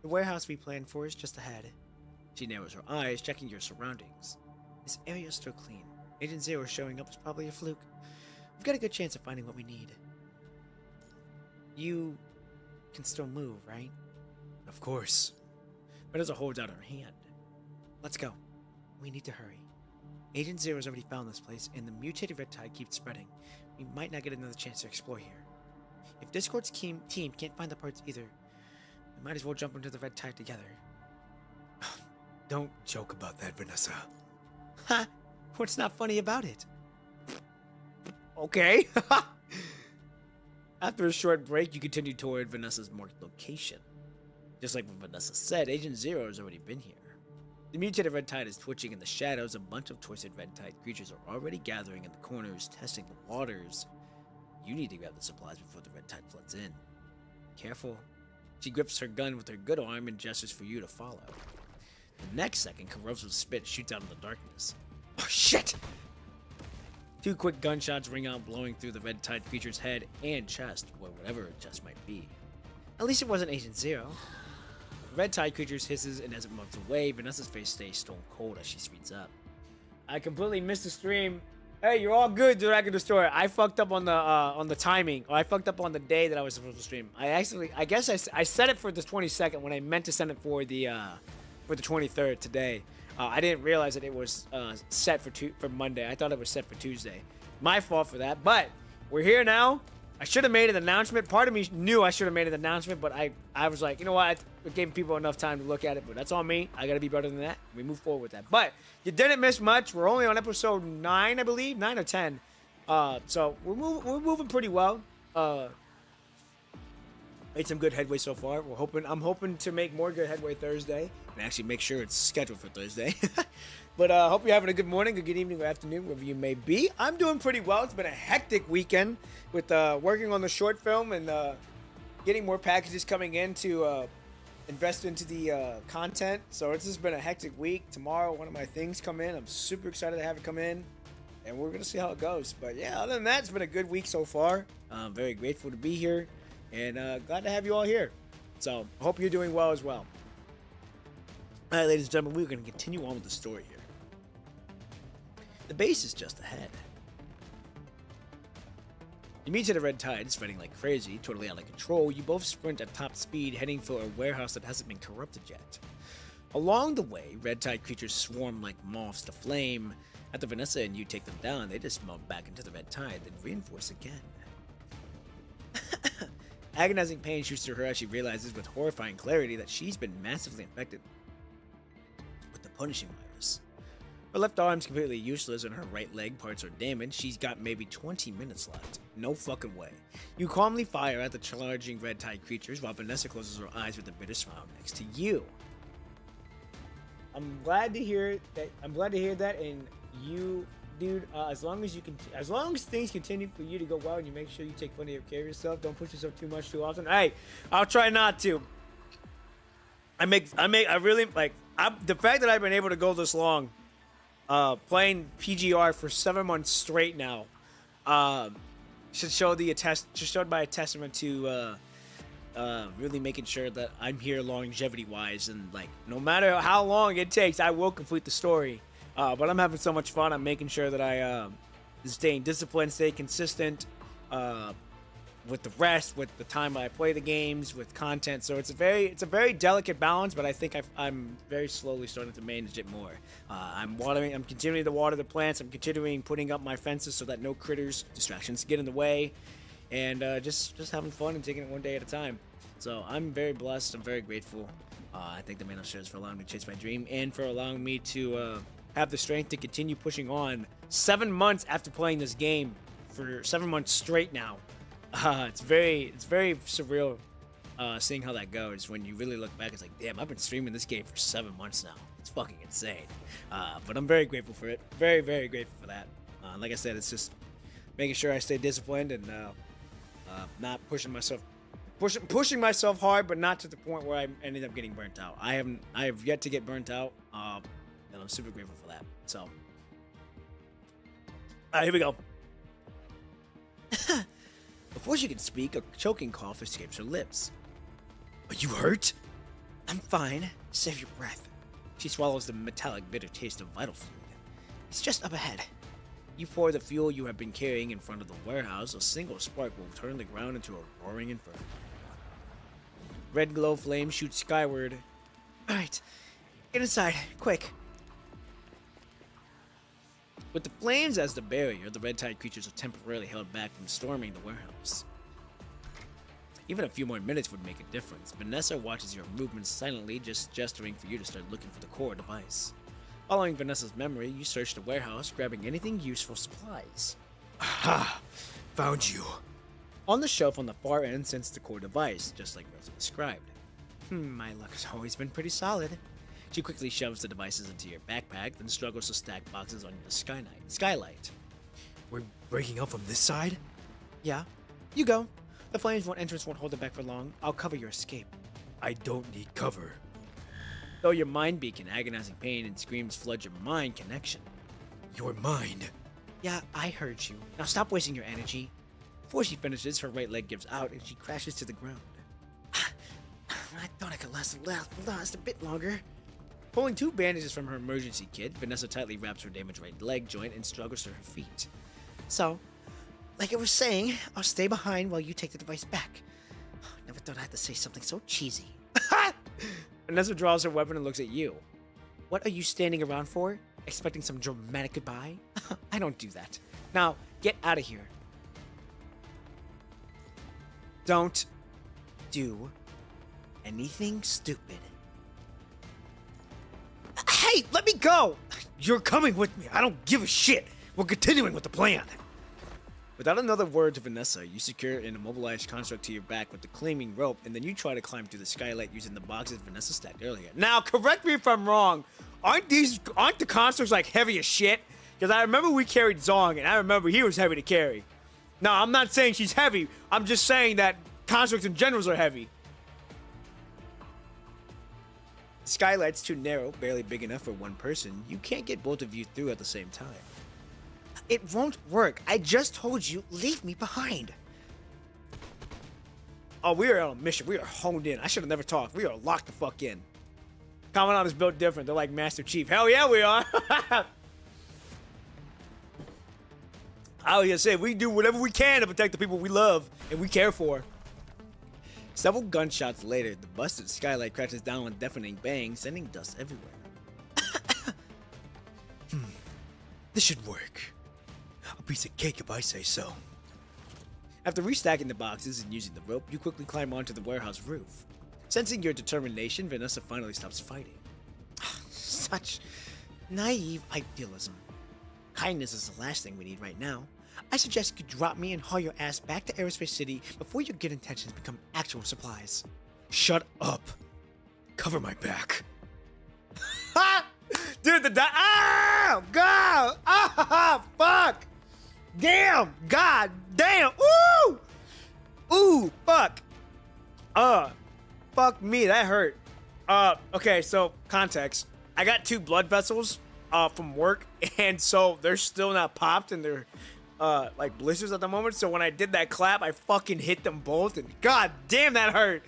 S1: The warehouse we planned for is just ahead. She narrows her eyes, checking your surroundings. This area is still clean. Agent Zero showing up is probably a fluke. We've got a good chance of finding what we need. You can still move, right?
S2: Of course.
S1: Vanessa holds out her hand. Let's go. We need to hurry. Agent Zero's already found this place, and the mutated red tide keeps spreading. We might not get another chance to explore here. If Discord's team can't find the parts either, we might as well jump into the red tide together.
S2: Don't joke about that, Vanessa.
S1: Ha! What's not funny about it? Okay. After a short break, you continue toward Vanessa's marked location. Just like what Vanessa said, Agent Zero has already been here. The mutated red tide is twitching in the shadows. A bunch of twisted red tide creatures are already gathering in the corners, testing the waters. You need to grab the supplies before the red tide floods in. Careful. She grips her gun with her good arm and gestures for you to follow. The next second, corrosive spit shoots out in the darkness. Oh shit! 2 quick gunshots ring out, blowing through the red tide creature's head and chest, or whatever it just might be. At least it wasn't Agent Zero. The red tide creature hisses, and as it moves away, Vanessa's face stays stone cold as she speeds up. I completely missed the stream. Hey, you're all good, Dragon Destroyer. I fucked up on the timing, or I fucked up on the day that I was supposed to stream. I guess I set it for the 22nd when I meant to send it for the 23rd today. I didn't realize that it was set for Monday. I thought it was set for Tuesday. My fault for that. But we're here now. I should have made an announcement. Part of me knew I should have made an announcement, but I was like, you know what? I gave people enough time to look at it, but that's on me. I got to be better than that. We move forward with that. But you didn't miss much. We're only on episode 9, I believe. 9 or 10. So we're moving pretty well. Made some good headway so far. I'm hoping to make more good headway Thursday and actually make sure it's scheduled for Thursday. But hope you're having a good morning, a good evening, or afternoon, wherever you may be. I'm doing pretty well. It's been a hectic weekend with working on the short film and getting more packages coming in to invest into the content. So it's just been a hectic week. Tomorrow, one of my things come in. I'm super excited to have it come in, and we're gonna see how it goes. But yeah, other than that, it's been a good week so far. I'm very grateful to be here, and glad to have you all here. So I hope you're doing well as well. All right, ladies and gentlemen, we're going to continue on with the story here. The base is just ahead. You meet to the red tide, spreading like crazy, totally out of control. You both sprint at top speed, heading for a warehouse that hasn't been corrupted yet. Along the way, red tide creatures swarm like moths to flame. After Vanessa and you take them down, they just melt back into the red tide, then reinforce again. Agonizing pain shoots through her as she realizes with horrifying clarity that she's been massively infected with the punishing virus. Her left arm's completely useless and her right leg parts are damaged. She's got maybe 20 minutes left. No fucking way. You calmly fire at the charging red tide creatures while Vanessa closes her eyes with a bitter smile next to you. I'm glad to hear that, and you, dude, as long as things continue for you to go well and you make sure you take plenty of care of yourself, don't push yourself too much too often. Hey, I'll try not to. The fact that I've been able to go this long, playing PGR for 7 months straight now, should show by a testament to really making sure that I'm here longevity wise, and like no matter how long it takes, I will complete the story. But I'm having so much fun. I'm making sure that I staying disciplined, stay consistent with the rest, with the time I play the games, with content. So it's a very delicate balance, but I think I'm very slowly starting to manage it more. I'm continuing to water the plants. I'm continuing putting up my fences so that no distractions get in the way, and just having fun and taking it one day at a time. So I'm very blessed. I'm very grateful. I thank the man upstairs for allowing me to chase my dream and for allowing me to have the strength to continue pushing on 7 months after playing this game for 7 months straight now. It's very surreal seeing how that goes. When you really look back, it's like, damn, I've been streaming this game for 7 months now. It's fucking insane. But I'm very grateful for it. Very, very grateful for that. Like I said, it's just making sure I stay disciplined and not pushing myself hard, but not to the point where I ended up getting burnt out. I have yet to get burnt out. And I'm super grateful for that. So, all right, here we go. Before she can speak, a choking cough escapes her lips. Are you hurt? I'm fine. Save your breath. She swallows the metallic, bitter taste of vital fluid. It's just up ahead. You pour the fuel you have been carrying in front of the warehouse. A single spark will turn the ground into a roaring inferno. Red glow flame shoots skyward. All right, get inside, quick. With the flames as the barrier, the red tide creatures are temporarily held back from storming the warehouse. Even a few more minutes would make a difference. Vanessa watches your movements silently, just gesturing for you to start looking for the core device. Following Vanessa's memory, you search the warehouse, grabbing anything useful supplies.
S2: Aha! Found you.
S1: On the shelf on the far end sits the core device, just like Rosa described. My luck has always been pretty solid. She quickly shoves the devices into your backpack, then struggles to stack boxes on the skylight.
S2: We're breaking up from this side?
S1: Yeah, you go. The flames entrance won't hold it back for long. I'll cover your escape.
S2: I don't need cover.
S1: Though your mind beacon, agonizing pain and screams flood your mind connection.
S2: Your mind?
S1: Yeah, I heard you. Now stop wasting your energy. Before she finishes, her right leg gives out and she crashes to the ground. I thought I could last a bit longer. Pulling 2 bandages from her emergency kit, Vanessa tightly wraps her damaged right leg joint and struggles to her feet. So, like I was saying, I'll stay behind while you take the device back. Never thought I had to say something so cheesy. Vanessa draws her weapon and looks at you. What are you standing around for? Expecting some dramatic goodbye? I don't do that. Now, get out of here. Don't do anything stupid. Hey, let me go! You're coming with me. I don't give a shit. We're continuing with the plan. Without another word to Vanessa, you secure an immobilized construct to your back with the claiming rope, and then you try to climb through the skylight using the boxes Vanessa stacked earlier. Now, correct me if I'm wrong. Aren't the constructs like heavy as shit? Because I remember we carried Zong, and I remember he was heavy to carry. Now, I'm not saying she's heavy. I'm just saying that constructs in general are heavy. The skylight's too narrow, barely big enough for one person. You can't get both of you through at the same time. It won't work. I just told you, leave me behind. Oh, we are on a mission. We are honed in. I should have never talked. We are locked the fuck in. Commandant is built different. They're like Master Chief. Hell yeah, we are. I was gonna say, we do whatever we can to protect the people we love and we care for. Several gunshots later, the busted skylight crashes down with a deafening bang, sending dust everywhere.
S2: This should work. A piece of cake if I say so.
S1: After restacking the boxes and using the rope, you quickly climb onto the warehouse roof. Sensing your determination, Vanessa finally stops fighting. Such naive idealism. Kindness is the last thing we need right now. I suggest you drop me and haul your ass back to Aerospace City before your good intentions become actual supplies.
S2: Shut up. Cover my back.
S1: Ha! Dude, oh, God! Ah, fuck! Damn! God damn! Ooh! Ooh, fuck! Fuck me, that hurt. Okay, so, context. I got 2 blood vessels, from work, and so they're still not popped, and they're, like blisters at the moment, so when I did that clap, I fucking hit them both, and god damn, that hurt!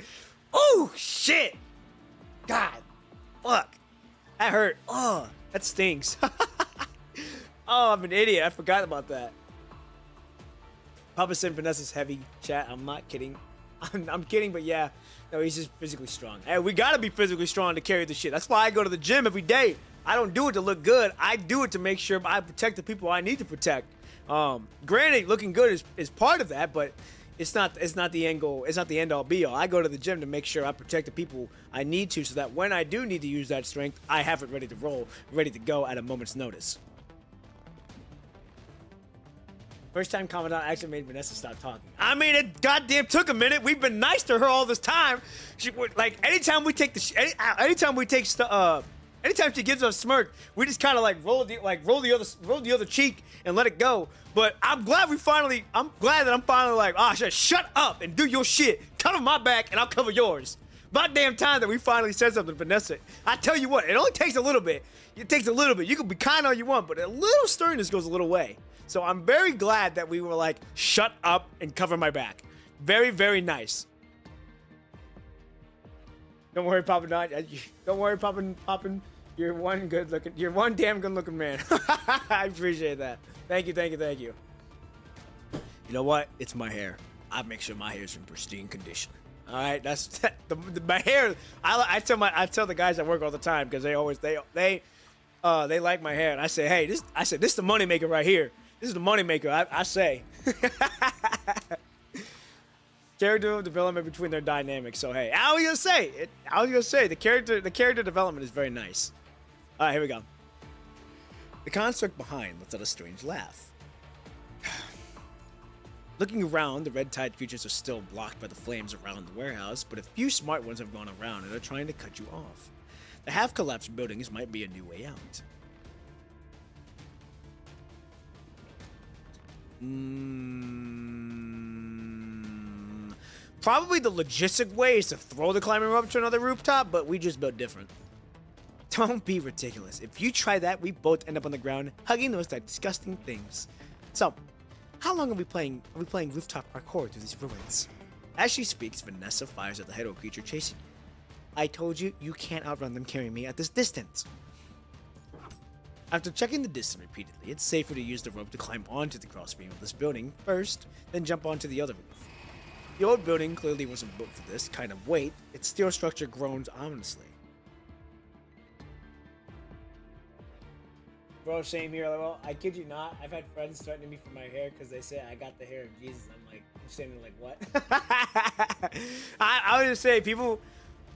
S1: Ooh, shit! God, fuck. That hurt. Oh, that stings. Oh, I'm an idiot. I forgot about that. Papa said Vanessa's heavy. Chat, I'm not kidding. I'm kidding, but yeah. No, he's just physically strong. Hey, we gotta be physically strong to carry this shit. That's why I go to the gym every day. I don't do it to look good. I do it to make sure I protect the people I need to protect. Granted, looking good is part of that, but it's not the end goal. It's not the end all be all. I go to the gym to make sure I protect the people I need to, so that when I do need to use that strength, I have it ready to roll, ready to go at a moment's notice. First time Commandant actually made Vanessa stop talking. I mean, it goddamn took a minute. We've been nice to her all this time. She like anytime she gives us a smirk, we just kind of like roll the other cheek and let it go. But I'm glad that I'm finally like, shut up and do your shit. Cover my back and I'll cover yours. About damn time that we finally said something to Vanessa. I tell you what, it only takes a little bit. It takes a little bit. You can be kind all you want, but a little sternness goes a little way. So I'm very glad that we were like, shut up and cover my back. Very, very nice. Don't worry, Papa. Don't worry, Papa. You're one damn good looking man. I appreciate that. Thank you. You know what? It's my hair. I make sure my hair's in pristine condition. All right, that's my hair. I tell the guys at work all the time because they like my hair, and I say, hey, this is the money maker right here. This is the money maker. I say. Character development between their dynamics. So hey, I was gonna say the character development is very nice. All right, here we go. The construct behind lets out a strange laugh. Looking around, the red-tide creatures are still blocked by the flames around the warehouse, but a few smart ones have gone around and are trying to cut you off. The half-collapsed buildings might be a new way out. Probably the logistic way is to throw the climbing rope to another rooftop, but we just built different. Don't be ridiculous. If you try that, we both end up on the ground hugging those disgusting things. So, how long are we playing rooftop parkour through these ruins? As she speaks, Vanessa fires at the head creature chasing you. I told you, you can't outrun them carrying me at this distance. After checking the distance repeatedly, it's safer to use the rope to climb onto the crossbeam of this building first, then jump onto the other roof. The old building clearly wasn't built for this kind of weight. Its steel structure groans ominously. Bro, same here. Well, I kid you not. I've had friends threatening me for my hair because they say I got the hair of Jesus. I'm like, I'm standing like, what? I would just say people.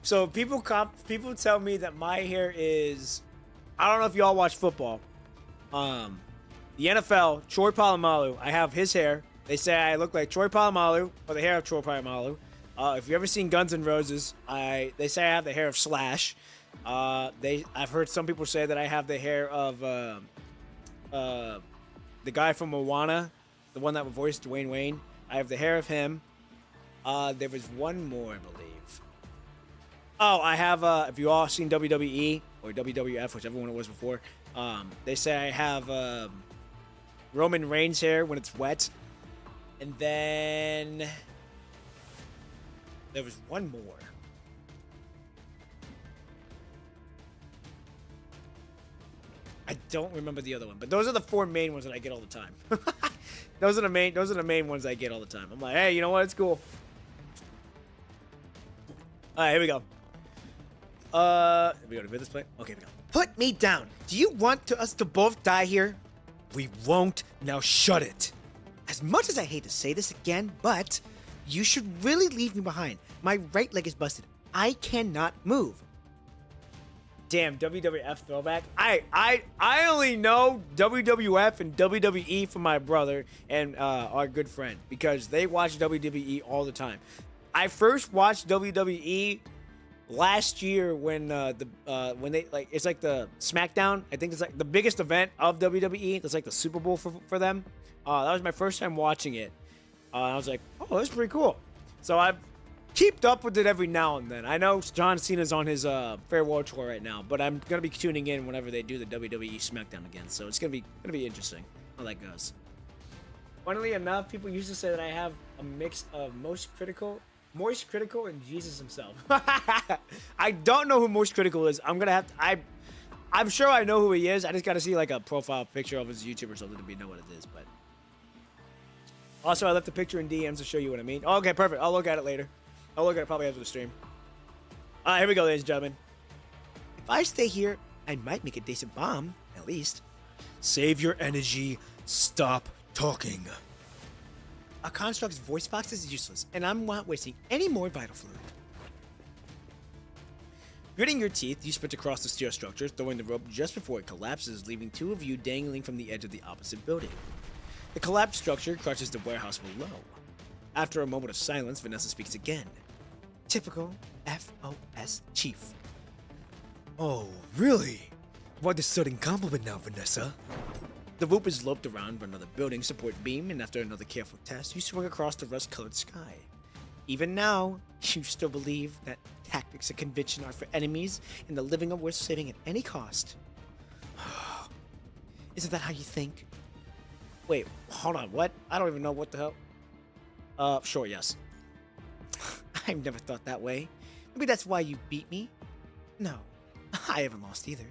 S1: So people tell me that my hair is. I don't know if y'all watch football. The NFL, Troy Polamalu. I have his hair. They say I look like Troy Polamalu or the hair of Troy Polamalu. If you ever seen Guns N' Roses, they say I have the hair of Slash. I've heard some people say that I have the hair of the guy from Moana, the one that voiced Dwayne Wayne. I have the hair of him. There was one more, I believe. Oh, I have if you all seen WWE or WWF, whichever one it was before, they say I have Roman Reigns hair when it's wet. And then there was one more. I don't remember the other one, but those are the 4 main ones that I get all the time. Those are the main ones I get all the time. I'm like, hey, you know what? It's cool. All right, here we go. We go to this play. Okay, we go. Put me down. Do you want us to both die here? We won't. Now shut it. As much as I hate to say this again, but you should really leave me behind. My right leg is busted. I cannot move. Damn, WWF throwback. I only know WWF and WWE from my brother and our good friend because they watch WWE all the time. I first watched WWE last year when they like it's like the SmackDown. I think it's like the biggest event of WWE. It's like the Super Bowl for them. That was my first time watching it. I was like, oh, that's pretty cool. So I've kept up with it every now and then. I know John Cena's on his farewell tour right now, but I'm gonna be tuning in whenever they do the WWE SmackDown again. So it's gonna be interesting how that goes. Funnily enough, people used to say that I have a mix of Moist Critical, and Jesus himself. I don't know who Moist Critical is. I'm gonna have to. I'm sure I know who he is. I just gotta see like a profile picture of his YouTube or something to know what it is. But also, I left a picture in DMs to show you what I mean. Okay, perfect. I'll look at it later. I'll look at it probably after the stream. Here we go, ladies and gentlemen. If I stay here, I might make a decent bomb, at least.
S2: Save your energy. Stop talking.
S1: A construct's voice box is useless, and I'm not wasting any more vital fluid. Gritting your teeth, you sprint across the steel structure, throwing the rope just before it collapses, leaving 2 of you dangling from the edge of the opposite building. The collapsed structure crushes the warehouse below. After a moment of silence, Vanessa speaks again. Typical FOS chief.
S2: Oh, really? Why the sudden compliment now, Vanessa?
S1: The rope is loped around another building support beam, and after another careful test, you swing across the rust-colored sky. Even now, you still believe that tactics and convention are for enemies, and the living are worth saving at any cost. Isn't that how you think? Wait, hold on, what? I don't even know what the hell. Sure, yes. I've never thought that way. Maybe that's why you beat me? No, I haven't lost either.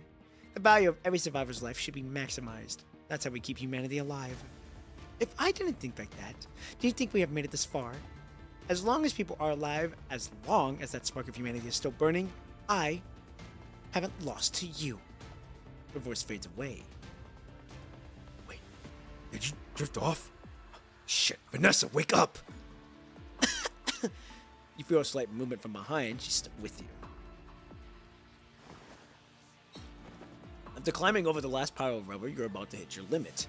S1: The value of every survivor's life should be maximized. That's how we keep humanity alive. If I didn't think like that, do you think we have made it this far? As long as people are alive, as long as that spark of humanity is still burning, I haven't lost to you. Her voice fades away.
S2: Wait, did you drift off? Shit, Vanessa, wake up!
S1: You feel a slight movement from behind. She's stuck with you. After climbing over the last pile of rubber, you're about to hit your limit.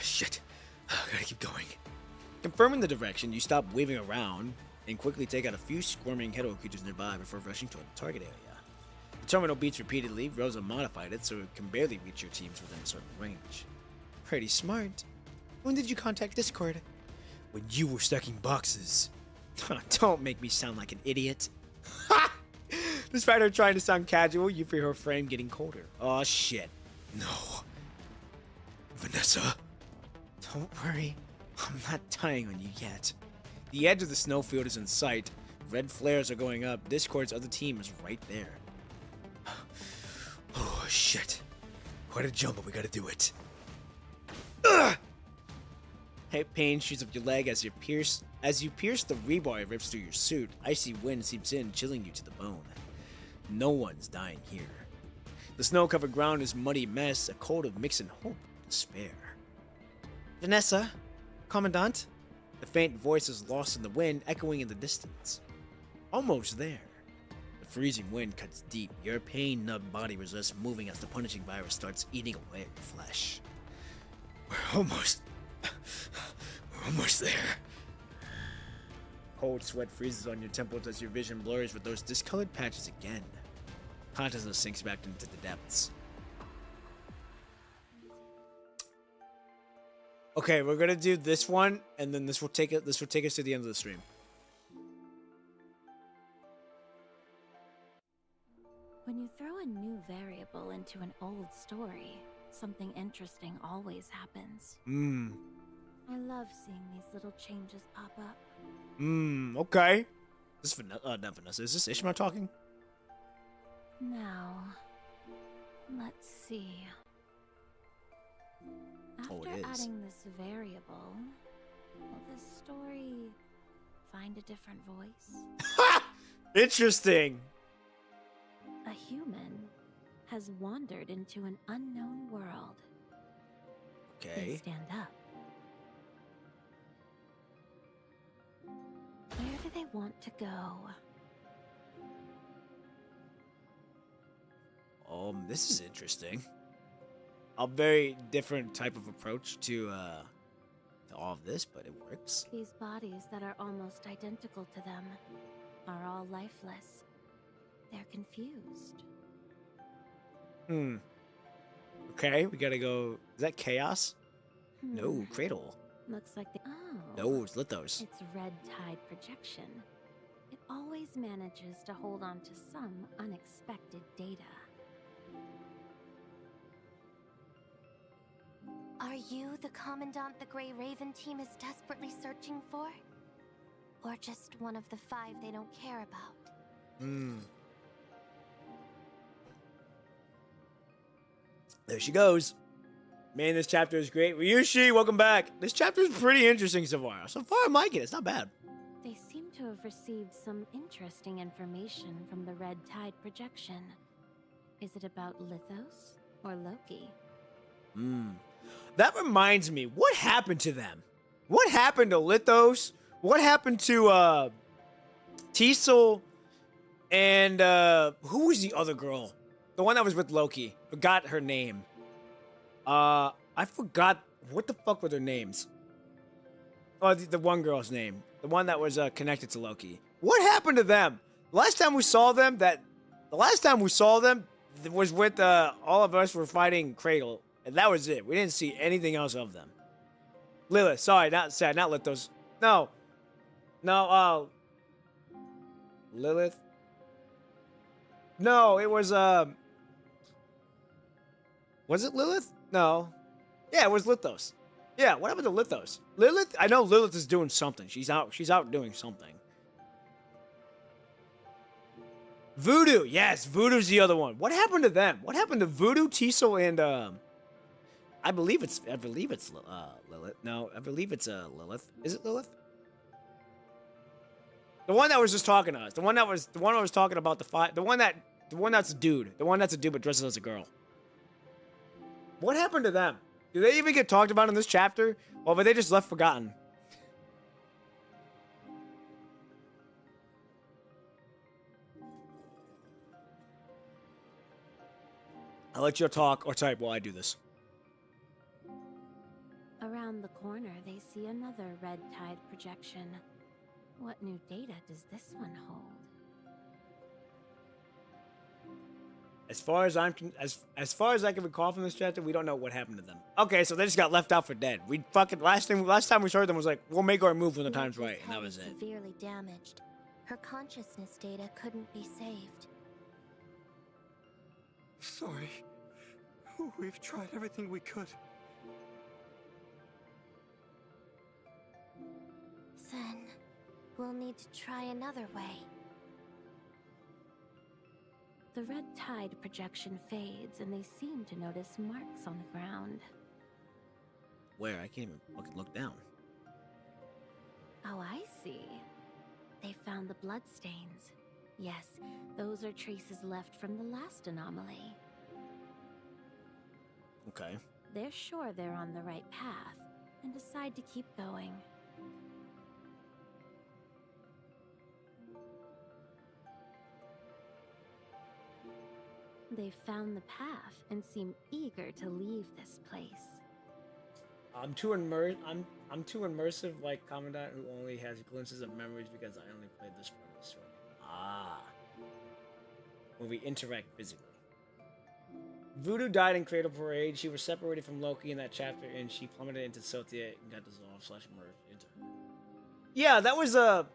S2: Shit, gotta keep going.
S1: Confirming the direction, you stop waving around and quickly take out a few squirming Hedorah creatures nearby before rushing toward the target area. The terminal beeps repeatedly. Rosa modified it so it can barely reach your teams within a certain range. Pretty smart. When did you contact Discord?
S2: When you were stacking boxes.
S1: Don't make me sound like an idiot. Despite her trying to sound casual, you feel her frame getting colder. Oh shit.
S2: No. Vanessa?
S1: Don't worry. I'm not dying on you yet. The edge of the snowfield is in sight. Red flares are going up. Discord's other team is right there.
S2: Oh shit. Quite a jump, but we gotta do it.
S1: Ugh! Pain shoots up your leg as you pierce the rebar. It rips through your suit. Icy wind seeps in, chilling you to the bone. No one's dying here. The snow-covered ground is a muddy mess, a cold of mixing hope and despair. Vanessa? Commandant? The faint voice is lost in the wind, echoing in the distance. Almost there. The freezing wind cuts deep. Your pain-numbed body resists moving as the punishing virus starts eating away at your flesh. We're almost there. Cold sweat freezes on your temples as your vision blurs with those discolored patches again. Consciousness sinks back into the depths. Okay, we're gonna do this one, and then this will take us to the end of the stream.
S3: When you throw a new variable into an old story, something interesting always happens. I love seeing these little changes pop up.
S1: Okay. This is not Vanessa. Is this Ishmael talking?
S3: Now, let's see. After adding this variable, will this story find a different voice?
S1: Interesting.
S3: A human has wandered into an unknown world. They
S1: Okay.
S3: stand up. Where do they want to go?
S1: This is interesting. A very different type of approach to all of this, but it works.
S3: These bodies that are almost identical to them are all lifeless. They're confused.
S1: Okay, we gotta go. Is that Chaos?
S3: Hmm.
S1: No, Cradle.
S3: Looks like the
S1: No, it's Lithos.
S3: It's red tide projection. It always manages to hold on to some unexpected data.
S6: Are you the Commandant the Grey Raven team is desperately searching for? Or just one of the 5 they don't care about?
S1: There she goes. Man, this chapter is great. Ryushi, welcome back. This chapter is pretty interesting so far. So far, I'm liking it. It's not bad.
S3: They seem to have received some interesting information from the red tide projection. Is it about Lithos or Loki?
S1: That reminds me, what happened to them? What happened to Lithos? What happened to Teasel? And who was the other girl? The one that was with Loki. Forgot her name. I forgot what the fuck were their names. Oh, the one girl's name. The one that was connected to Loki. What happened to them? The last time we saw them was with all of us were fighting Cradle. And that was it. We didn't see anything else of them. Lilith, sorry, not Lithos. No, Lilith. No, it was it Lilith? No. Yeah, it was Lithos. Yeah, what happened to Lithos? Lilith? I know Lilith is doing something. She's out doing something. Voodoo. Yes, Voodoo's the other one. What happened to them? What happened to Voodoo, Teasel, and I believe it's Lilith. No, I believe it's Lilith. Is it Lilith? The one that was just talking to us. The one that was talking about the one that's a dude. The one that's a dude but dresses as a girl. What happened to them? Do they even get talked about in this chapter? Or were they just left forgotten? I'll let you talk or type while I do this.
S3: Around the corner, they see another red tide projection. What new data does this one hold?
S1: As far as I can recall from this chapter, we don't know what happened to them. Okay, so they just got left out for dead. We fucking last time we heard them was like, we'll make our move when the time's right, and that was it.
S6: Severely damaged. Her consciousness data couldn't be saved.
S4: Sorry. We've tried everything we could.
S6: Then we'll need to try another way.
S3: The red tide projection fades, and they seem to notice marks on the ground.
S1: Where? I can't even fucking look down.
S3: Oh, I see. They found the bloodstains. Yes, those are traces left from the last anomaly.
S1: Okay.
S3: They're sure they're on the right path and decide to keep going. They found the path and seem eager to leave this place.
S1: I'm too immersive like Commandant who only has glimpses of memories because I only played this part of the story. Ah. When we interact physically. Voodoo died in Cradle Parade. She was separated from Loki in that chapter and she plummeted into Sotia and got dissolved / merged into her. Yeah, that was a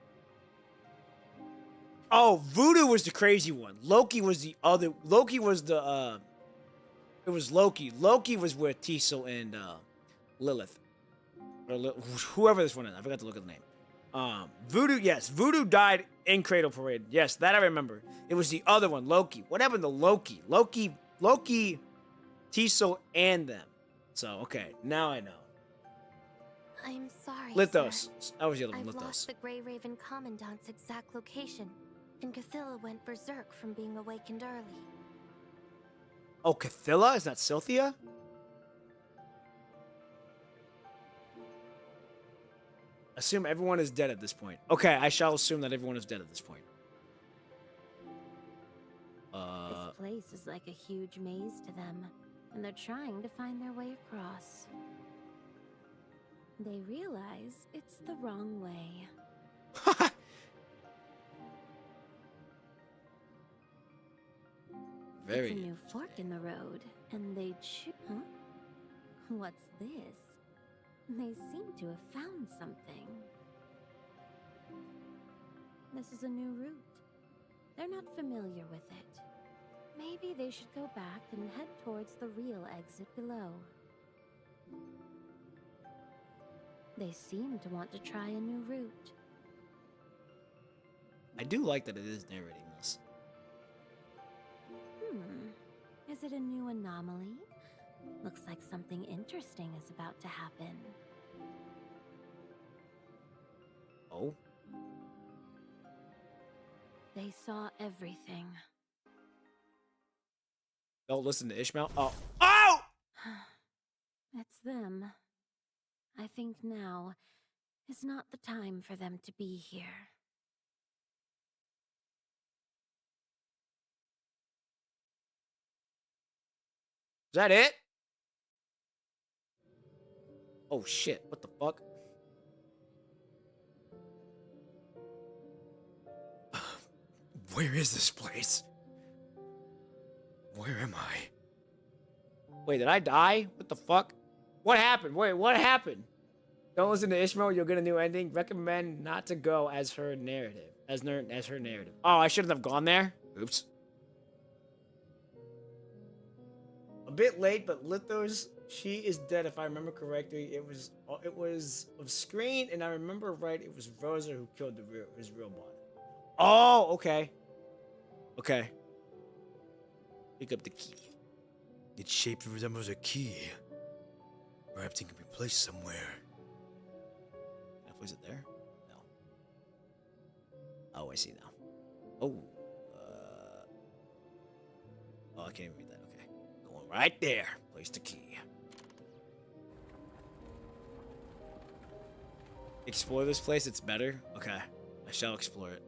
S1: Oh, Voodoo was the crazy one. Loki was the other. Loki was the. It was Loki. Loki was with Teasel and Lilith, or whoever this one is. I forgot to look at the name. Voodoo. Yes, Voodoo died in Cradle Parade. Yes, that I remember. It was the other one, Loki. What happened to Loki? Loki, Teasel, and them. So okay, now I know.
S6: I'm sorry,
S1: Lithos.
S6: sir.
S1: That was the other one.
S6: I've
S1: Lithos.
S6: lost the Grey Raven Commandant's exact location, and Cathilla went berserk from being awakened early.
S1: Oh, Cathilla? Is that Cynthia? Assume everyone is dead at this point. Okay, I shall assume that everyone is dead at this point.
S3: This place is like a huge maze to them, and they're trying to find their way across. They realize it's the wrong way.
S1: Very.
S3: It's a new fork in the road, and they Huh? What's this? They seem to have found something. This is a new route. They're not familiar with it. Maybe they should go back and head towards the real exit below. They seem to want to try a new route.
S1: I do like that it is narrating this.
S3: Is it a new anomaly? Looks like something interesting is about to happen.
S1: Oh?
S3: They saw everything.
S1: Don't listen to Ishmael. Oh. Oh!
S3: It's them. I think now is not the time for them to be here.
S1: Is that it? Oh shit, what the fuck?
S2: Where is this place? Where am I?
S1: Wait, did I die? What the fuck? What happened? Wait, what happened? Don't listen to Ishmael, you'll get a new ending. Recommend not to go as her narrative. As her narrative. Oh, I shouldn't have gone there? Oops. A bit late, but Lithos, she is dead if I remember correctly. It was of screen, and I remember right, it was Rosa who killed his real body. Oh, okay. Okay. Pick up the key.
S2: Its shape resembles a key. Perhaps it can be placed somewhere.
S1: Was it there? No. Oh, I see now. Oh. Oh, I can't even read that. Okay. Going right there. Place the key. Explore this place. It's better. Okay. I shall explore it.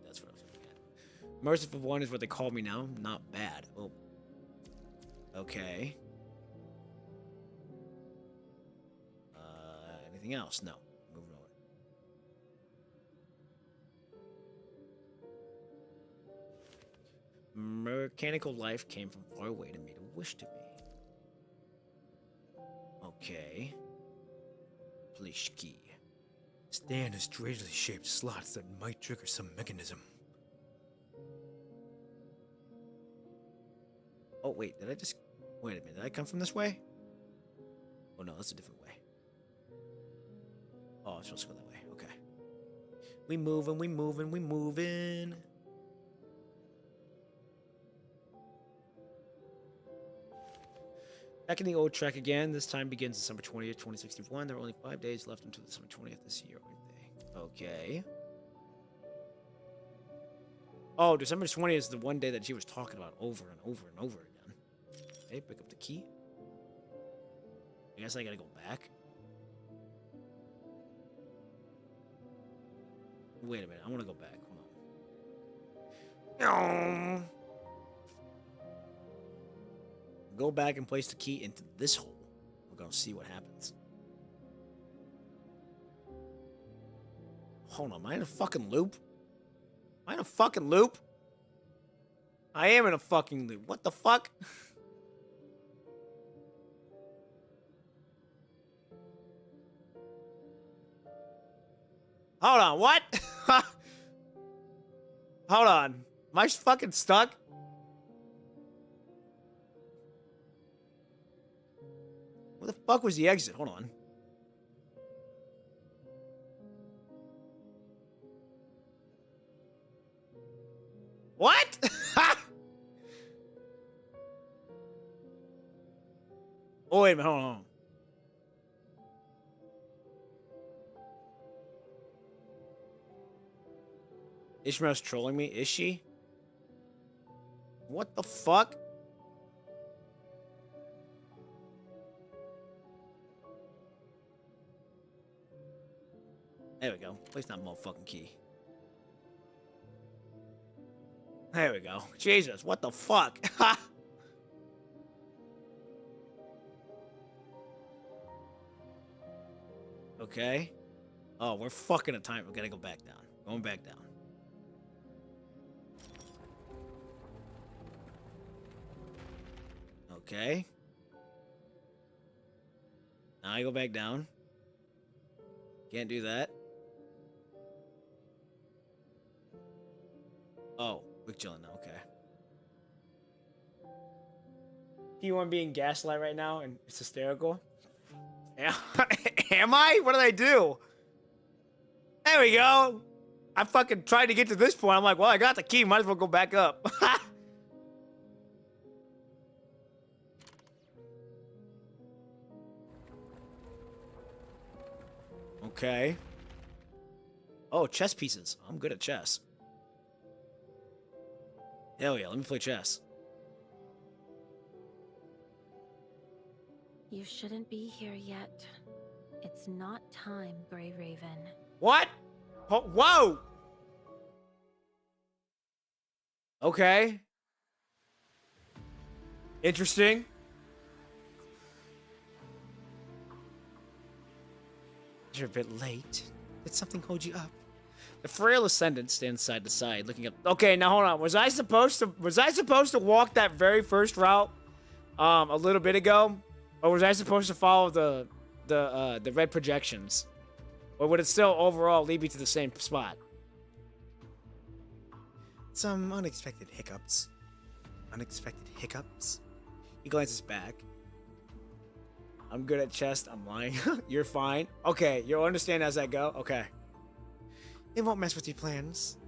S1: That's what I was looking at. Merciful One is what they call me now. Not bad. Oh. Okay. Anything else? No. Moving on. Mechanical life came from far away and made a wish to me. Okay. Police key.
S2: Stand is strangely shaped slots that might trigger some mechanism.
S1: Oh, wait, did I just... Wait a minute, did I come from this way? Oh, no, that's a different way. Oh, I'm supposed to go that way. Okay. We moving, we moving, we moving. Back in the old track again. This time begins December 20th, 2061. There are only 5 days left until December 20th this year, aren't they? Okay. Oh, December 20th is the one day that she was talking about over and over and over again. Okay, pick up the key. I guess I gotta go back. Wait a minute. I want to go back. Hold on. Go back and place the key into this hole. We're gonna see what happens. Hold on. Am I in a fucking loop? Am I in a fucking loop? I am in a fucking loop. What the fuck? Hold on, what? Hold on. Am I fucking stuck? Where the fuck was the exit? Hold on. What? Oh, wait a minute, hold on. Ishmael's trolling me, is she? What the fuck? There we go. Place that motherfucking key. There we go. Jesus, what the fuck? Okay. Oh, we're fucking at time. We gotta go back down. Going back down. Okay. Now I go back down. Can't do that. Oh, quick chilling now. Okay. P1 being gaslight right now and it's hysterical. Am I? What did I do? There we go. I fucking tried to get to this point. I'm like, well, I got the key. Might as well go back up. Okay. Oh, chess pieces. I'm good at chess. Hell yeah, let me play chess.
S3: You shouldn't be here yet. It's not time, Grey Raven.
S1: What? Oh, whoa! Okay. Interesting. You're a bit late. Did something hold you up? The frail ascendant stands side to side, looking up. Okay, now hold on. Was I supposed to walk that very first route, a little bit ago, or was I supposed to follow the red projections, or would it still overall lead me to the same spot? Some unexpected hiccups. Unexpected hiccups. He glances back. I'm good at chess. I'm lying. You're fine. Okay, you'll understand as I go. Okay. It won't mess with your plans.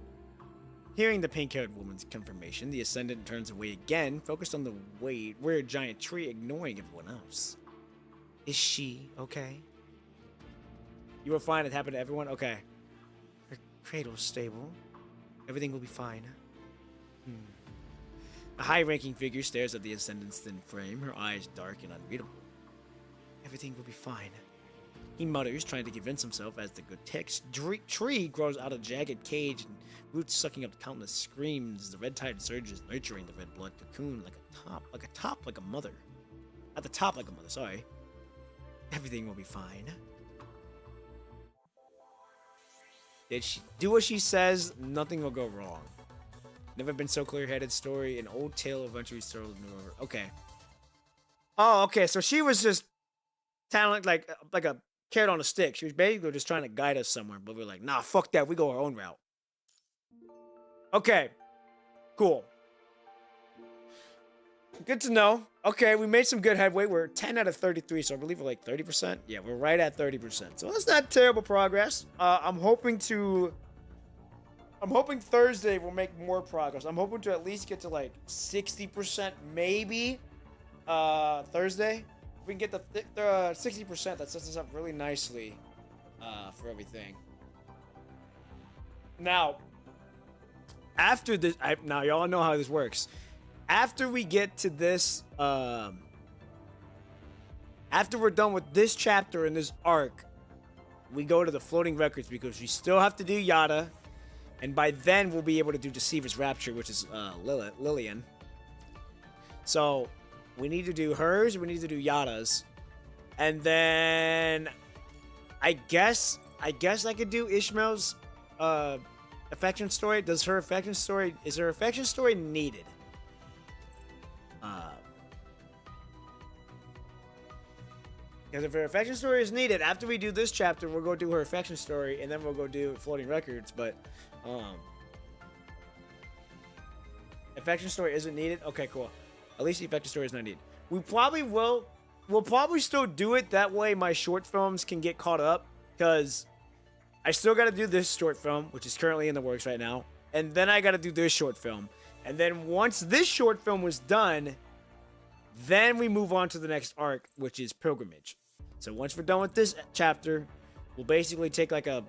S1: Hearing the pink-haired woman's confirmation, the Ascendant turns away again, focused on the weird giant tree, ignoring everyone else. Is she okay? You will find it happened to everyone? Okay. Her cradle's stable. Everything will be fine. A high-ranking figure stares at the Ascendant's thin frame, her eyes dark and unreadable. Everything will be fine. He mutters, trying to convince himself as the good tree grows out of jagged cage and roots sucking up countless screams. The red tide surges, nurturing the red blood cocoon like a mother. At the top like a mother, sorry. Everything will be fine. Did she do what she says? Nothing will go wrong. Never been so clear-headed story. An old tale eventually started in over. Okay. Oh, okay. So she was just talent like a carrot on a stick. She was basically just trying to guide us somewhere, but we're like, nah, fuck that. We go our own route. Okay. Cool. Good to know. Okay, we made some good headway. We're 10 out of 33, so I believe we're like 30%. Yeah, we're right at 30%. So that's not terrible progress. I'm hoping Thursday will make more progress. I'm hoping to at least get to like 60% maybe Thursday. If we can get the 60%, that sets us up really nicely for everything. Now, after this, now y'all know how this works. After we get to this, After we're done with this chapter in this arc, we go to the floating records because we still have to do Yada, and by then we'll be able to do Deceiver's Rapture, which is Lillian. So we need to do hers, we need to do Yada's, and then I guess I could do Ishmael's affection story. Is her affection story needed? Because if her affection story is needed, after we do this chapter, we'll go do her affection story, and then we'll go do floating records. But affection story isn't needed. Okay, cool. At least the affection story is not needed. We'll probably still do it. That way my short films can get caught up. Because I still got to do this short film, which is currently in the works right now. And then I got to do this short film. And then once this short film was done, then we move on to the next arc, which is Pilgrimage. So once we're done with this chapter, we'll basically take like a,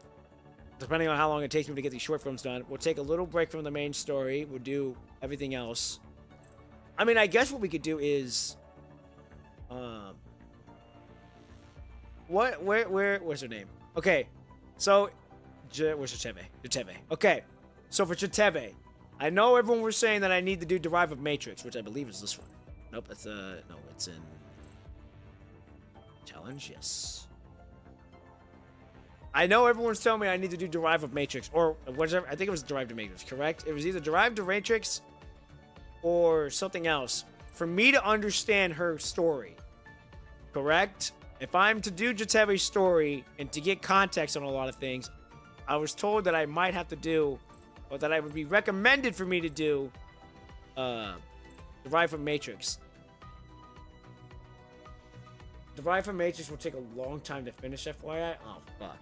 S1: depending on how long it takes me to get these short films done, we'll take a little break from the main story. We'll do everything else. I mean, I guess what we could do is, where's her name? Okay, so, where's Chiteve? Okay, so for Chiteve, I know everyone was saying that I need to do Derive of Matrix, which I believe is this one. Nope, that's no, it's in Challenge, yes. I know everyone's telling me I need to do Derive of Matrix, or whatever, I think it was Derive to Matrix, correct? It was either Derive to Matrix or something else for me to understand her story, correct? If I'm to do Chiteve's story and to get context on a lot of things, I was told that I might have to do, or that I would be recommended for me to do, Derive from Matrix. Derive from Matrix will take a long time to finish, FYI. Oh, fuck.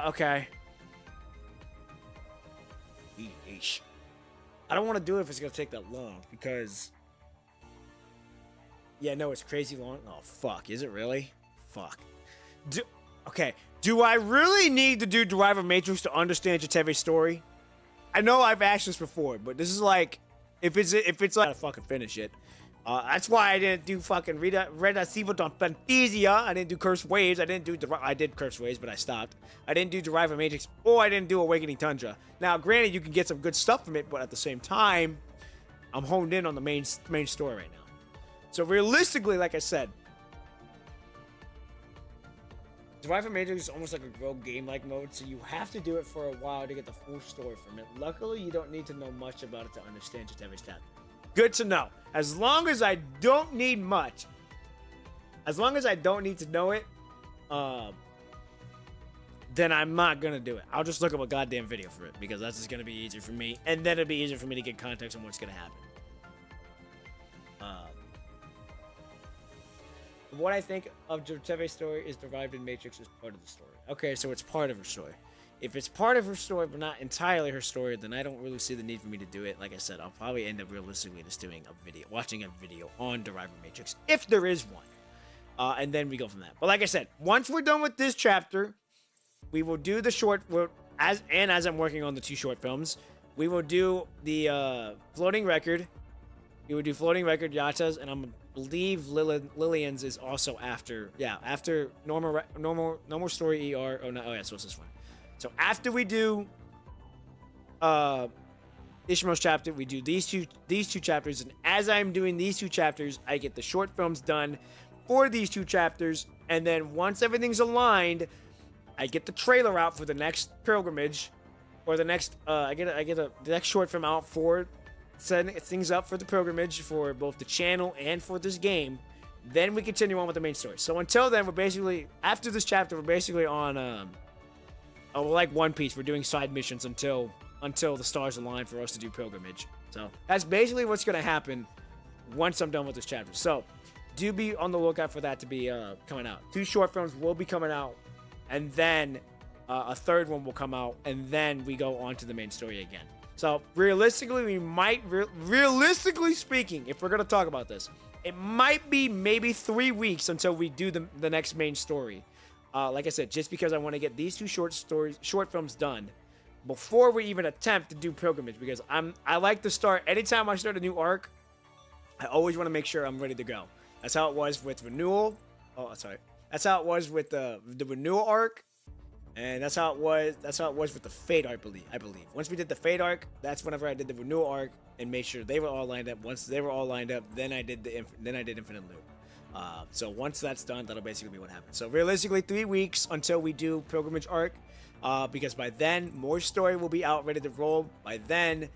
S1: Okay. Yeesh. I don't want to do it if it's going to take that long, because... Yeah, no, it's crazy long. Oh, fuck. Is it really? Fuck. Okay. Do I really need to do Derive of Matrix to understand Chiteve's story? I know I've asked this before, but this is like, if it's like, I gotta fucking finish it. That's why I didn't do fucking Redacivo Don Fantasia. I didn't do Cursed Waves. I did Cursed Waves, but I stopped. I didn't do Derive of Matrix, or I didn't do Awakening Tundra. Now, granted, you can get some good stuff from it, but at the same time, I'm honed in on the main story right now. So realistically, like I said, Derive from Matrix is almost like a rogue game-like mode, so you have to do it for a while to get the full story from it. Luckily, you don't need to know much about it to understand Chiteve's tap. Good to know. As long as I don't need much, as long as I don't need to know it, then I'm not gonna do it. I'll just look up a goddamn video for it, because that's just gonna be easier for me, and then it'll be easier for me to get context on what's gonna happen. What I think of Chiteve's story is derived in Matrix as part of the story. Okay, so it's part of her story. If it's part of her story, but not entirely her story, then I don't really see the need for me to do it. Like I said, I'll probably end up realistically just doing a video, watching a video on Derive of Matrix, if there is one. And then we go from that. But like I said, once we're done with this chapter, we will do the short, as I'm working on the 2 short films, we will do the floating record. We will do floating record Yatas, and I'm believe Lillian's is also after, after normal story ER. Oh no, oh yeah, so it's this one. So after we do Ishmael's chapter, we do these two chapters, and as I'm doing these 2 chapters, I get the short films done for these 2 chapters, and then once everything's aligned, I get the trailer out for the next pilgrimage, or the next the next short film out for setting things up for the pilgrimage for both the channel and for this game. Then we continue on with the main story. So until then, we're basically, after this chapter, we're basically on like One Piece. We're doing side missions until the stars align for us to do pilgrimage. So that's basically what's gonna happen once I'm done with this chapter. So do be on the lookout for that to be coming out. 2 short films will be coming out, and then a third one will come out, and then we go on to the main story again. So realistically, we might, realistically speaking, if we're gonna talk about this, it might be maybe 3 weeks until we do the next main story. Like I said, just because I want to get these 2 short films done before we even attempt to do pilgrimage, because I like to start anytime I start a new arc. I always want to make sure I'm ready to go. That's how it was with Renewal. Oh, sorry. That's how it was with the Renewal arc, and that's how it was. That's how it was with the Fate arc. I believe. Once we did the Fate arc, that's whenever I did the Renewal arc and made sure they were all lined up. Once they were all lined up, then I did Infinite Loop. So once that's done, that'll basically be what happens. So realistically, 3 weeks until we do Pilgrimage arc, because by then more story will be out, ready to roll. By then,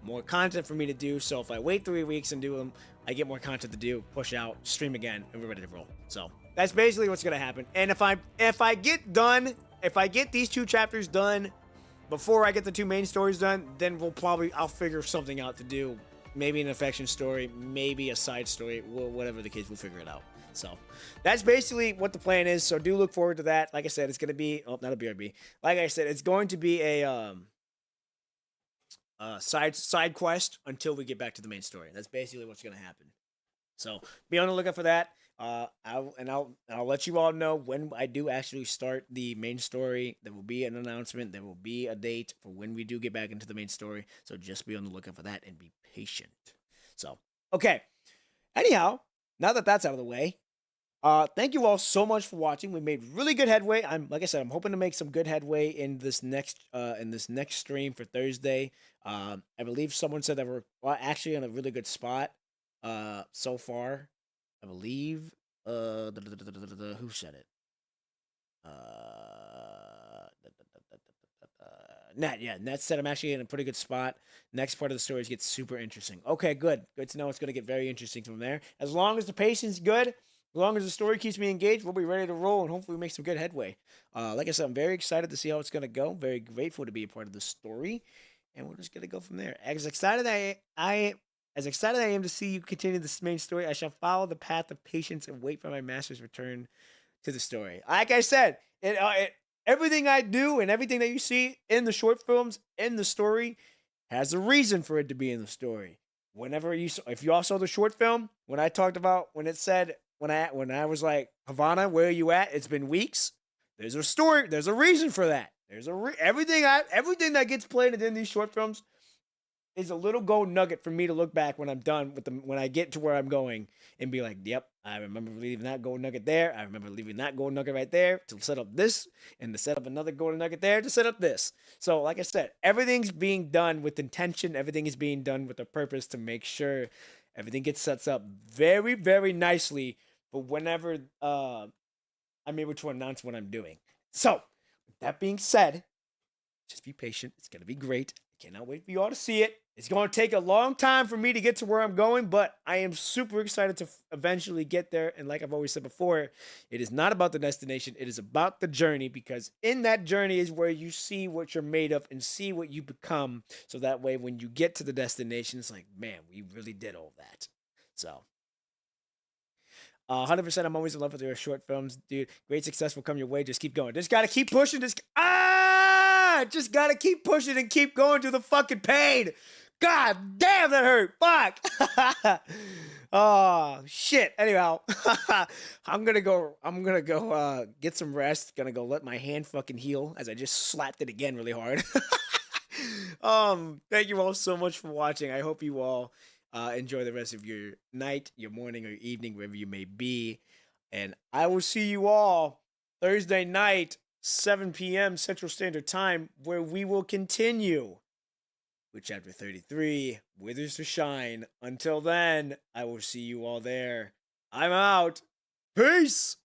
S1: more content for me to do. So if I wait 3 weeks and do them, I get more content to do, push out, stream again, and we're ready to roll. So that's basically what's gonna happen. And if I get these 2 chapters done before I get the 2 main stories done, then I'll figure something out to do. Maybe an affection story, maybe a side story, whatever the case, we'll figure it out. So that's basically what the plan is. So do look forward to that. Like I said, it's gonna be not a BRB. Like I said, it's going to be a side quest until we get back to the main story. That's basically what's gonna happen. So be on the lookout for that. I'll let you all know when I do actually start the main story. There will be an announcement. There will be a date for when we do get back into the main story. So just be on the lookout for that and be patient. So okay. Anyhow, now that that's out of the way, thank you all so much for watching. We made really good headway. Like I said, I'm hoping to make some good headway in this next stream for Thursday. I believe someone said that we're actually in a really good spot so far. I believe who said it? Nat said I'm actually in a pretty good spot. Next part of the stories gets super interesting. Okay, good to know. It's going to get very interesting from there. As long as the patient's good, as long as the story keeps me engaged, we'll be ready to roll and hopefully make some good headway. Like I said, I'm very excited to see how it's going to go. Very grateful to be a part of the story, and we're just going to go from there. As excited I am to see you continue this main story, I shall follow the path of patience and wait for my master's return to the story. Like I said, everything I do and everything that you see in the short films, in the story, has a reason for it to be in the story. If you all saw the short film, when I was like, Havana, where are you at? It's been weeks. There's a story. There's a reason for that. Everything that gets played in these short films is a little gold nugget for me to look back when I'm done with them, when I get to where I'm going and be like, yep, I remember leaving that gold nugget there. I remember leaving that gold nugget right there to set up this and to set up another gold nugget there to set up this. So like I said, everything's being done with intention. Everything is being done with a purpose to make sure everything gets set up very, very nicely for whenever I'm able to announce what I'm doing. So with that being said, just be patient. It's going to be great. I cannot wait for you all to see it. It's going to take a long time for me to get to where I'm going, but I am super excited to eventually get there. And like I've always said before, it is not about the destination. It is about the journey, because in that journey is where you see what you're made of and see what you become. So that way, when you get to the destination, it's like, man, we really did all that. So 100%, I'm always in love with your short films, dude. Great success will come your way. Just keep going. Just got to keep pushing. Just got to keep pushing and keep going to the fucking pain. God damn, that hurt. Fuck. Oh, shit. Anyhow, I'm gonna go get some rest. Gonna go let my hand fucking heal as I just slapped it again really hard. Thank you all so much for watching. I hope you all enjoy the rest of your night, your morning, or evening, wherever you may be. And I will see you all Thursday night, 7 p.m. Central Standard Time, where we will continue with Chapter 33, Withers to Shine. Until then, I will see you all there. I'm out. Peace!